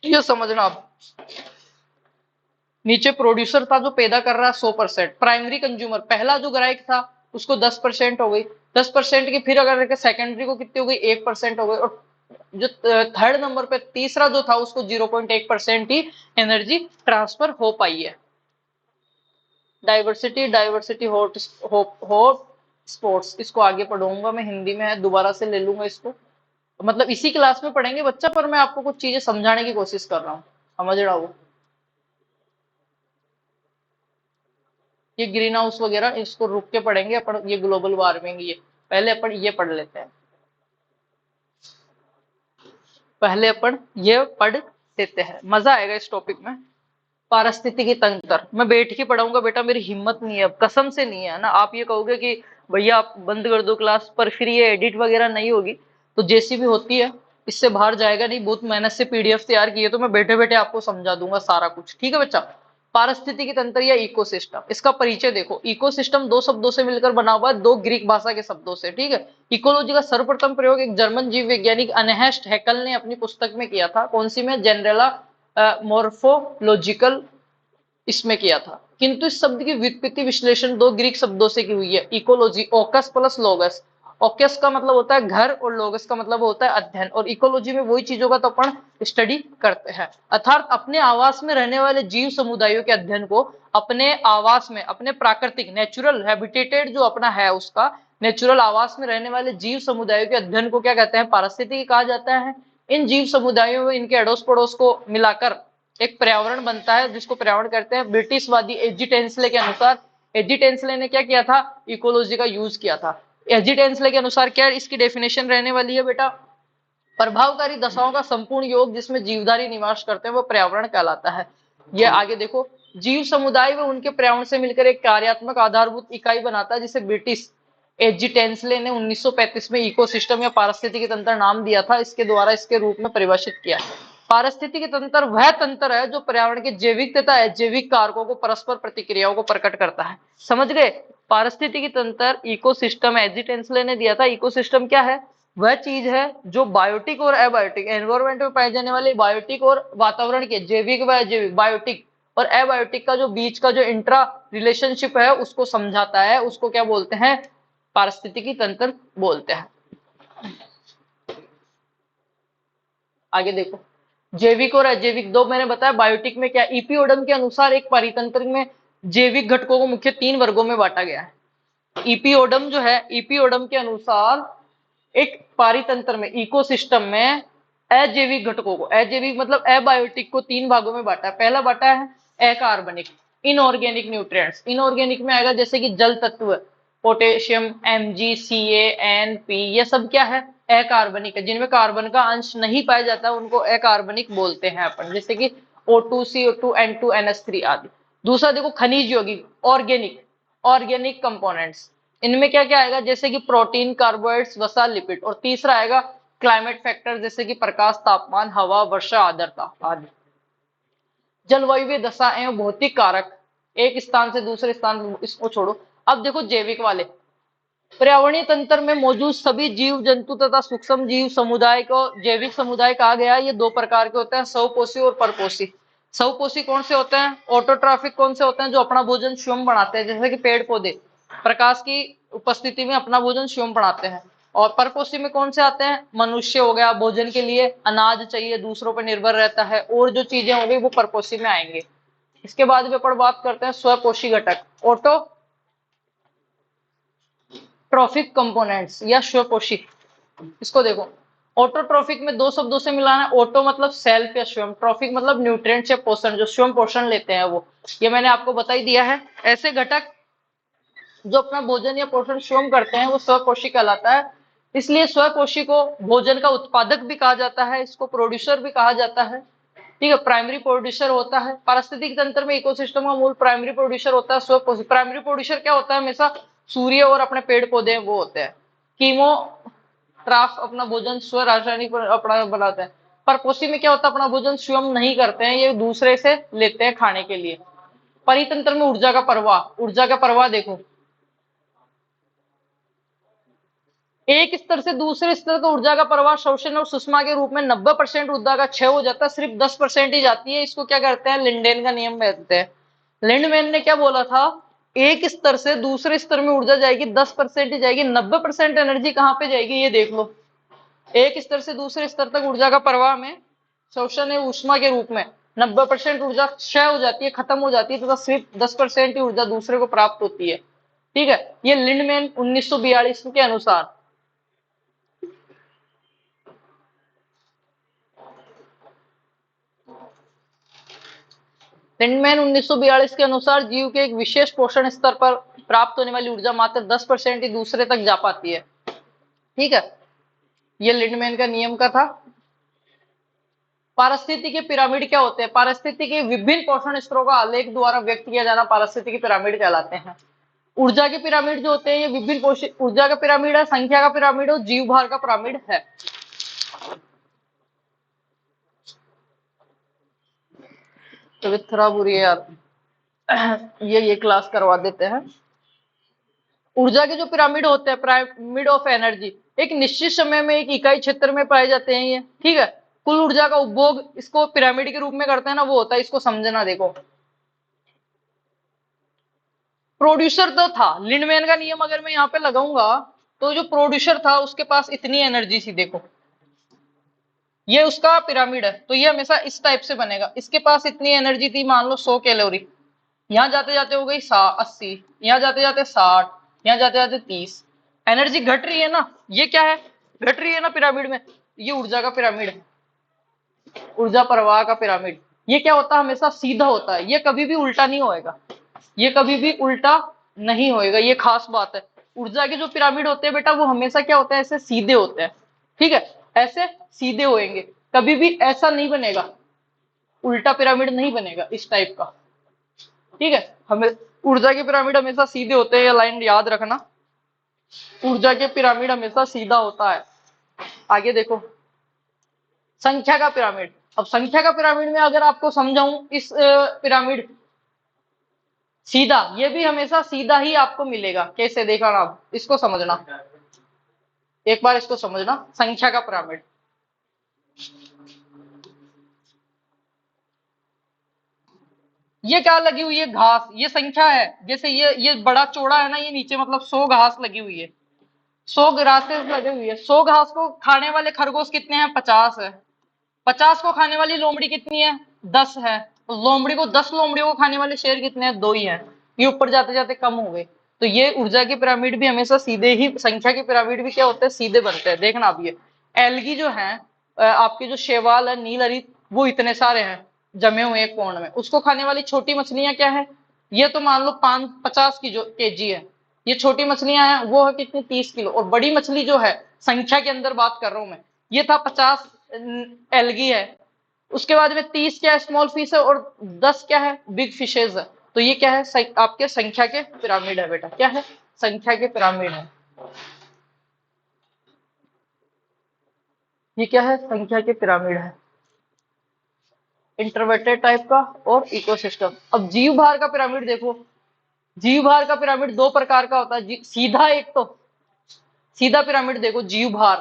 ये समझना आप। नीचे प्रोड्यूसर था जो पैदा कर रहा है 100%, प्राइमरी कंज्यूमर पहला जो ग्राहक था उसको 10% हो गई, 10% की फिर अगर सेकेंडरी को कितनी हो गई? 1% हो गई, और जो थर्ड नंबर पे तीसरा जो था उसको 0.1% ही एनर्जी ट्रांसफर हो पाई है। Diversity, diversity hot hot spots, इसको आगे पढ़ूंगा मैं, हिंदी में है, दोबारा से ले लूंगा इसको। मतलब इसी क्लास में पढ़ेंगे बच्चा, पर मैं आपको कुछ चीजें समझाने की कोशिश कर रहा हूँ, समझ रहा हूँ। ये ग्रीन हाउस वगैरह इसको रुक के पढ़ेंगे अपन, ये ग्लोबल वार्मिंग, ये पहले अपन ये पढ़ लेते हैं, पहले अपन ये पढ़ लेते हैं, मजा आएगा इस टॉपिक में। पारिस्थितिकी तंत्र मैं बैठ के पढ़ाऊंगा बेटा, मेरी हिम्मत नहीं है, अब कसम से नहीं है ना। आप ये कहोगे कि भैया आप बंद कर दो क्लास, पर फिर ये एडिट वगैरह नहीं होगी, तो जैसी भी होती है इससे बाहर जाएगा नहीं। बहुत मेहनत से पीडीएफ तैयार की है, तो मैं बैठे बैठे आपको समझा दूंगा सारा कुछ, ठीक है बच्चा। पारिस्थितिकी तंत्र या इकोसिस्टम, इसका परिचय देखो। इकोसिस्टम दो शब्दों से मिलकर बना हुआ है, दो ग्रीक भाषा के शब्दों से, ठीक है। इकोलॉजी का सर्वप्रथम प्रयोग एक जर्मन जीव वैज्ञानिक अनहेस्ट हैकल ने अपनी पुस्तक में किया था। कौन सी में? जनरला मोर्फोलॉजिकल, इसमें किया था। किंतु इस शब्द की व्युत्पत्ति विश्लेषण दो ग्रीक शब्दों से की हुई है। इकोलॉजी, ओकस प्लस लोगस। ओकस का मतलब होता है घर और लोगस का मतलब होता है अध्ययन, और इकोलॉजी में वही चीजों का तो अपन स्टडी करते हैं, अर्थात अपने आवास में रहने वाले जीव समुदायों के अध्ययन को, अपने आवास में, अपने प्राकृतिक नेचुरल हैबिटेटेड जो अपना है उसका नेचुरल आवास में रहने वाले जीव समुदायों के अध्ययन को क्या कहते हैं? पारिस्थितिकी कहा जाता है। इन जीव समुदायों में इनके अड़ोस पड़ोस को मिलाकर एक पर्यावरण बनता है, जिसको पर्यावरण कहते हैं। ब्रिटिशवादी एजी टेंसले के अनुसार, एजी टेंसले ने क्या किया था? इकोलॉजी का यूज किया था। एजी टेंसले के अनुसार क्या इसकी डेफिनेशन रहने वाली है बेटा? प्रभावकारी दशाओं का संपूर्ण योग जिसमें जीवधारी निवास करते हैं वो पर्यावरण कहलाता है। ये आगे देखो, जीव समुदाय व उनके पर्यावरण से मिलकर एक कार्यात्मक आधारभूत इकाई बनाता है, जिसे ब्रिटिश एजी टेंसले ने 1935 में इकोसिस्टम या पारिस्थितिकी तंत्र नाम दिया था। इसके द्वारा इसके रूप में परिभाषित किया। पारिस्थितिकी तंत्र वह तंत्र है जो पर्यावरण के जैविक तथा अजैविक कारकों को परस्पर प्रतिक्रियाओं को प्रकट करता है। समझ गए? पारिस्थितिकी तंत्र इकोसिस्टम एजी टेंसले ने दिया था। इकोसिस्टम क्या है? वह चीज है जो बायोटिक और एबायोटिक एनवायरमेंट में पाए जाने वाले बायोटिक और वातावरण के जैविक व अजैविक, बायोटिक और एबायोटिक का जो बीच का जो इंट्रा रिलेशनशिप है उसको समझाता है। उसको क्या बोलते हैं? पारिस्थितिकी तंत्र बोलते हैं। आगे देखो, जैविक और अजैविक दो मैंने बताया। बायोटिक में क्या? ईपीओडम के अनुसार एक परितंत्र में जैविक घटकों को मुख्य 3 वर्गों में बांटा गया है। ईपीओडम जो है, ईपीओडम के अनुसार एक पारितंत्र में, इकोसिस्टम में अजैविक घटकों को, अजैविक मतलब एबायोटिक को तीन भागों में बांटा है। पहला बांटा है अकार्बनिक, इनऑर्गेनिक न्यूट्रिएंट्स। इनऑर्गेनिक में आएगा जैसे कि जल तत्व, पोटेशियम, MgCa, N, P, ये सब क्या है, अकार्बनिक है, जिनमें कार्बन का अंश नहीं पाया जाता उनको अकार्बनिक बोलते हैं अपन, जैसे कि O2, CO2, N2, NH3 आदि। दूसरा देखो खनिज यौगिक, ऑर्गेनिक, ऑर्गेनिक कंपोनेंट्स, इनमें क्या क्या आएगा, जैसे कि प्रोटीन, कार्बोहाइड्रेट्स, वसा, लिपिड। और तीसरा आएगा क्लाइमेट फैक्टर, जैसे कि प्रकाश, तापमान, हवा, वर्षा, आर्द्रता आदि। जलवायु दशा एवं भौतिक कारक, एक स्थान से दूसरे स्थान, इसको छोड़ो। अब देखो जैविक वाले, पर्यावरणीय तंत्र में मौजूद सभी जीव जंतु तथा सूक्ष्म जीव समुदाय को जैविक समुदाय कहा गया है। ये दो प्रकार के होते हैं, स्वपोषी और परपोषी। स्वपोषी कौन से होते हैं, ऑटोट्रॉफिक कौन से होते हैं, जो अपना भोजन स्वयं बनाते हैं, जैसे कि पेड़ पौधे प्रकाश की उपस्थिति में अपना भोजन स्वयं बनाते हैं। और परपोषी में कौन से आते हैं, मनुष्य हो गया, भोजन के लिए अनाज चाहिए, दूसरों पर निर्भर रहता है, और जो चीजें हो गई वो परपोषी में आएंगे। इसके बाद में अपन बात करते हैं स्वपोषी घटक, ऑटो ट्रॉफिक कंपोनेंट्स या स्वपोषी। इसको देखो, ऑटोट्रॉफिक में दो शब्दों से मिलाना है, ऑटो मतलब सेल्फ या स्वयं, ट्रॉफिक मतलब न्यूट्रिएंट्स या पोषण, जो स्वयं पोषण लेते हैं वो, ये मैंने आपको बता ही दिया है। ऐसे घटक जो अपना भोजन या पोषण स्वयं करते हैं वो स्वपोषी कहलाता है। इसलिए स्वपोषी को भोजन का उत्पादक भी कहा जाता है, इसको प्रोड्यूसर भी कहा जाता है। ठीक है, प्राइमरी प्रोड्यूसर होता है पारिस्थितिक तंत्र में, इकोसिस्टम का मूल प्राइमरी प्रोड्यूसर होता है स्वपोषी। प्राइमरी प्रोड्यूसर क्या होता है, हमेशा सूर्य और अपने पेड़ पौधे वो होते हैं। कीमो ट्राफ अपना भोजन स्व रासायनिक अपना बनाते हैं। परपोषी में क्या होता है, अपना भोजन स्वयं नहीं करते हैं, ये दूसरे से लेते हैं खाने के लिए। परितंत्र में ऊर्जा का प्रवाह, ऊर्जा का प्रवाह देखो, एक स्तर से दूसरे स्तर का ऊर्जा का प्रवाह शोषण और सुषमा के रूप में 90% ऊर्जा का क्षय हो जाता है, सिर्फ 10% ही जाती है। इसको क्या करते हैं, लिंडेन का नियम कहते हैं। लिंडमैन ने क्या बोला था, एक स्तर से दूसरे स्तर में ऊर्जा जाएगी 10% ही जाएगी, 90% एनर्जी कहां पे जाएगी, ये देख लो। एक स्तर से दूसरे स्तर तक ऊर्जा का प्रवाह में शोषण या ऊष्मा के रूप में 90% ऊर्जा क्षय हो जाती है, खत्म हो जाती है, तथा सिर्फ 10% ही ऊर्जा दूसरे को प्राप्त होती है। ठीक है, ये लिंडमैन 1942 के अनुसार। लिंडमैन 1942 के अनुसार जीव के एक विशेष पोषण स्तर पर प्राप्त होने वाली ऊर्जा मात्र 10% ही दूसरे तक जा पाती है। ठीक है, ये लिंडमैन का नियम का था। पारिस्थितिकी के पिरामिड क्या होते हैं, पारिस्थितिकी के विभिन्न पोषण स्तरों का आलेख द्वारा व्यक्त किया जाना पारिस्थितिकी पिरामिड कहलाते हैं। ऊर्जा के पिरामिड जो होते हैं ये विभिन्न ऊर्जा का पिरामिड है, संख्या का पिरामिड और जीव भार का पिरामिड है। तबीयत खराब हो रही है यार, ये क्लास करवा देते हैं। ऊर्जा के जो पिरामिड होते हैं, पिरामिड ऑफ एनर्जी, एक निश्चित समय में एक इकाई क्षेत्र में पाए जाते हैं ये। ठीक है, कुल ऊर्जा का उपभोग इसको पिरामिड के रूप में करते हैं ना, वो होता है, इसको समझना। देखो, प्रोड्यूसर तो था, लिंडमैन का नियम अगर मैं यहाँ पे लगाऊंगा तो जो प्रोड्यूसर था उसके पास इतनी एनर्जी थी, देखो ये उसका पिरामिड है, तो ये हमेशा इस टाइप से बनेगा। इसके पास इतनी एनर्जी थी, मान लो 100 कैलोरी, यहाँ जाते जाते हो गई 80, यहाँ जाते जाते 60, यहाँ जाते जाते 30। एनर्जी घट रही है ना, ये क्या है, घट रही है ना पिरामिड में, ये ऊर्जा का पिरामिड है, ऊर्जा प्रवाह का पिरामिड। ये क्या होता है, हमेशा सीधा होता है, ये कभी भी उल्टा नहीं होएगा, ये कभी भी उल्टा नहीं होएगा, ये खास बात है। ऊर्जा के जो पिरामिड होते हैं बेटा वो हमेशा क्या होता है, ऐसे सीधे होते हैं। ठीक है, ऐसे सीधे होएंगे, कभी भी ऐसा नहीं बनेगा, उल्टा पिरामिड नहीं बनेगा इस टाइप का। ठीक है, हमें ऊर्जा के पिरामिड हमेशा सीधे होते हैं, ये लाइन याद रखना, ऊर्जा के पिरामिड हमेशा सीधा होता है। आगे देखो, संख्या का पिरामिड। अब संख्या का पिरामिड में अगर आपको समझाऊं, इस पिरामिड सीधा, ये भी हमेशा सीधा ही आपको मिलेगा। कैसे, देखा ना, आप इसको समझना, एक बार इसको समझना, संख्या का पिरामिड। ये क्या लगी हुई है, घास, ये संख्या है, जैसे ये बड़ा चौड़ा है ना, ये नीचे मतलब 100 घास लगी हुई है, 100 ग्रासेस लगी हुई है। 100 घास को खाने वाले खरगोश कितने हैं, 50 है। 50 को खाने वाली लोमड़ी कितनी है, 10 है। तो लोमड़ी को 10 लोमड़ियों को खाने वाले शेर कितने हैं, 2 ही हैं। ये ऊपर जाते जाते कम हो गए। तो ये ऊर्जा के पिरामिड भी हमेशा सीधे ही, संख्या के पिरामिड भी क्या होते हैं, सीधे बनते हैं। देखना आप ये एल्गी जो है, आपके जो शैवाल है, नील हरित, वो इतने सारे हैं जमे हुए एक पौंड में। उसको खाने वाली छोटी मछलियां क्या है, ये तो मान लो 50 की जो केजी है, ये छोटी मछलियां हैं वो है कितनी, 30 किलो। और बड़ी मछली जो है, संख्या के अंदर बात कर रहा हूं मैं, ये था 50 एल्गी है। उसके बाद में 30 क्या है, स्मॉल फिश है, और 10 क्या है, बिग फिशेज है। तो ये क्या है, आपके संख्या के पिरामिड है बेटा। क्या है, संख्या के पिरामिड है। ये क्या है, संख्या के पिरामिड है, इंटरवेटेड टाइप का और इकोसिस्टम। अब जीव भार का पिरामिड देखो, जीव भार का पिरामिड दो प्रकार का होता है। सीधा, एक तो सीधा पिरामिड देखो, जीव भार,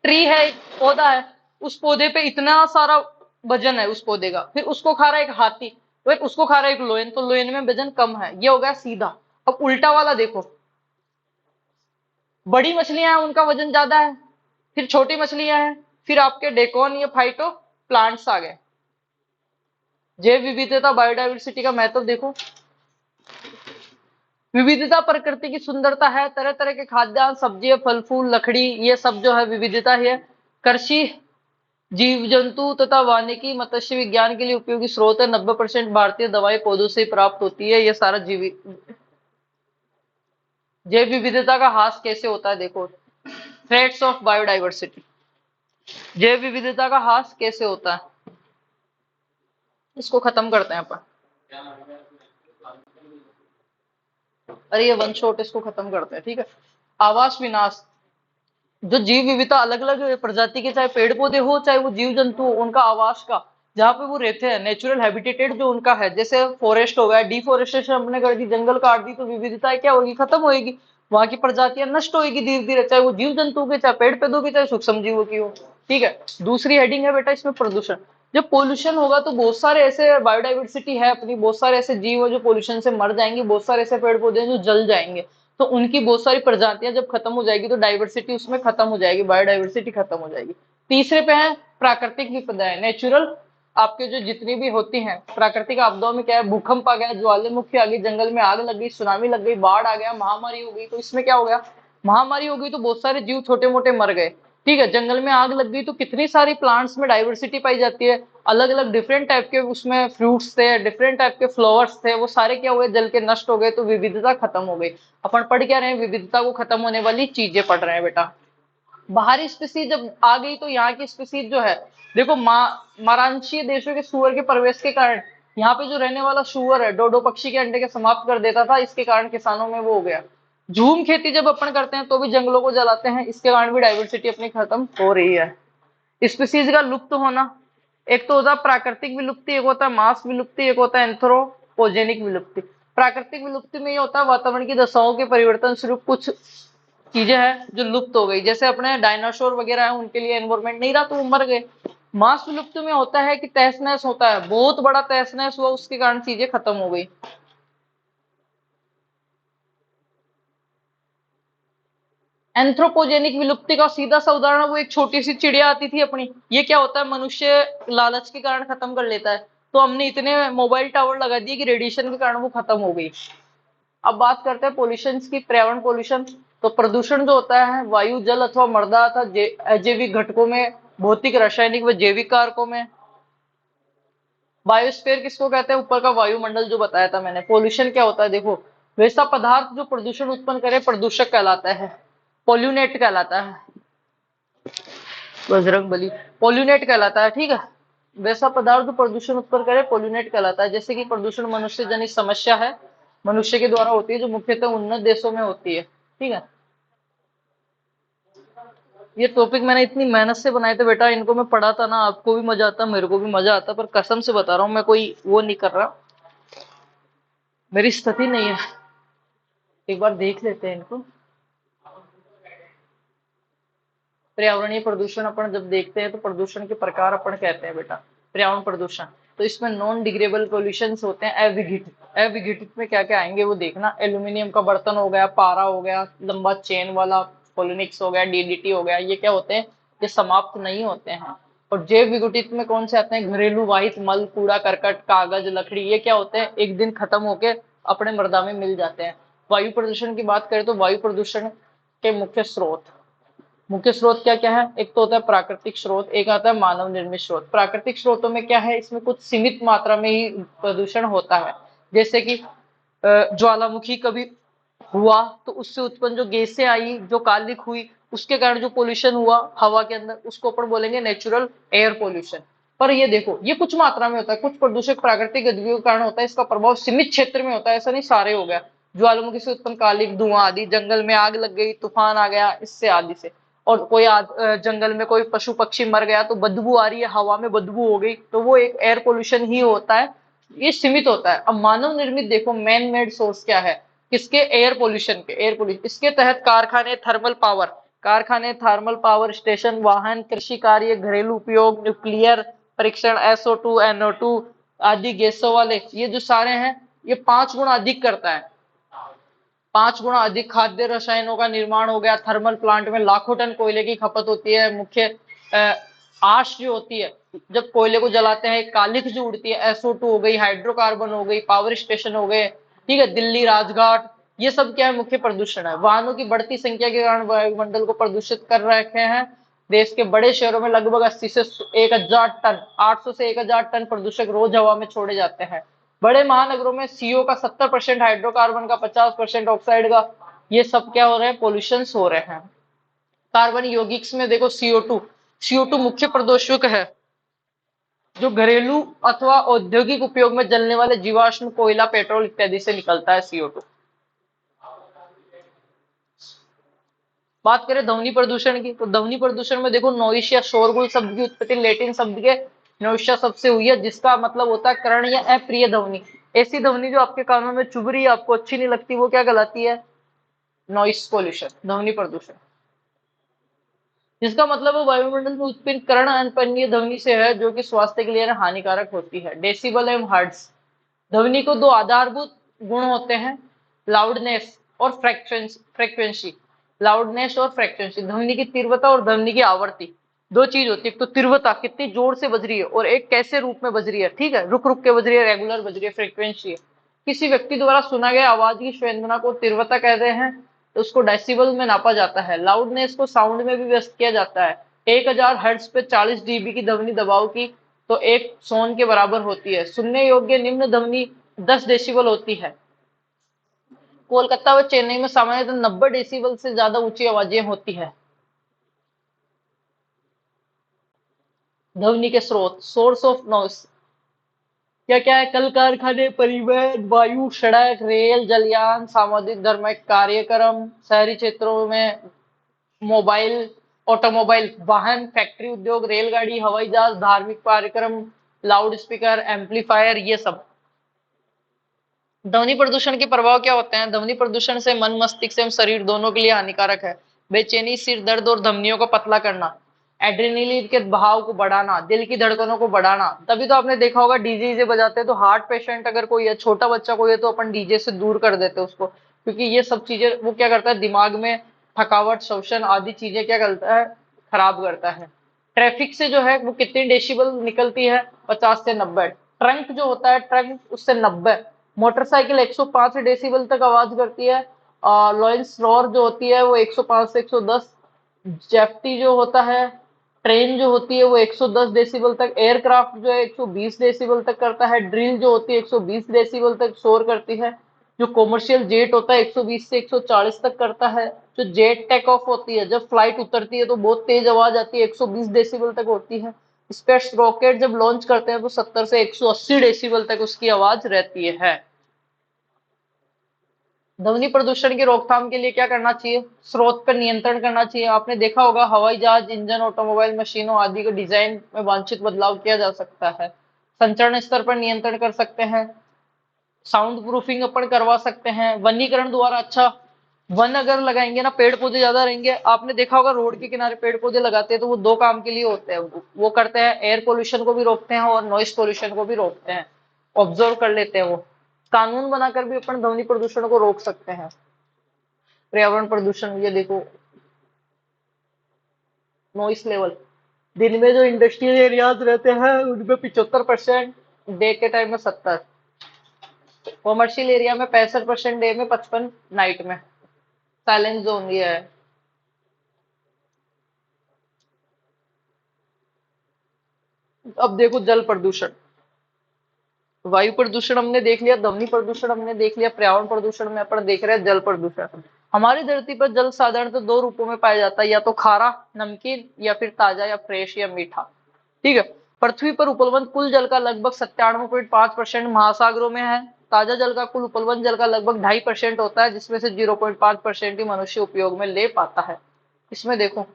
ट्री है, एक पौधा है, उस पौधे पे इतना सारा वजन है उस पौधे का, फिर उसको खा रहा है एक हाथी, फिर उसको खा रहा है एक लोयन, तो लोयन में वजन कम है, ये हो गया सीधा। अब उल्टा वाला देखो, बड़ी मछलियां हैं उनका वजन ज्यादा है, फिर छोटी मछलियां हैं, फिर आपके डेकोन या फाइटो प्लांट्स आ गए। जैव विविधता, बायोडाइवर्सिटी का महत्व देखो, विविधता प्रकृति की सुंदरता है, तरह तरह के खाद्यान्न, सब्जियां, फल फूल, लकड़ी, ये सब जो है विविधता है। कृषि, जीव जंतु तथा वानिकी, मत्स्य विज्ञान के लिए उपयोगी स्रोत है। 90% भारतीय दवाई पौधों से प्राप्त होती है। ये सारा जैव विविधता का ह्रास कैसे होता है देखो, थ्रेट्स ऑफ बायोडाइवर्सिटी, जैव विविधता का ह्रास कैसे होता है, इसको खत्म करते हैं अपन। अरे ये वन शॉट, इसको खत्म करते हैं, ठीक है। आवास विनाश, जो जीव विविधता, अलग अलग प्रजाति के, चाहे पेड़ पौधे हो चाहे वो जीव जंतु हो, उनका आवास का, जहाँ पे वो रहते हैं, नेचुरल हैबिटेटेड जो उनका है, जैसे फॉरेस्ट हो गया, डिफोरेस्टेशन हमने कर दी, जंगल काट दी, तो विविधता क्या होगी, खत्म होगी, वहां की प्रजातियां नष्ट होगी धीरे धीरे, चाहे वो जीव जंतु के, चाहे पेड़ पौधों की, चाहे सूक्ष्म जीवों की हो। ठीक है। दूसरी हेडिंग है बेटा इसमें, प्रदूषण। जब पोल्यूशन होगा तो बहुत सारे ऐसे बायोडाइवर्सिटी है अपनी, बहुत सारे ऐसे जीव है जो पोल्यूशन से मर जाएंगे, बहुत सारे ऐसे पेड़ पौधे हैं जो जल जाएंगे, तो उनकी बहुत सारी प्रजातियां जब खत्म हो जाएगी तो डाइवर्सिटी उसमें खत्म हो जाएगी, बायोडाइवर्सिटी खत्म हो जाएगी। तीसरे पे है प्राकृतिक विपदाएं, नेचुरल, आपके जो जितनी भी होती हैं प्राकृतिक आपदाओं में, क्या है, भूकंप आ गया, ज्वालामुखी आ गई, जंगल में आग लग गई, सुनामी लग गई, बाढ़ आ गया, महामारी हो गई, तो इसमें क्या हो गया, महामारी हो गई तो बहुत सारे जीव छोटे मोटे मर गए। ठीक है। जंगल में आग लग गई तो कितनी सारी प्लांट्स में डाइवर्सिटी पाई जाती है, अलग अलग डिफरेंट टाइप के उसमें फ्रूट्स थे, डिफरेंट टाइप के फ्लावर्स थे, वो सारे क्या हुए, जल के नष्ट हो गए, तो विविधता खत्म हो गई। अपन पढ़ क्या रहे हैं, विविधता को खत्म होने वाली चीजें पढ़ रहे हैं बेटा। बाहरी स्पीसीज जब आ गई तो यहाँ की स्पीसीज जो है, देखो मारांशीय देशों के सुअर के प्रवेश के कारण, यहाँ पे जो रहने वाला सुअर है, डोडो पक्षी के अंडे के समाप्त कर देता था, इसके कारण किसानों में वो हो गया। झूम खेती जब अपन करते हैं तो भी जंगलों को जलाते हैं, इसके कारण भी डाइवर्सिटी अपनी खत्म हो रही है। स्पीसीज का लुप्त होना, एक तो होता है प्राकृतिक विलुप्ति, एक होता है मास विलुप्ति, एक होता है एंथ्रोपोजेनिक विलुप्ति। प्राकृतिक विलुप्ति में ये होता है वातावरण की दशाओं के परिवर्तन स्वरूप कुछ चीजें हैं जो लुप्त हो गई, जैसे अपने डायनासोर वगैरह है, उनके लिए एनवायरमेंट नहीं रहा तो वो मर गए। मास विलुप्त में होता है कि तहस नहस होता है, बहुत बड़ा तहस नहस हुआ, उसके कारण चीजें खत्म हो गई। एंथ्रोपोजेनिक विलुप्ति का सीधा सा उदाहरण, वो एक छोटी सी चिड़िया आती थी अपनी, ये क्या होता है, मनुष्य लालच के कारण खत्म कर लेता है, तो हमने इतने मोबाइल टावर लगा दिए कि रेडिएशन के कारण वो खत्म हो गई। अब बात करते हैं पोल्यूशन की, पर्यावरण पोल्यूशन। तो प्रदूषण जो होता है वायु, जल अथवा मृदा तथा अजैविक घटकों में, भौतिक, रासायनिक व जैविक कारकों में। बायोस्फीयर किसको कहते हैं, ऊपर का वायुमंडल जो बताया था मैंने। पोल्यूशन क्या होता है देखो, वैसा पदार्थ जो प्रदूषण उत्पन्न करे प्रदूषक कहलाता है, पोल्यूनेट कहलाता है, बजरंग बली, पोल्यूनेट कहलाता है। ठीक है। वैसा पदार्थ जो प्रदूषण उत्पन्न करे पोल्यूनेट कहलाता है। जैसे कि प्रदूषण मनुष्य जनित समस्या है, मनुष्य के द्वारा होती है, जो मुख्यतः उन्नत देशों में होती है। ठीक है। ये टॉपिक मैंने इतनी मेहनत से बनाए थे बेटा, इनको मैं पढ़ा था ना, आपको भी मजा आता, मेरे को भी मजा आता, पर कसम से बता रहा हूँ मैं कोई वो नहीं कर रहा, मेरी स्थिति नहीं है। एक बार देख लेते हैं इनको। पर्यावरणीय प्रदूषण अपन जब देखते हैं तो प्रदूषण के प्रकार अपन कहते हैं बेटा, पर्यावरण प्रदूषण। तो इसमें नॉन डिग्रेडेबल पॉल्यूशन होते हैं, अविघटित। अविघटित में क्या क्या आएंगे वो देखना, एल्यूमिनियम का बर्तन हो गया, पारा हो गया, लंबा चेन वाला पॉलिनिक्स हो गया, डीडीटी हो गया, ये क्या होते हैं, ये समाप्त नहीं होते हैं। और जैव विघटित में कौन से आते हैं, घरेलू वाहित मल, कूड़ा करकट, कागज, लकड़ी, ये क्या होते हैं, एक दिन खत्म होके अपने मृदा में मिल जाते हैं। वायु प्रदूषण की बात करें तो वायु प्रदूषण के मुख्य स्रोत क्या क्या है? एक तो होता है प्राकृतिक स्रोत, एक आता है मानव निर्मित स्रोत। प्राकृतिक स्रोतों में क्या है, इसमें कुछ सीमित मात्रा में ही प्रदूषण होता है। जैसे कि ज्वालामुखी कभी हुआ तो उससे उत्पन्न जो गैसें आई, जो कालिक हुई, उसके कारण जो पोल्यूशन हुआ हवा के अंदर, उसको अपन बोलेंगे नेचुरल एयर पोल्यूशन। पर ये देखो, ये कुछ मात्रा में होता है, कुछ प्रदूषक प्राकृतिक गतिविधियों के कारण होता है, इसका प्रभाव सीमित क्षेत्र में होता है, ऐसा नहीं सारे हो गया। ज्वालामुखी से उत्पन्न कालिक, धुआं आदि, जंगल में आग लग गई, तूफान आ गया, इससे आदि से। और कोई जंगल में कोई पशु पक्षी मर गया तो बदबू आ रही है, हवा में बदबू हो गई, तो वो एक एयर पोल्यूशन ही होता है, ये सीमित होता है। अब मानव निर्मित देखो, मैन मेड सोर्स क्या है किसके? एयर पोल्यूशन के। एयर पोल्यूशन, इसके तहत कारखाने, थर्मल पावर स्टेशन, वाहन, कृषि कार्य, घरेलू उपयोग, न्यूक्लियर परीक्षण, SO2 NO2 आदि गैसों वाले, ये जो सारे हैं, ये 5 गुना अधिक करता है। 5 गुना अधिक खाद्य रसायनों का निर्माण हो गया। थर्मल प्लांट में लाखों टन कोयले की खपत होती है। मुख्य आश जो होती है, जब कोयले को जलाते हैं, कालिख जो उड़ती है, SO2 हो गई, हाइड्रोकार्बन हो गई, पावर स्टेशन हो गए, ठीक है, दिल्ली राजघाट, ये सब क्या है? मुख्य प्रदूषण है। वाहनों की बढ़ती संख्या के कारण वायुमंडल को प्रदूषित कर रखे हैं। देश के बड़े शहरों में लगभग 80 से 1000 टन, 800 से 1000 टन प्रदूषक रोज हवा में छोड़े जाते हैं। बड़े महानगरों में CO का 70%, हाइड्रोकार्बन का 50%, ऑक्साइड का, ये सब क्या हो रहे हैं? पोल्यूशन हो रहे हैं। कार्बन यौगिक में देखो CO2 मुख्य प्रदूषक है, जो घरेलू अथवा औद्योगिक उपयोग में जलने वाले जीवाश्म कोयला, पेट्रोल इत्यादि से निकलता है CO2। बात करें ध्वनि प्रदूषण की, तो ध्वनि प्रदूषण में देखो, नॉइस या शोरगुल शब्द की उत्पत्ति लैटिन शब्द के नोइशिया शब्द से हुई है, जिसका मतलब होता है कर्ण या अप्रिय ध्वनि। ऐसी ध्वनि जो आपके कानों में चुभ रही है, आपको अच्छी नहीं लगती, वो क्या कहलाती है? नॉइस पोल्यूशन, ध्वनि प्रदूषण। जिसका मतलब है वायुमंडल में उत्पन्न कर्ण अनपनीय ध्वनि से है, जो कि स्वास्थ्य के लिए हानिकारक होती है। डेसिबल एवं हर्ट्ज। ध्वनि को दो आधारभूत गुण होते हैं, लाउडनेस और फ्रेक्वेंसी। लाउडनेस और फ्रेक्वेंसी, ध्वनि की तीव्रता और ध्वनि की आवृत्ति, दो चीज होती है। एक तो तीव्रता, कितनी जोर से बज रही है, और एक कैसे रूप में बज रही है, ठीक है, रुक रुक के बज रही है, रेगुलर बज रही है, फ्रीक्वेंसी है। किसी व्यक्ति द्वारा सुना गया आवाज की संवेदना को तीव्रता कहते हैं, तो उसको डेसिबल में नापा जाता है। लाउडनेस को साउंड में भी व्यक्त किया जाता है। 1000 हर्ट्ज पे 40 dB की ध्वनि दबाव की तो एक सोन के बराबर होती है। सुनने योग्य निम्न ध्वनि 10 डेसिबल होती है। कोलकाता व चेन्नई में सामान्यतः 90 डेसिबल से ज्यादा ऊंची आवाजें होती है। ध्वनि के स्रोत, सोर्स ऑफ नॉइस, क्या क्या है? कल कारखाने, परिवहन, वायु, सड़क, रेल, जलयान, सामाजिक धार्मिक कार्यक्रम, शहरी क्षेत्रों में मोबाइल, ऑटोमोबाइल वाहन, फैक्ट्री उद्योग, रेलगाड़ी, हवाई जहाज, धार्मिक कार्यक्रम, लाउड स्पीकर, एम्पलीफायर, ये सब। ध्वनि प्रदूषण के प्रभाव क्या होते हैं? ध्वनि प्रदूषण से मन, मस्तिष्क एवं शरीर दोनों के लिए हानिकारक है। बेचैनी, सिर दर्द और धमनियों को पतला करना, एड्रेनलिन के बहाव को बढ़ाना, दिल की धड़कनों को बढ़ाना। तभी तो आपने देखा होगा डीजे बजाते हैं तो हार्ट पेशेंट अगर कोई है, छोटा बच्चा कोई है, तो अपन डीजे से दूर कर देते हैं उसको, क्योंकि ये सब चीजें वो क्या करता है, दिमाग में थकावट, शोषण आदि चीजें क्या करता है, खराब करता है। ट्रैफिक से जो है वो कितनी डेसिबल निकलती है? 50 से 90। ट्रंक जो होता है, ट्रंक उससे 90। मोटरसाइकिल 105 डेसिबल तक आवाज करती है। लॉरेंस रोर जो होती है वो 105 से 110। जेफ्टी जो होता है, ट्रेन जो होती है वो 110 डेसिबल तक। एयरक्राफ्ट जो है 120 डेसिबल तक करता है। ड्रिल जो होती है 120 डेसिबल तक शोर करती है। जो कॉमर्शियल जेट होता है 120 से 140 तक करता है। जो जेट टेक ऑफ होती है, जब फ्लाइट उतरती है तो बहुत तेज आवाज आती है, 120 डेसिबल तक होती है। स्पेस रॉकेट जब लॉन्च करते हैं तो 70 से 180 डेसिबल तक उसकी आवाज रहती है। ध्वनि प्रदूषण की रोकथाम के लिए क्या करना चाहिए? स्रोत पर नियंत्रण करना चाहिए। आपने देखा होगा हवाई जहाज, इंजन, ऑटोमोबाइल, मशीनों आदि के डिजाइन में वांछित बदलाव किया जा सकता है। संचरण स्तर पर नियंत्रण कर सकते हैं। साउंड प्रूफिंग अपन करवा सकते हैं। वनीकरण द्वारा, अच्छा, वन अगर लगाएंगे ना, पेड़ पौधे ज्यादा रहेंगे। आपने देखा होगा रोड के किनारे पेड़ पौधे लगाते हैं तो वो दो काम के लिए होते हैं। वो करते हैं, एयर पोल्यूशन को भी रोकते हैं और नॉइस पोल्यूशन को भी रोकते हैं। ऑब्जर्व कर लेते हैं वो। कानून बनाकर भी अपन ध्वनि प्रदूषण को रोक सकते हैं। पर्यावरण प्रदूषण, ये देखो, नॉइस लेवल, दिन में जो इंडस्ट्रियल एरियाज रहते हैं उनमें 75%, डे के टाइम में 70। कॉमर्शियल एरिया में 65% डे में, 55 नाइट में। साइलेंस जोन दिया है। अब देखो जल प्रदूषण, वायु प्रदूषण हमने देख लिया, ध्वनि प्रदूषण हमने देख लिया, पर्यावरण प्रदूषण में अपन देख रहे हैं जल प्रदूषण। हमारी धरती पर जल साधारणतः दो रूपों में पाया जाता है, या तो खारा नमकीन, या फिर ताजा या फ्रेश या मीठा। ठीक है। पृथ्वी पर उपलब्ध कुल जल का लगभग 97.5% महासागरों में है। ताजा जल का कुल उपलब्ध जल का लगभग 2.5% होता है, जिसमें से 0.5% ही मनुष्य उपयोग में ले पाता है। इसमें देखो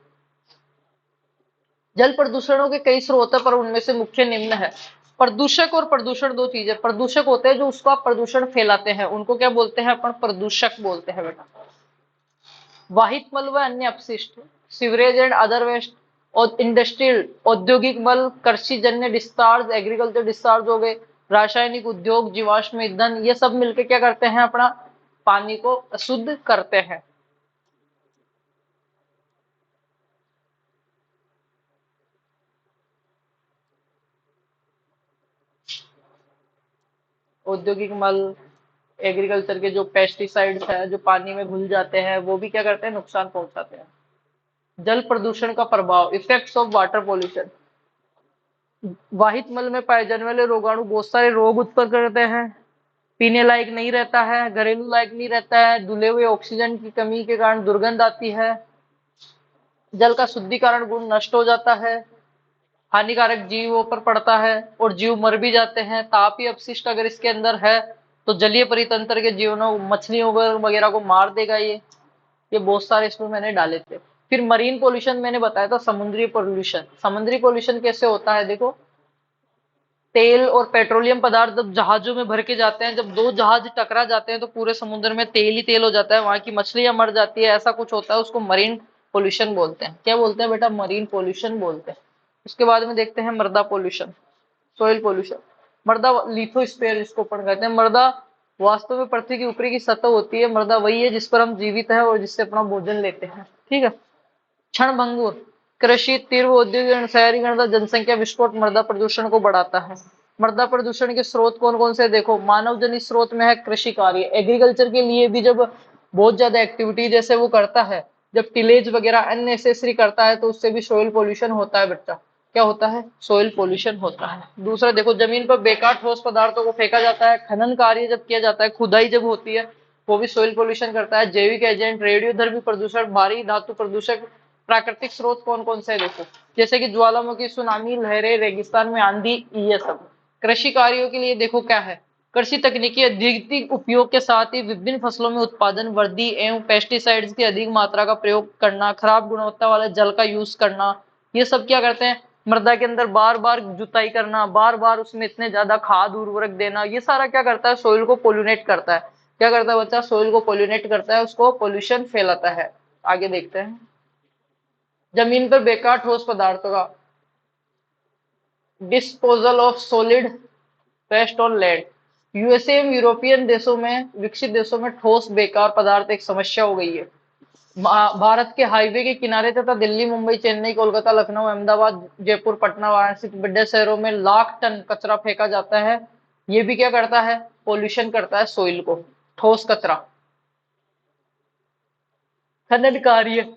जल प्रदूषणों के कई स्रोत है, पर उनमें से मुख्य निम्न है। प्रदूषक और प्रदूषण दो चीजें। प्रदूषक होते हैं जो उसका प्रदूषण फैलाते हैं, उनको क्या बोलते हैं अपन? प्रदूषक बोलते हैं बेटा। वाहित मल व अन्य अपशिष्ट, सीवरेज एंड अदर वेस्ट, और इंडस्ट्रियल औद्योगिक मल, कृषि जन्य डिस्चार्ज, एग्रीकल्चर डिस्चार्ज हो गए, रासायनिक उद्योग, जीवाश्म ईंधन, ये सब मिलकर क्या करते हैं? अपना पानी को अशुद्ध करते हैं। औद्योगिक मल, एग्रीकल्चर के जो पेस्टिसाइड्स है जो पानी में घुल जाते हैं, वो भी क्या करते हैं? नुकसान पहुंचाते हैं। जल प्रदूषण का प्रभाव, इफेक्ट्स ऑफ वाटर पॉल्यूशन। वाहित मल में पाए जाने वाले रोगाणु बहुत सारे रोग उत्पन्न करते हैं, पीने लायक नहीं रहता है, घरेलू लायक नहीं रहता है, धुले हुए ऑक्सीजन की कमी के कारण दुर्गंध आती है, जल का शुद्धिकरण गुण नष्ट हो जाता है, हानिकारक जीवों पर पड़ता है और जीव मर भी जाते हैं। तापीय अपशिष्ट अगर इसके अंदर है तो जलीय परितंत्र के जीवनों, मछलियों वगैरह को मार देगा ये बहुत सारे इसमें मैंने डाले थे। फिर मरीन पोल्यूशन मैंने बताया था, समुद्री पोल्यूशन। समुद्री पोल्यूशन कैसे होता है? देखो, तेल और पेट्रोलियम पदार्थ जब जहाजों में भर के जाते हैं, जब दो जहाज टकरा जाते हैं तो पूरे समुद्र में तेल ही तेल हो जाता है, वहां की मछलियां मर जाती है, ऐसा कुछ होता है, उसको मरीन पोल्यूशन बोलते हैं। क्या बोलते हैं बेटा? मरीन पोल्यूशन बोलते हैं। उसके बाद में देखते हैं मृदा पोल्यूशन, सोइल पोल्यूशन। मृदा लिथोस्फीयर जिसको अपन कहते हैं। मृदा वास्तव में पृथ्वी की ऊपरी की सतह होती है। मृदा वही है जिस पर हम जीवित है और जिससे अपना भोजन लेते हैं। ठीक है। क्षणभंगुर, कृषि, तीव्र औद्योगिक, शहरीकरण, जनसंख्या विस्फोट मृदा प्रदूषण को बढ़ाता है। मृदा प्रदूषण के स्रोत कौन कौन से? देखो, मानव जनित स्रोत में है कृषि कार्य। एग्रीकल्चर के लिए भी जब बहुत ज्यादा एक्टिविटी जैसे वो करता है, जब टिलेज वगैरह अननेसेसरी करता है, तो उससे भी सोइल पोल्यूशन होता है बेटा। क्या होता है? सोइल पोल्यूशन होता है। दूसरा देखो, जमीन पर बेकार ठोस पदार्थों को फेंका जाता है। खनन कार्य जब किया जाता है, खुदाई जब होती है, वो भी सोइल पोल्यूशन करता है। जैविक एजेंट, रेडियोधर्मी प्रदूषण, भारी धातु प्रदूषक। प्राकृतिक स्रोत कौन कौन से है? देखो, जैसे कि ज्वालामुखी, सुनामी, लहरें, रेगिस्तान में आंधी, ये सब। कृषि कार्यों के लिए देखो क्या है? कृषि तकनीकी अधिक उपयोग के साथ ही विभिन्न फसलों में उत्पादन वृद्धि एवं पेस्टिसाइड्स की अधिक मात्रा का प्रयोग करना, खराब गुणवत्ता वाले जल का यूज करना, ये सब क्या करते हैं? मृदा के अंदर बार बार जुताई करना, बार बार उसमें इतने ज्यादा खाद उर्वरक देना, ये सारा क्या करता है? सोइल को पोल्यूनेट करता है। क्या करता है बच्चा? सोइल को पोल्यूनेट करता है, उसको पोल्यूशन फैलाता है। आगे देखते हैं। जमीन पर बेकार ठोस पदार्थों का disposal of solid waste on land. USA एवं यूरोपियन देशों में, विकसित देशों में ठोस बेकार पदार्थ एक समस्या हो गई है। भारत के हाईवे के किनारे तथा दिल्ली, मुंबई, चेन्नई, कोलकाता, लखनऊ, अहमदाबाद, जयपुर, पटना, वाराणसी बड़े शहरों में लाख टन कचरा फेंका जाता है। ये भी क्या करता है? पोल्यूशन करता है सोइल को। ठोस कचरा। खनन कार्य,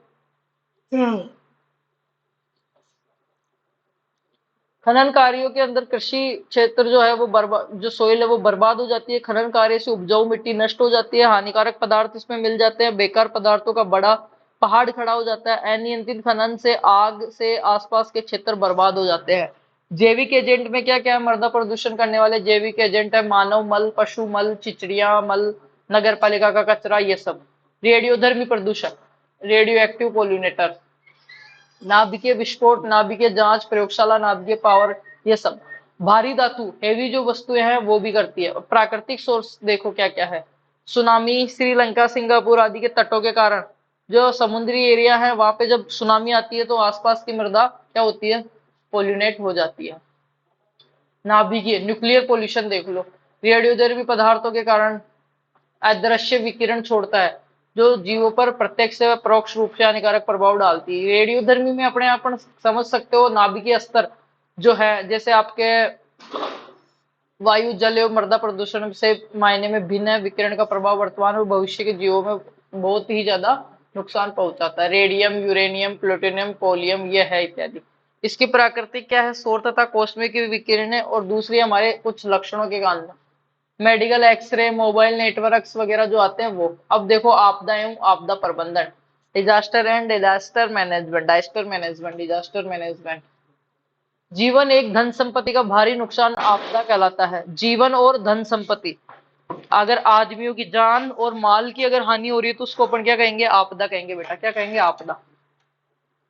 खनन कार्यों के अंदर कृषि क्षेत्र जो है वो बर्बाद, जो सोइल है वो बर्बाद हो जाती है। खनन कार्य से उपजाऊ मिट्टी नष्ट हो जाती है, हानिकारक पदार्थ इसमें मिल जाते हैं, बेकार पदार्थों का बड़ा पहाड़ खड़ा हो जाता है। अनियंत्रित खनन से आग से आसपास के क्षेत्र बर्बाद हो जाते हैं। जैविक एजेंट में क्या क्या है? मृदा प्रदूषण करने वाले जैविक एजेंट है मानव मल, पशु मल, चिचड़िया मल, नगर पालिका का कचरा, ये सब। रेडियोधर्मी प्रदूषण, रेडियो एक्टिव पोल्यूनेटर, नाभिकीय विस्फोट, नाभिकीय जांच, प्रयोगशाला, नाभिकीय पावर, ये सब। भारी धातु, हेवी जो वस्तुएं हैं वो भी करती है। प्राकृतिक सोर्स देखो क्या क्या है? सुनामी, श्रीलंका, सिंगापुर आदि के तटों के कारण, जो समुद्री एरिया है वहां पे जब सुनामी आती है तो आसपास की मृदा क्या होती है? पोल्यूनेट हो जाती है। नाभिकीय, न्यूक्लियर पोल्यूशन देख लो, रेडियोधर्मी पदार्थों के कारण अदृश्य विकिरण छोड़ता है, जो जीवों पर प्रत्यक्ष व परोक्ष रूप से हानिकारक प्रभाव डालती है। रेडियोधर्मी में अपने आप समझ सकते हो, नाभिकीय स्तर जो है, जैसे आपके वायु, जल एवं मृदा प्रदूषण से मायने में भिन्न है। विकिरण का प्रभाव वर्तमान और भविष्य के जीवों में बहुत ही ज्यादा नुकसान पहुंचाता है। रेडियम, यूरेनियम, प्लूटोनियम, पोलियम, ये है इत्यादि। इसकी प्राकृतिक क्या है? सौर तथा कॉस्मिक विकिरण है। और दूसरी हमारे कुछ लक्षणों के कारण मेडिकल, एक्सरे, मोबाइल नेटवर्क्स वगैरह जो आते हैं वो। अब देखो आपदा एवं आपदा प्रबंधन, disaster and disaster management, disaster management. जीवन एक धन संपत्ति का भारी नुकसान आपदा कहलाता है। जीवन और धन संपत्ति, अगर आदमियों की जान और माल की अगर हानि हो रही है तो उसको अपन क्या कहेंगे? आपदा कहेंगे बेटा। क्या कहेंगे? आपदा।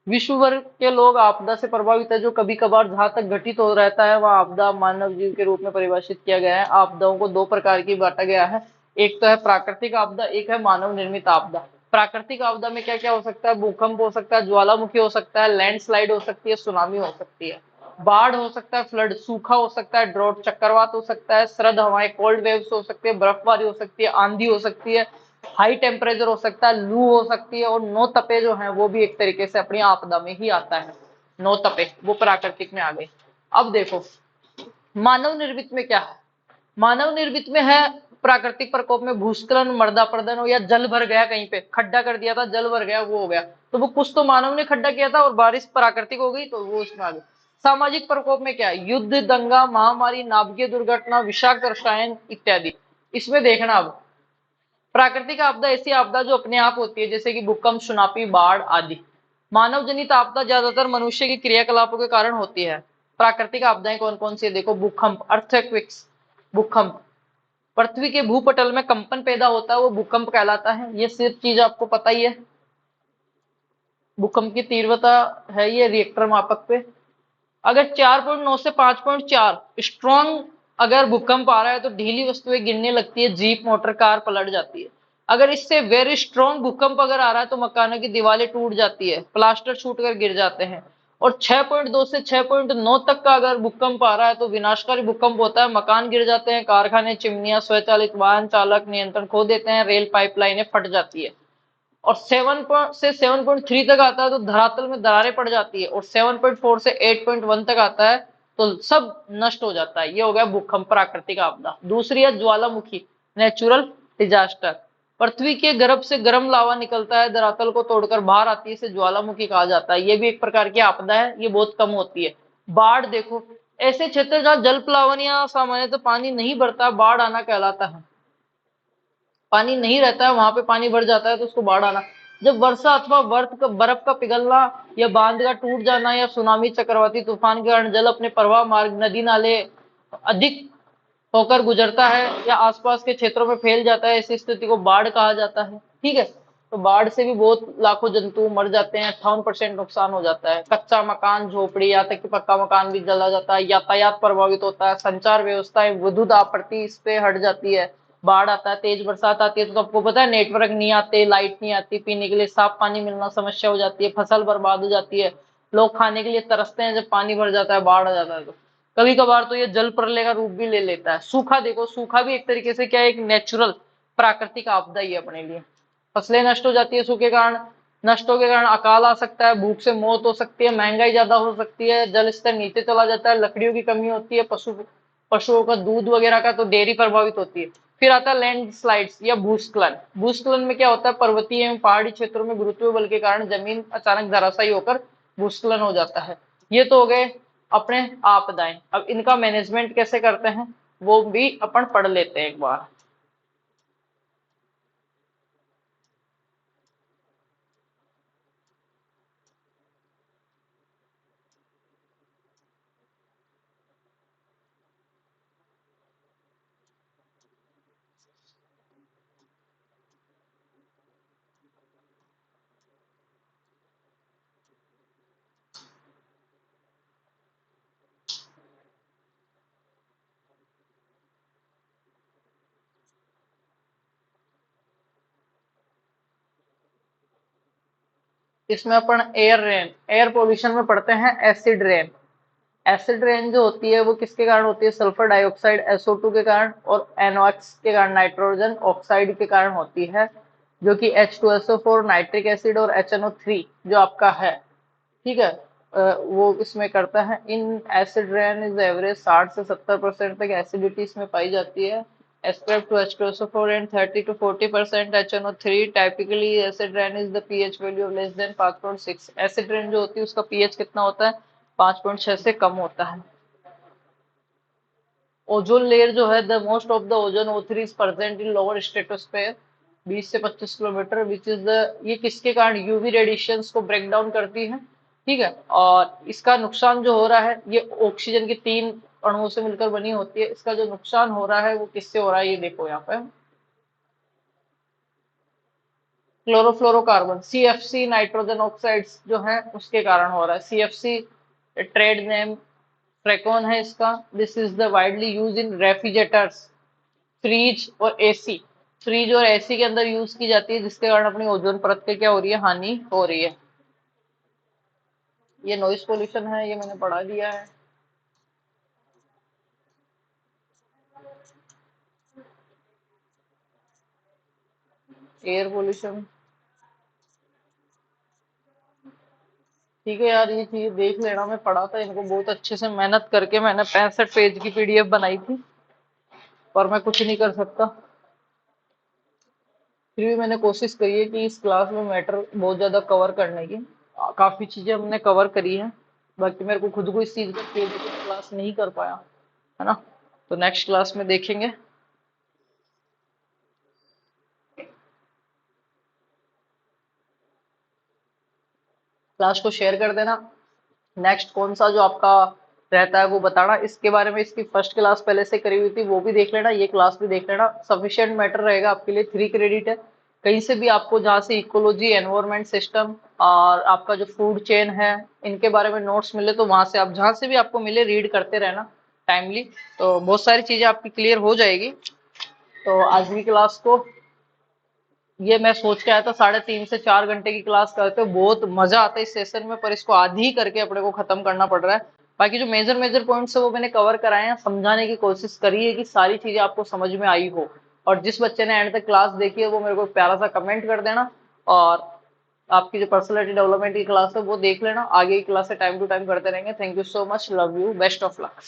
विश्व भर के लोग आपदा से प्रभावित है। जो कभी कभार जहां तक घटित हो रहता है वह आपदा मानव जीव के रूप में परिभाषित किया गया है। आपदाओं को दो प्रकार की बांटा गया है। एक तो है प्राकृतिक आपदा, एक है मानव निर्मित आपदा। प्राकृतिक आपदा में क्या क्या हो सकता है? भूकंप हो सकता है, ज्वालामुखी हो सकता है, लैंडस्लाइड हो सकती है, सुनामी हो सकती है, बाढ़ हो सकता है, फ्लड, सूखा हो सकता है, ड्रॉट, चक्रवात हो सकता है, सर्द हवाएं, कोल्ड वेव्स हो सकती है, बर्फबारी हो सकती है, आंधी हो सकती है, हाई टेम्परेचर हो सकता है, लू हो सकती है, और नौ तपे जो है वो भी एक तरीके से अपनी आपदा में ही आता है। नौ तपे वो प्राकृतिक में आ गए। अब देखो मानव निर्मित में क्या है? मानव निर्मित में है प्राकृतिक प्रकोप में भूस्खलन, मृदापर्दन हो, या जल भर गया, कहीं पे खड्डा कर दिया था, जल भर गया, वो हो गया। तो वो कुछ तो मानव ने खड्डा किया था और बारिश प्राकृतिक हो गई तो वो उसमें आ गई। सामाजिक प्रकोप में क्या है? युद्ध, दंगा, महामारी, नाभिकीय दुर्घटना, विषाक्त रसायन इत्यादि। इसमें देखना अब प्राकृतिक आपदा ऐसी आपदा जो अपने आप होती है, जैसे कि भूकंप, सुनामी, बाढ़ आदि। मानव जनित आपदा ज्यादातर मनुष्य की क्रियाकलापों के कारण होती है। प्राकृतिक आपदाएं कौन कौन सी है? देखो, भूकंप, अर्थक्वेक्स, भूकंप, पृथ्वी के भूपटल में कंपन पैदा होता है, वो भूकंप कहलाता है। ये सिर्फ चीज आपको पता ही है। भूकंप की तीव्रता है ये रिएक्टर मापक पे। अगर 4.9 से 5.4 स्ट्रॉन्ग अगर भूकंप आ रहा है तो ढीली वस्तुएं गिरने लगती है, जीप, मोटर, कार पलट जाती है। अगर इससे वेरी स्ट्रॉन्ग भूकंप अगर आ रहा है तो मकानों की दीवारें टूट जाती है, प्लास्टर छूट कर गिर जाते हैं। और 6.2 से 6.9 तक का अगर भूकंप आ रहा है तो विनाशकारी भूकंप होता है, मकान गिर जाते हैं, कारखाने, चिमनियां, स्वचालित वाहन चालक नियंत्रण खो देते हैं, रेल पाइपलाइनें फट जाती है। और 7 से 7.3 तक आता है तो धरातल में दरारें पड़ जाती है। और 7.4 से 8.1 तक आता है तो सब नष्ट हो जाता है। ये हो गया भूकंप, प्राकृतिक आपदा। दूसरी है ज्वालामुखी, नेचुरल डिजास्टर। पृथ्वी के गर्भ से गर्म लावा निकलता है, धरातल को तोड़कर बाहर आती है, इसे ज्वालामुखी कहा जाता है। ये भी एक प्रकार की आपदा है, ये बहुत कम होती है। बाढ़ देखो, ऐसे क्षेत्र जहाँ जल प्लावन या सामान्यतः पानी नहीं भरता, बाढ़ आना कहलाता है। पानी नहीं रहता है वहां पे पानी भर जाता है तो उसको बाढ़ आना। जब वर्षा अथवा बर्फ का पिघलना या बांध का टूट जाना या सुनामी, चक्रवाती तूफान के कारण जल अपने प्रवाह मार्ग, नदी नाले अधिक होकर गुजरता है या आसपास के क्षेत्रों में फैल जाता है, ऐसी स्थिति को बाढ़ कहा जाता है। ठीक है, तो बाढ़ से भी बहुत लाखों जंतु मर जाते हैं, 58% नुकसान हो जाता है। कच्चा मकान, झोपड़ी, यहाँ तक कि पक्का मकान भी जला जाता है। यातायात प्रभावित होता है, संचार व्यवस्थाएं, विद्युत आपूर्ति इस पे हट जाती है। बाढ़ आता है, तेज बरसात आती है तो आपको पता है नेटवर्क नहीं आते, लाइट नहीं आती, पीने के लिए साफ पानी मिलना समस्या हो जाती है, फसल बर्बाद हो जाती है, लोग खाने के लिए तरसते हैं जब पानी भर जाता है, बाढ़ आ जाता है तो। कभी कभार तो ये जल प्रलय का रूप भी ले लेता है। सूखा देखो, सूखा भी एक तरीके से क्या है? एक नेचुरल प्राकृतिक आपदा ही है अपने लिए। फसलें नष्ट हो जाती है सूखे कारण, नष्टों के कारण अकाल आ सकता है, भूख से मौत हो सकती है, महंगाई ज्यादा हो सकती है, जल स्तर नीचे चला जाता है, लकड़ियों की कमी होती है, पशुओं का दूध वगैरह का तो डेयरी प्रभावित होती है। फिर आता है लैंडस्लाइड्स या भूस्खलन। भूस्खलन में क्या होता है? पर्वतीय एवं पहाड़ी क्षेत्रों में गुरुत्वीय बल के कारण जमीन अचानक धराशायी होकर भूस्खलन हो जाता है। ये तो हो गए अपने आपदाएं। अब इनका मैनेजमेंट कैसे करते हैं वो भी अपन पढ़ लेते हैं एक बार। इसमें अपन एयर रेन, एयर पोल्यूशन में पढ़ते हैं एसिड रेन। एसिड रेन जो होती है वो किसके कारण होती है? सल्फर डाइऑक्साइड, SO2 के कारण, और NOx के कारण, नाइट्रोजन ऑक्साइड के कारण होती है, जो कि H2SO4, नाइट्रिक एसिड, और HNO3 जो आपका है। ठीक है, वो इसमें करता है। In acid rain is average 60 से 70% तक एसिडिटी इसमें पाई जाती है। ascribed to H2SO4 and 30 to 40% HNO3 typically acid rain is the pH value of less than 5.6। Acid rain जो होती है उसका pH कितना होता है, 5.6 से कम होता है। ओजोन लेयर जो है, the most of the ozone O3 is present in lower stratosphere 20 से 25 किलोमीटर, विच इज द, ये किसके कारण, यूवी रेडिएशंस को ब्रेक डाउन करती है, ठीक है। और इसका नुकसान जो हो रहा है, ये ऑक्सीजन की 3 अणुओं से मिलकर बनी होती है। इसका जो नुकसान हो रहा है वो किससे हो रहा है, ये देखो यहाँ पे, क्लोरोफ्लोरोकार्बन CFC नाइट्रोजन ऑक्साइड्स जो है उसके कारण हो रहा है। CFC ट्रेड नेम फ्रेकॉन है इसका। This is the widely use in refrigerators, fridge और एसी। फ्रीज और एसी के अंदर यूज की जाती है, जिसके कारण अपनी ओजोन परत के क्या हो रही है, हानि हो रही है। ये नॉइस पोल्यूशन है, ये मैंने पढ़ा दिया है। एयर पोल्यूशन, ठीक है यार, ये चीज देख लेना, मैं पढ़ा था इनको बहुत अच्छे से, मेहनत करके मैंने 65 पेज की PDF बनाई थी, पर मैं कुछ नहीं कर सकता। फिर भी मैंने कोशिश करी है कि इस क्लास में मैटर बहुत ज्यादा कवर करने की। काफी चीजें हमने कवर करी है, बाकी मेरे को खुद को इस चीज का क्लास नहीं कर पाया, है ना। तो नेक्स्ट क्लास में देखेंगे। क्लास को शेयर कर देना। नेक्स्ट कौन सा जो आपका रहता है वो बताना। इसके बारे में इसकी फर्स्ट क्लास पहले से करी हुई थी, वो भी देख लेना, ये क्लास भी देख लेना। सफिशिएंट मैटर रहेगा आपके लिए, 3 क्रेडिट है। कहीं से भी आपको जहाँ से इकोलॉजी, एनवायरमेंट सिस्टम और आपका जो फूड चेन है, इनके बारे में नोट्स मिले तो वहां से आप जहाँ से भी आपको मिले रीड करते रहना टाइमली, तो बहुत सारी चीजें आपकी क्लियर हो जाएगी। तो आज की क्लास को, ये मैं सोच के आया था 3.5 से 4 घंटे की क्लास करते हो, बहुत मजा आता है इस सेशन में, पर इसको आधी ही करके अपने को खत्म करना पड़ रहा है। बाकी जो मेजर मेजर पॉइंट्स है वो मैंने कवर कराए हैं, समझाने की कोशिश करी है कि सारी चीजें आपको समझ में आई हो। और जिस बच्चे ने एंड तक क्लास देखी है वो मेरे को एक प्यारा सा कमेंट कर देना। और आपकी जो पर्सनैलिटी डेवलपमेंट की क्लास है वो देख लेना, आगे की क्लास से टाइम टू टाइम करते रहेंगे। Thank you so much, love you, best of luck.